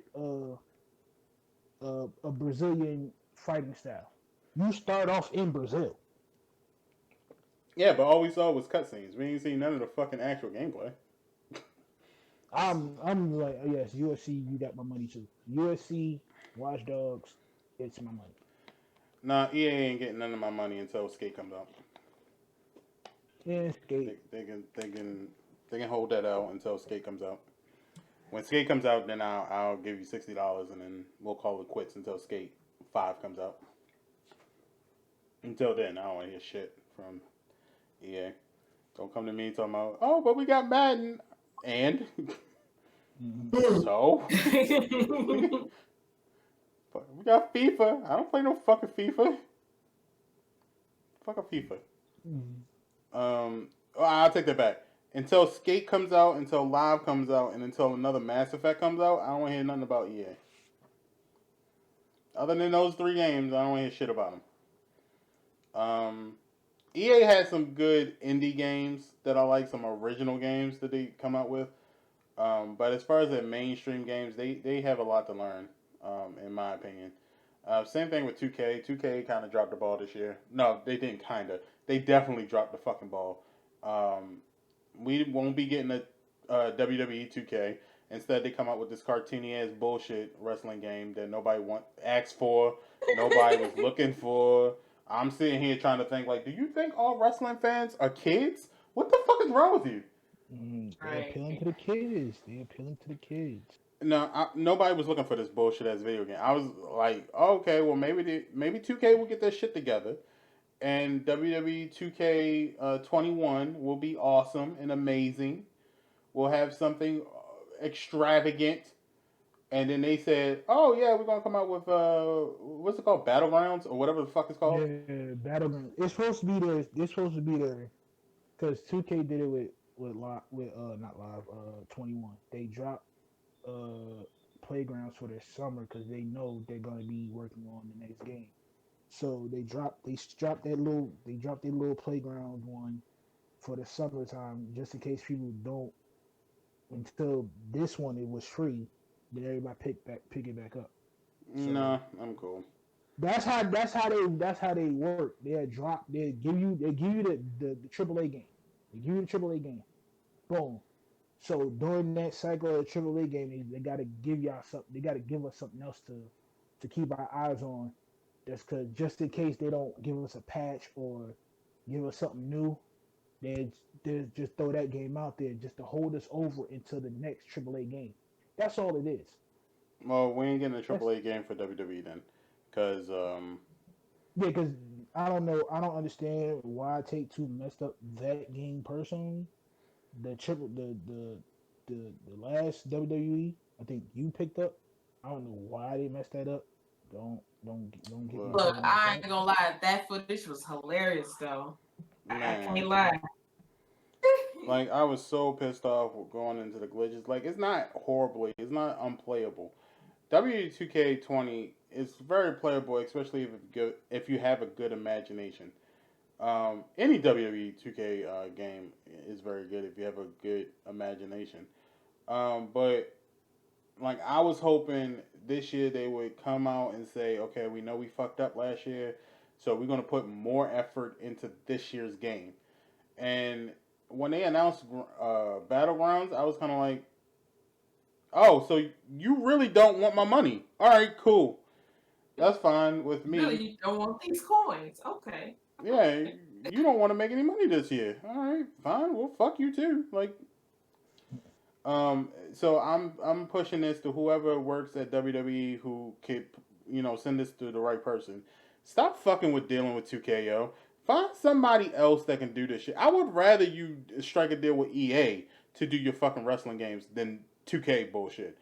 a Brazilian fighting style, you start off in Brazil. Yeah, but all we saw was cutscenes. We ain't seen none of the fucking actual gameplay. I'm like, yes, UFC. You got my money too. UFC, Watch Dogs. It's my money. Nah, EA ain't getting none of my money until Skate comes out. Yeah, They, skate. they can they can they can hold that out until Skate comes out. When Skate comes out, then I'll give you $60, and then we'll call it quits until Skate 5 comes out. Until then, I don't want to hear shit from EA. Don't come to me talking about, oh, but we got Madden, and Mm-hmm. so we got FIFA. I don't play no fucking FIFA. Fuck a FIFA. Mm-hmm. Well, I'll take that back. Until Skate comes out, until Live comes out, and until another Mass Effect comes out, I don't want to hear nothing about EA. Other than those 3 games, I don't want to hear shit about them. EA has some good indie games that I like, some original games that they come out with. But as far as the mainstream games, they have a lot to learn, in my opinion. Same thing with 2K. 2K kind of dropped the ball this year. No, they didn't kind of. They definitely dropped the fucking ball. Um, we won't be getting a WWE 2K. Instead, they come out with this cartoony ass bullshit wrestling game that nobody asked for, nobody was looking for. I'm sitting here trying to think like, do you think all wrestling fans are kids? What the fuck is wrong with you? They're appealing to the kids. They're appealing to the kids. No, nobody was looking for this bullshit ass video game. I was like, oh, okay, well maybe 2K will get their shit together, and WWE 2K 21 will be awesome and amazing. We'll have something extravagant, and then they said, oh yeah, we're gonna come out with what's it called, Battlegrounds or whatever the fuck it's called. Yeah, Battleground. It's supposed to be there. It's supposed to be there because 2K did it with not live 21. They dropped playgrounds for their summer because they know they're gonna be working on the next game. So they dropped their little playground one for the summertime just in case people don't until this one it was free. Then everybody pick it back up. Nah, So I'm cool. that's how they work. They give you the AAA game. They give you the AAA game. Boom. So during that cycle of the AAA game, they gotta give y'all something. They gotta give us something else to keep our eyes on. That's cause just in case they don't give us a patch or give us something new, they just throw that game out there just to hold us over until the next AAA game. That's all it is. Well, we ain't getting a That's AAA game for WWE then, because Yeah, because I don't know. I don't understand why Take Two messed up that game personally. The triple, the last WWE, I think you picked up. I don't know why they messed that up. Don't get me Look, started on I that. ain't gonna lie. That footage was hilarious, though. I can't man, lie. like I was so pissed off with going into the glitches. Like it's not horribly, it's not unplayable. W2K20 is very playable, especially if you have a good imagination. Any WWE 2K game is very good if you have a good imagination. But like I was hoping this year they would come out and say, okay, we know we fucked up last year, so we're gonna put more effort into this year's game. And when they announced Battlegrounds, I was kind of like, oh, so you really don't want my money? All right, cool. That's fine with Really, me. you don't want these coins? Okay. Yeah, you don't want to make any money this year. All right, fine. Well, fuck you too. Like, so I'm pushing this to whoever works at WWE who could, send this to the right person. Stop fucking with dealing with 2KO. Find somebody else that can do this shit. I would rather you strike a deal with EA to do your fucking wrestling games than 2K bullshit.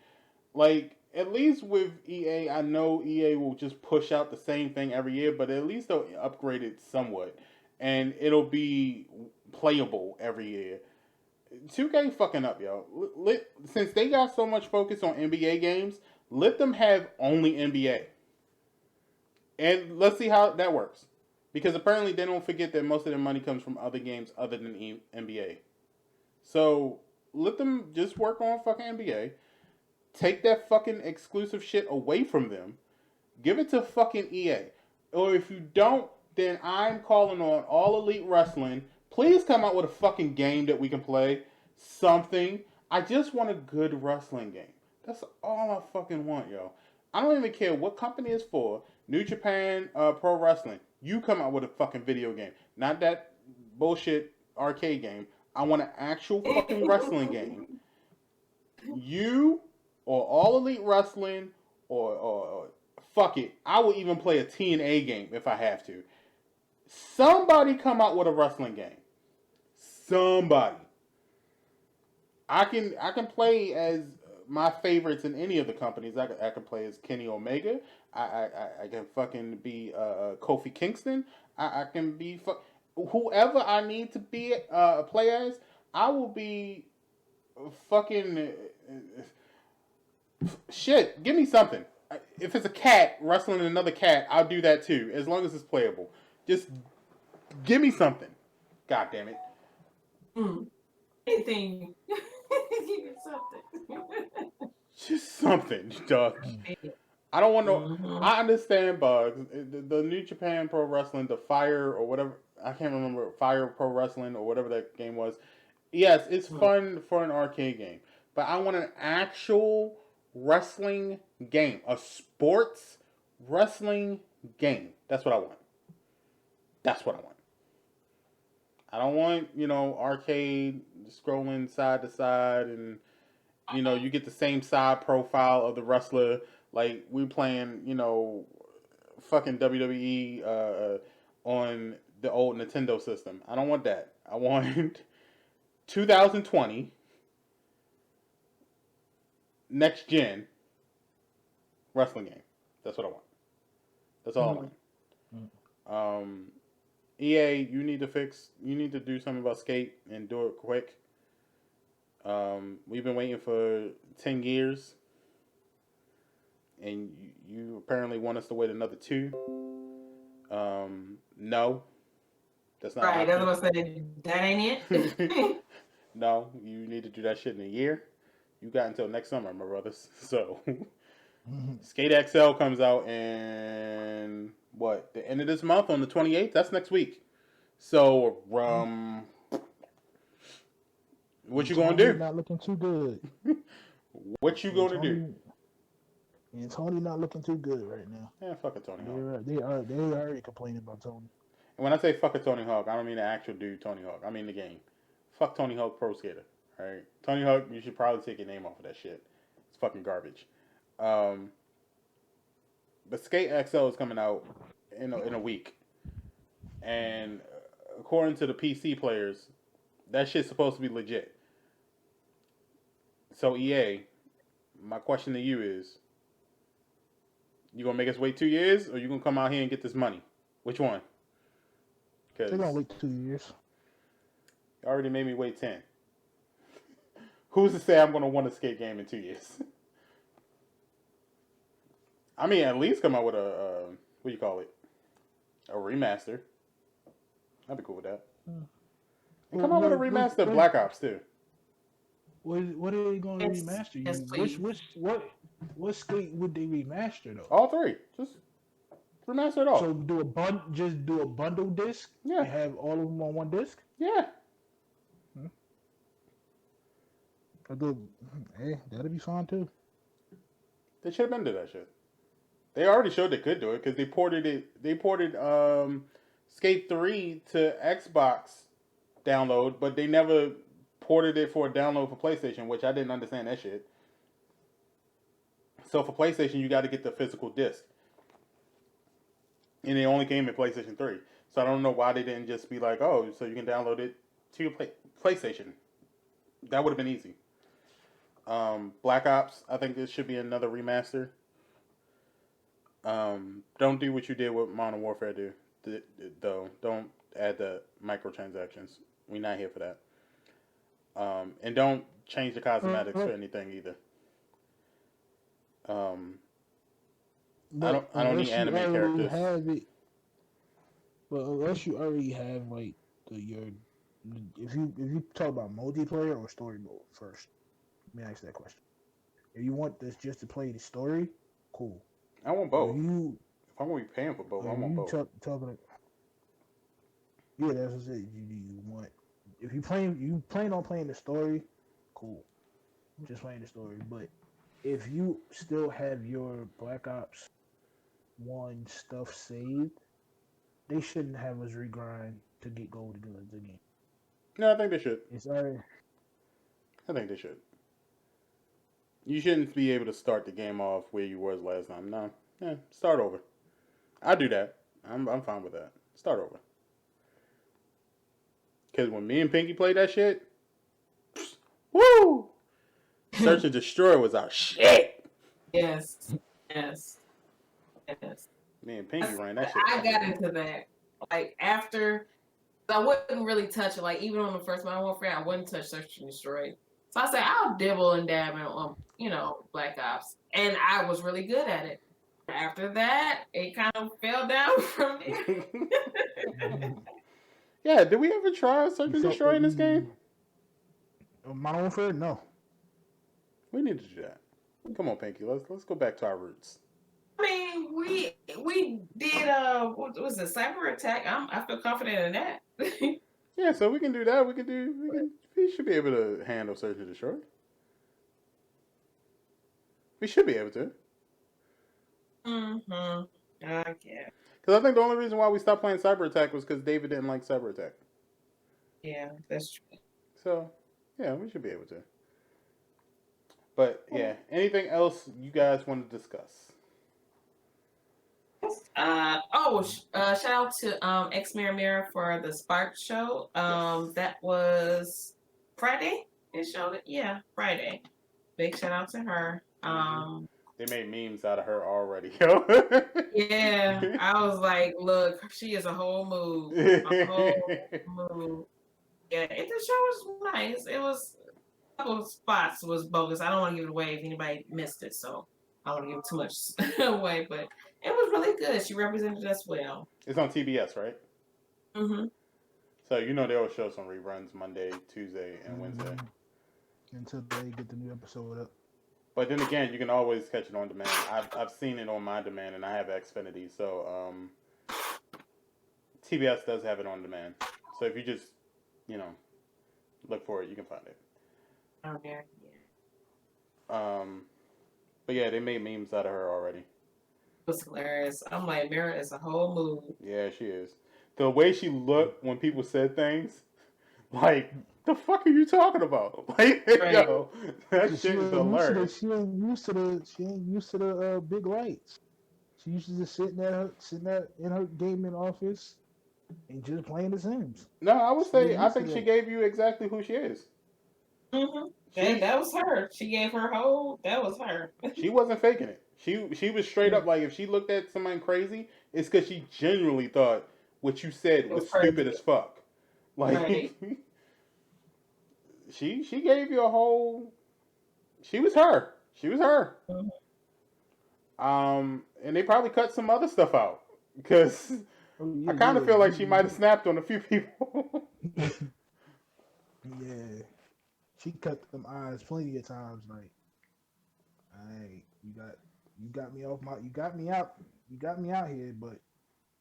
Like, at least with EA, I know EA will just push out the same thing every year, but at least they'll upgrade it somewhat. And it'll be playable every year. 2K fucking up, yo. Since they got so much focus on NBA games, let them have only NBA. And let's see how that works. Because apparently they don't forget that most of their money comes from other games other than NBA. So let them just work on fucking NBA. Take that fucking exclusive shit away from them. Give it to fucking EA. Or if you don't, then I'm calling on All Elite Wrestling. Please come out with a fucking game that we can play. Something. I just want a good wrestling game. That's all I fucking want, yo. I don't even care what company it's for. New Japan Pro Wrestling. You come out with a fucking video game, not that bullshit arcade game. I want an actual fucking wrestling game. You or All Elite Wrestling or fuck it. I will even play a TNA game if I have to. Somebody come out with a wrestling game. Somebody. I can play as my favorites in any of the companies. I can play as Kenny Omega. I can fucking be Kofi Kingston. I can be whoever I need to be play as. I will be fucking shit. Give me something. If it's a cat wrestling another cat, I'll do that too, as long as it's playable. Just give me something. God damn it. Anything. Give me something. Just something, dog. I don't want no. I understand bugs. The New Japan Pro Wrestling, the Fire or whatever. I can't remember Fire Pro Wrestling or whatever that game was. Yes, it's fun for an arcade game, but I want an actual wrestling game, a sports wrestling game. That's what I want. That's what I want. I don't want, arcade scrolling side to side and, you get the same side profile of the wrestler. Like, we playing, fucking WWE on the old Nintendo system. I don't want that. I want 2020 next gen wrestling game. That's what I want. That's all I want. EA, you need to do something about Skate and do it quick. We've been waiting for 10 years, and you apparently want us to wait another 2. No, that's not right. That's what I said. That ain't it. No, you need to do that shit in a year. You got until next summer, my brothers. So, Skate XL comes out in the end of this month on the 28th. That's next week. So, what you gonna do? Not looking too good. What you gonna do? And Tony not looking too good right now. Yeah, fuck a Tony Hawk. They already complaining about Tony. And when I say fuck a Tony Hawk, I don't mean the actual dude Tony Hawk. I mean the game. Fuck Tony Hawk Pro Skater. All right, Tony Hawk, you should probably take your name off of that shit. It's fucking garbage. But Skate XL is coming out in a week, and according to the PC players, that shit's supposed to be legit. So EA, my question to you is, you gonna make us wait 2 years, or you gonna come out here and get this money? Which one? They're gonna wait 2 years. You already made me wait 10. Who's to say I'm gonna want a Skate game in 2 years? I mean, at least come out with a what do you call it? A remaster. I'd be cool with that. And come out with a remaster of Black Ops too. What are they going to remaster? What Skate would they remaster though? All 3, just remaster it all. So do a bundle disc. Yeah. And have all of them on one disc. Yeah. Hey, that'd be fine too. They should have been to that shit. They already showed they could do it because they ported Skate 3 to Xbox download, but they never ported it for a download for PlayStation, which I didn't understand that shit. So for PlayStation, you got to get the physical disc, and it only came in PlayStation 3. So I don't know why they didn't just be like, oh, so you can download it to your PlayStation. That would have been easy. Black Ops, I think this should be another remaster. Don't do what you did with Modern Warfare though. Don't add the microtransactions. We're not here for that. And don't change the cosmetics or anything either. I don't need anime characters. But unless you already have like if you talk about multiplayer or story mode first, let me ask that question. If you want this just to play the story, cool. I want both. If I'm gonna be paying for both, I want both. Yeah, that's what I said. You want if you plan on playing the story, cool. just playing the story. But if you still have your Black Ops 1 stuff saved, they shouldn't have us regrind to get gold guns again. No, I think they should. It's already. I think they should. You shouldn't be able to start the game off where you was last time. No, yeah, start over. I do that. I'm fine with that. Start over. Because when me and Pinky played that shit, woo! Search and Destroy was our shit. Yes, yes, yes. Me and Pinky ran that shit. I got into that like after. I wouldn't really touch it. Like even on the first Modern Warfare, I wouldn't touch Search and Destroy. So I said I'll dibble and dab on Black Ops, and I was really good at it. After that, it kind of fell down from there. Yeah, did we ever try Search You and felt Destroy like in this game? Modern Warfare? No. We need to do that. Come on, Pinky. Let's go back to our roots. I mean, we did what was it, cyber attack? I feel confident in that. Yeah, so we can do that. We should be able to handle Search and Destroy. We should be able to. Mm-hmm. Okay. Because I think the only reason why we stopped playing Cyber Attack was because David didn't like Cyber Attack. Yeah, that's true. So, yeah, we should be able to. But, yeah, anything else you guys want to discuss? Shout out to X Mirror Mirror for the Spark show. Yes. That was Friday. It showed it. Yeah, Friday. Big shout out to her. They made memes out of her already, yo. Yeah, I was like, look, she is a whole mood. A whole mood. Yeah, the show was nice. It was a couple of spots was bogus. I don't want to give it away if anybody missed it, so I don't want to give too much away, but it was really good. She represented us well. It's on TBS, right? Mm-hmm. So you know they'll show some reruns Monday, Tuesday, and Wednesday. Until they get the new episode up. But then again, you can always catch it on demand. I've seen it on my demand, and I have Xfinity, so TBS does have it on demand. So if you just look for it, you can find it. Oh, yeah. But yeah, they made memes out of her already. It was hilarious. I'm like, Mira is a whole mood. Yeah, she is. The way she looked when people said things, like, the fuck are you talking about? Like, Right. yo, that shit is She hilarious. ain't used to the big lights. She used to just sitting there in her gaming office and just playing The Sims. No, I would say I think to she that. gave you exactly who she is. Mm-hmm. That was her. She gave her whole. That was her. She wasn't faking it. She was straight up like if she looked at somebody crazy, it's because she genuinely thought what you said was stupid as fuck. Like Right. she gave you a whole. She was her. She was her. And they probably cut some other stuff out because I kind of feel like she might have snapped on a few people. Yeah, she cut them eyes plenty of times. Like, hey, you got me off my, you got me out here, but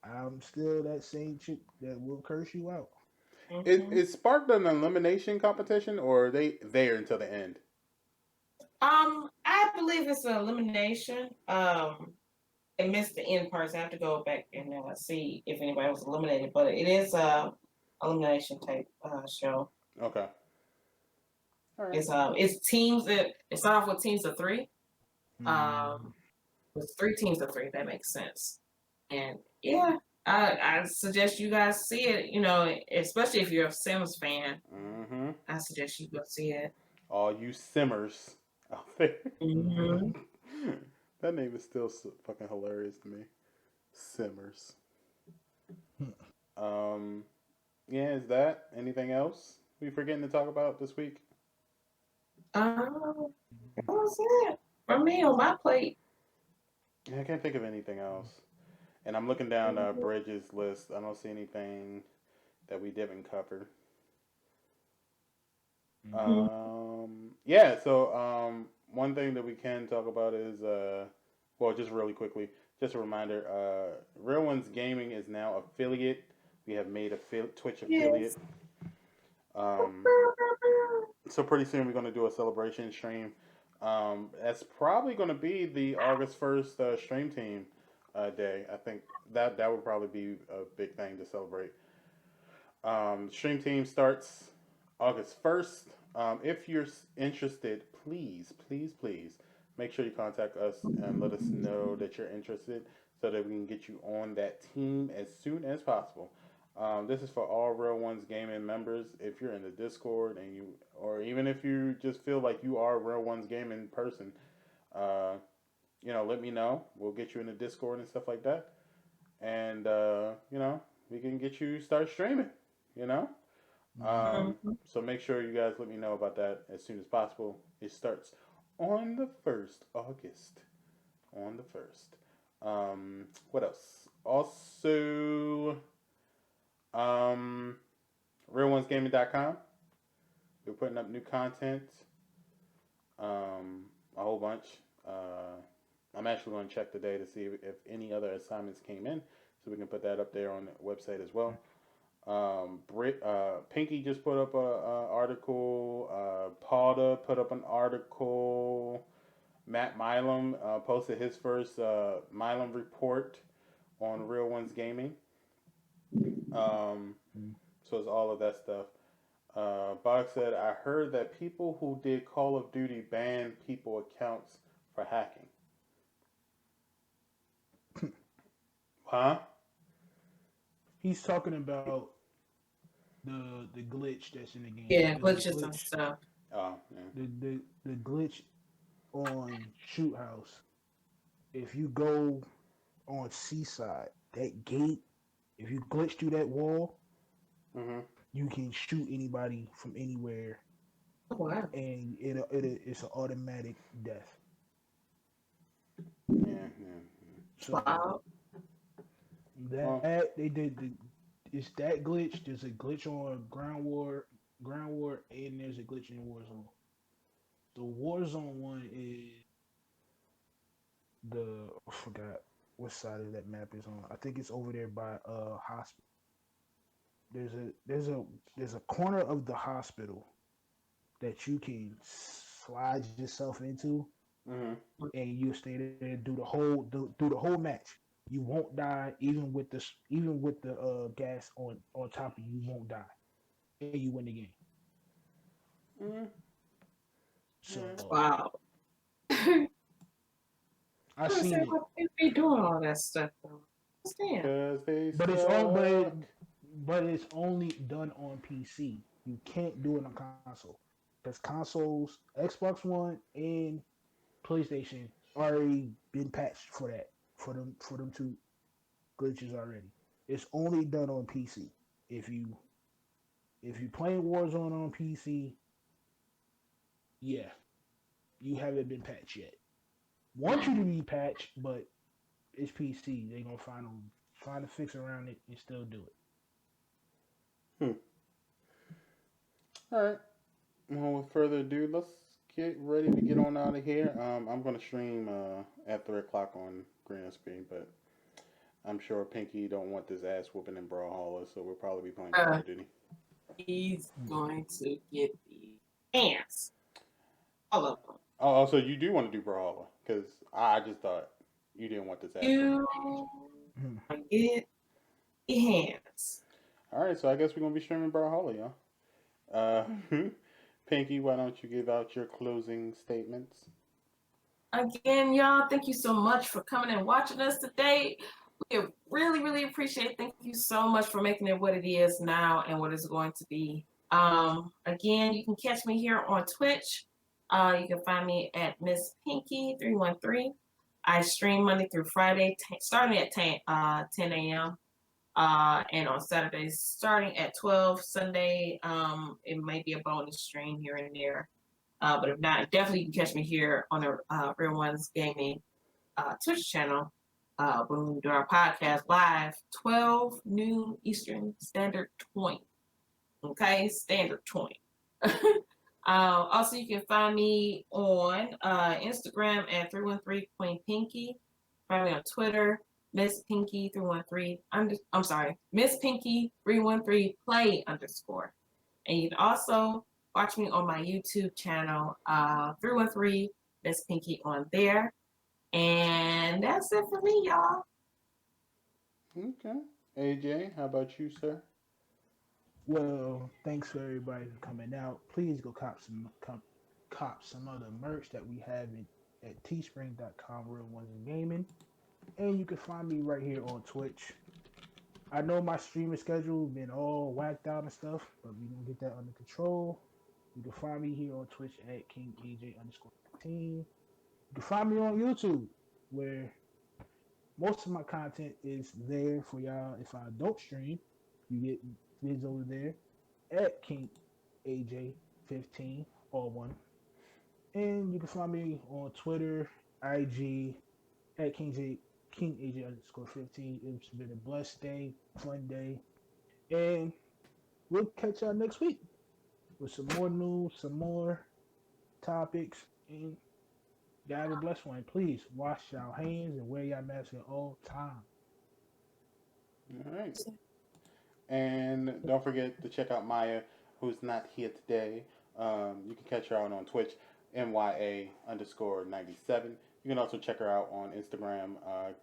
I'm still that same chick that will curse you out. It sparked an elimination competition, or are they there until the end? I believe it's an elimination. I missed the end parts. I have to go back and see if anybody was eliminated, but it is a elimination type show. Okay. All right. It's teams that it started off with teams of 3. It's 3 teams of 3. That makes sense. And yeah, I suggest you guys see it. You know, especially if you're a Sims fan. Mm-hmm. I suggest you go see it. All you simmers out there. Mm-hmm. That name is still so fucking hilarious to me. Simmers. Yeah, is that anything else we forgetting to talk about this week? That was it for me on my plate. Yeah, I can't think of anything else. And I'm looking down Bridges' list. I don't see anything that we didn't cover. Yeah, so one thing that we can talk about is, well, just really quickly, just a reminder, RealOnesGaming is now affiliate. We have made a Twitch affiliate. Um, so pretty soon we're going to do a celebration stream. That's probably going to be the August 1st stream team day. I think that would probably be a big thing to celebrate. Stream team starts August 1st. If you're interested, please make sure you contact us and let us know that you're interested so that we can get you on that team as soon as possible. This is for all Real Ones Gaming members. If you're in the Discord and you, or even if you just feel like you are a Real Ones Gaming person, uh, let me know. We'll get you in the Discord and stuff like that, and we can get you start streaming. You know, Mhm. so make sure you guys let me know about that as soon as possible. It starts on the 1st August. On the 1st. What else? Also, um, RealOnesGaming.com. We're putting up new content, a whole bunch. I'm actually going to check today to see if any other assignments came in, so we can put that up there on the website as well. Pinky just put up a article. Pauda put up an article. Matt Milam posted his first Milam report on Real Ones Gaming. Um, so it's all of that stuff. Bog said, I heard that people who did Call of Duty banned people accounts for hacking. Huh? He's talking about the glitch that's in the game. Yeah, There's a glitches and glitch. stuff. Oh, yeah. The glitch on Shoot House. If you go on Seaside, that gate, if you glitch through that wall, Mm-hmm. you can shoot anybody from anywhere, Wow. and it's an automatic death. Yeah, yeah. So Wow. Well, that they did it's that glitch. There's a glitch on Ground War, and there's a glitch in Warzone. The Warzone one is I forgot what side of that map is on. I think it's over there by hospital. There's a corner of the hospital that you can slide yourself into, mm-hmm. and you stay there and do the whole match. You won't die even with the gas on top of you. You won't die, and you win the game. Mm-hmm. Yeah. So Wow. I I was seen saying, it, what they be doing all that stuff though? Understand? Cause they but it's on suck. but it's only done on PC. You can't do it on console because consoles, Xbox One and PlayStation already been patched for that for them two glitches already. It's only done on PC. If you if you playing Warzone on PC, yeah, you haven't been patched yet. Want you to be patched, but it's PC. They gonna find a fix around it and still do it. Hmm. All right. Well, with further ado, let's get ready to get on out of here. I'm gonna stream at 3 o'clock on Greensp, but I'm sure Pinky don't want this ass whooping in Brawlhalla, so we'll probably be playing Call of Duty. He's going to get the ants. All of them. Oh, so you do want to do Brawlhalla? Because I just thought you didn't want this ass whooping. You Mhm. get the hands. All right, so I guess we're gonna be streaming Brawlhalla, y'all. Uh, Pinky, why don't you give out your closing statements? Again, y'all, thank you so much for coming and watching us today. We really, really appreciate it. Thank you so much for making it what it is now and what it's going to be. Again, you can catch me here on Twitch. You can find me at Miss Pinky 313. I stream Monday through Friday, starting at 10 a.m. And on Saturdays, starting at 12. Sunday, it may be a bonus stream here and there. But if not, definitely you can catch me here on the Real Ones Gaming Twitch channel when we do our podcast live, 12 noon Eastern Standard Time. Okay, Standard Time. Also, you can find me on Instagram at 313 Queen Pinky. Find me on Twitter, Miss Pinky 313. I'm sorry, Miss Pinky 313 Play _. And you can also watch me on my YouTube channel, 313 Miss Pinky on there. And that's it for me, y'all. Okay. AJ, how about you, sir? Well, thanks for everybody for coming out. Please go cop some other merch that we have at teespring.com, RealOnesGaming. And you can find me right here on Twitch. I know my streaming schedule been all whacked out and stuff, but we gonna get that under control. You can find me here on Twitch at KingAJ_15. You can find me on YouTube, where most of my content is there for y'all. If I don't stream, you get vids over there at KingAJ15, all one. And you can find me on Twitter, IG, at KingAJ_15. It's been a blessed day, fun day. And we'll catch y'all next week with some more news, some more topics, and y'all have a blessed one. Please wash your hands and wear your mask at all times. All right. And don't forget to check out Maya, who's not here today. You can catch her out on Twitch, MYA_97. You can also check her out on Instagram,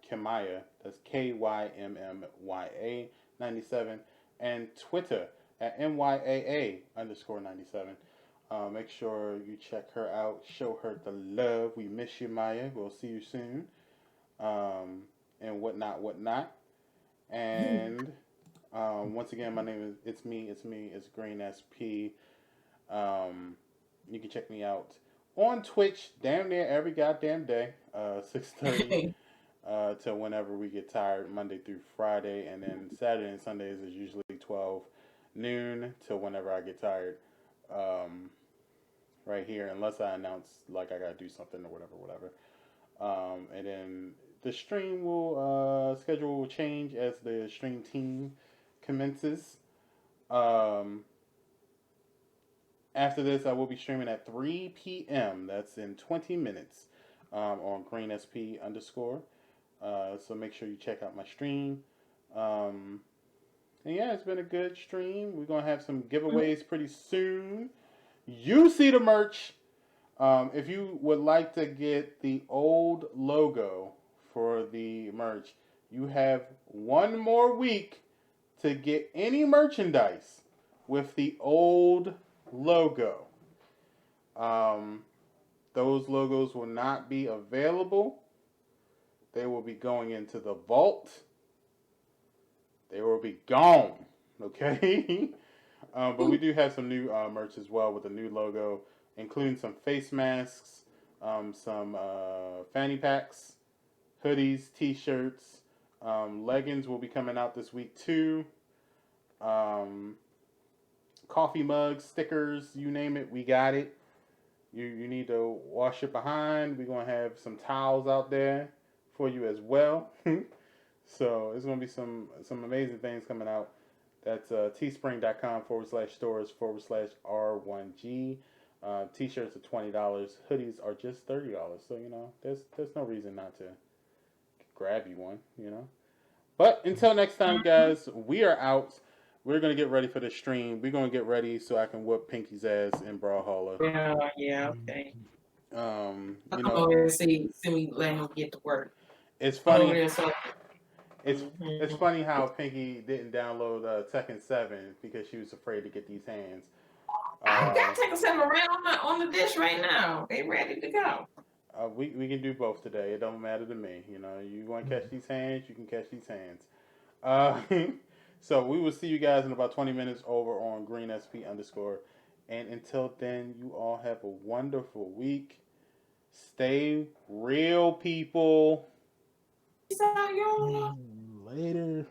Kimaya, that's KYMMYA 97, and Twitter at MYAA_97. Make sure you check her out, show her the love. We miss you, Maya. We'll see you soon. And whatnot. And once again, my name is it's Greensp. You can check me out on Twitch damn near every goddamn day, 6:30 to whenever we get tired, Monday through Friday, and then Saturday and Sundays is usually 12 noon to whenever I get tired. Right here, unless I announce like I gotta do something or whatever. And then the stream schedule will change as the stream team commences. After this, I will be streaming at 3 p.m. That's in 20 minutes on Greensp_. So make sure you check out my stream. And yeah, it's been a good stream. We're gonna have some giveaways pretty soon. You see the merch. If you would like to get the old logo for the merch, you have one more week to get any merchandise with the old logo. Those logos will not be available. They will be going into the vault. They will be gone. Okay? But we do have some new merch as well with a new logo, including some face masks, some fanny packs, hoodies, t-shirts, leggings will be coming out this week too. Coffee mugs, stickers, you name it, we got it. You need to wash it behind. We're going to have some towels out there for you as well. So it's going to be some amazing things coming out. That's teespring.com/stores/R1G. T-shirts are $20. Hoodies are just $30. So, there's no reason not to grab you one, But until next time, guys, we are out. We're going to get ready for the stream. We're going to get ready so I can whoop Pinky's ass in Brawlhalla. Yeah, okay. You Come know, over and see me let him get to work. it's funny. It's It's funny how Pinky didn't download Tekken 7 because she was afraid to get these hands. I got Tekken 7 around on the dish right now. They ready to go. We can do both today. It don't matter to me. You want to catch these hands, you can catch these hands. So we will see you guys in about 20 minutes over on Greensp_. And until then, you all have a wonderful week. Stay real, people. Peace out, y'all. Later.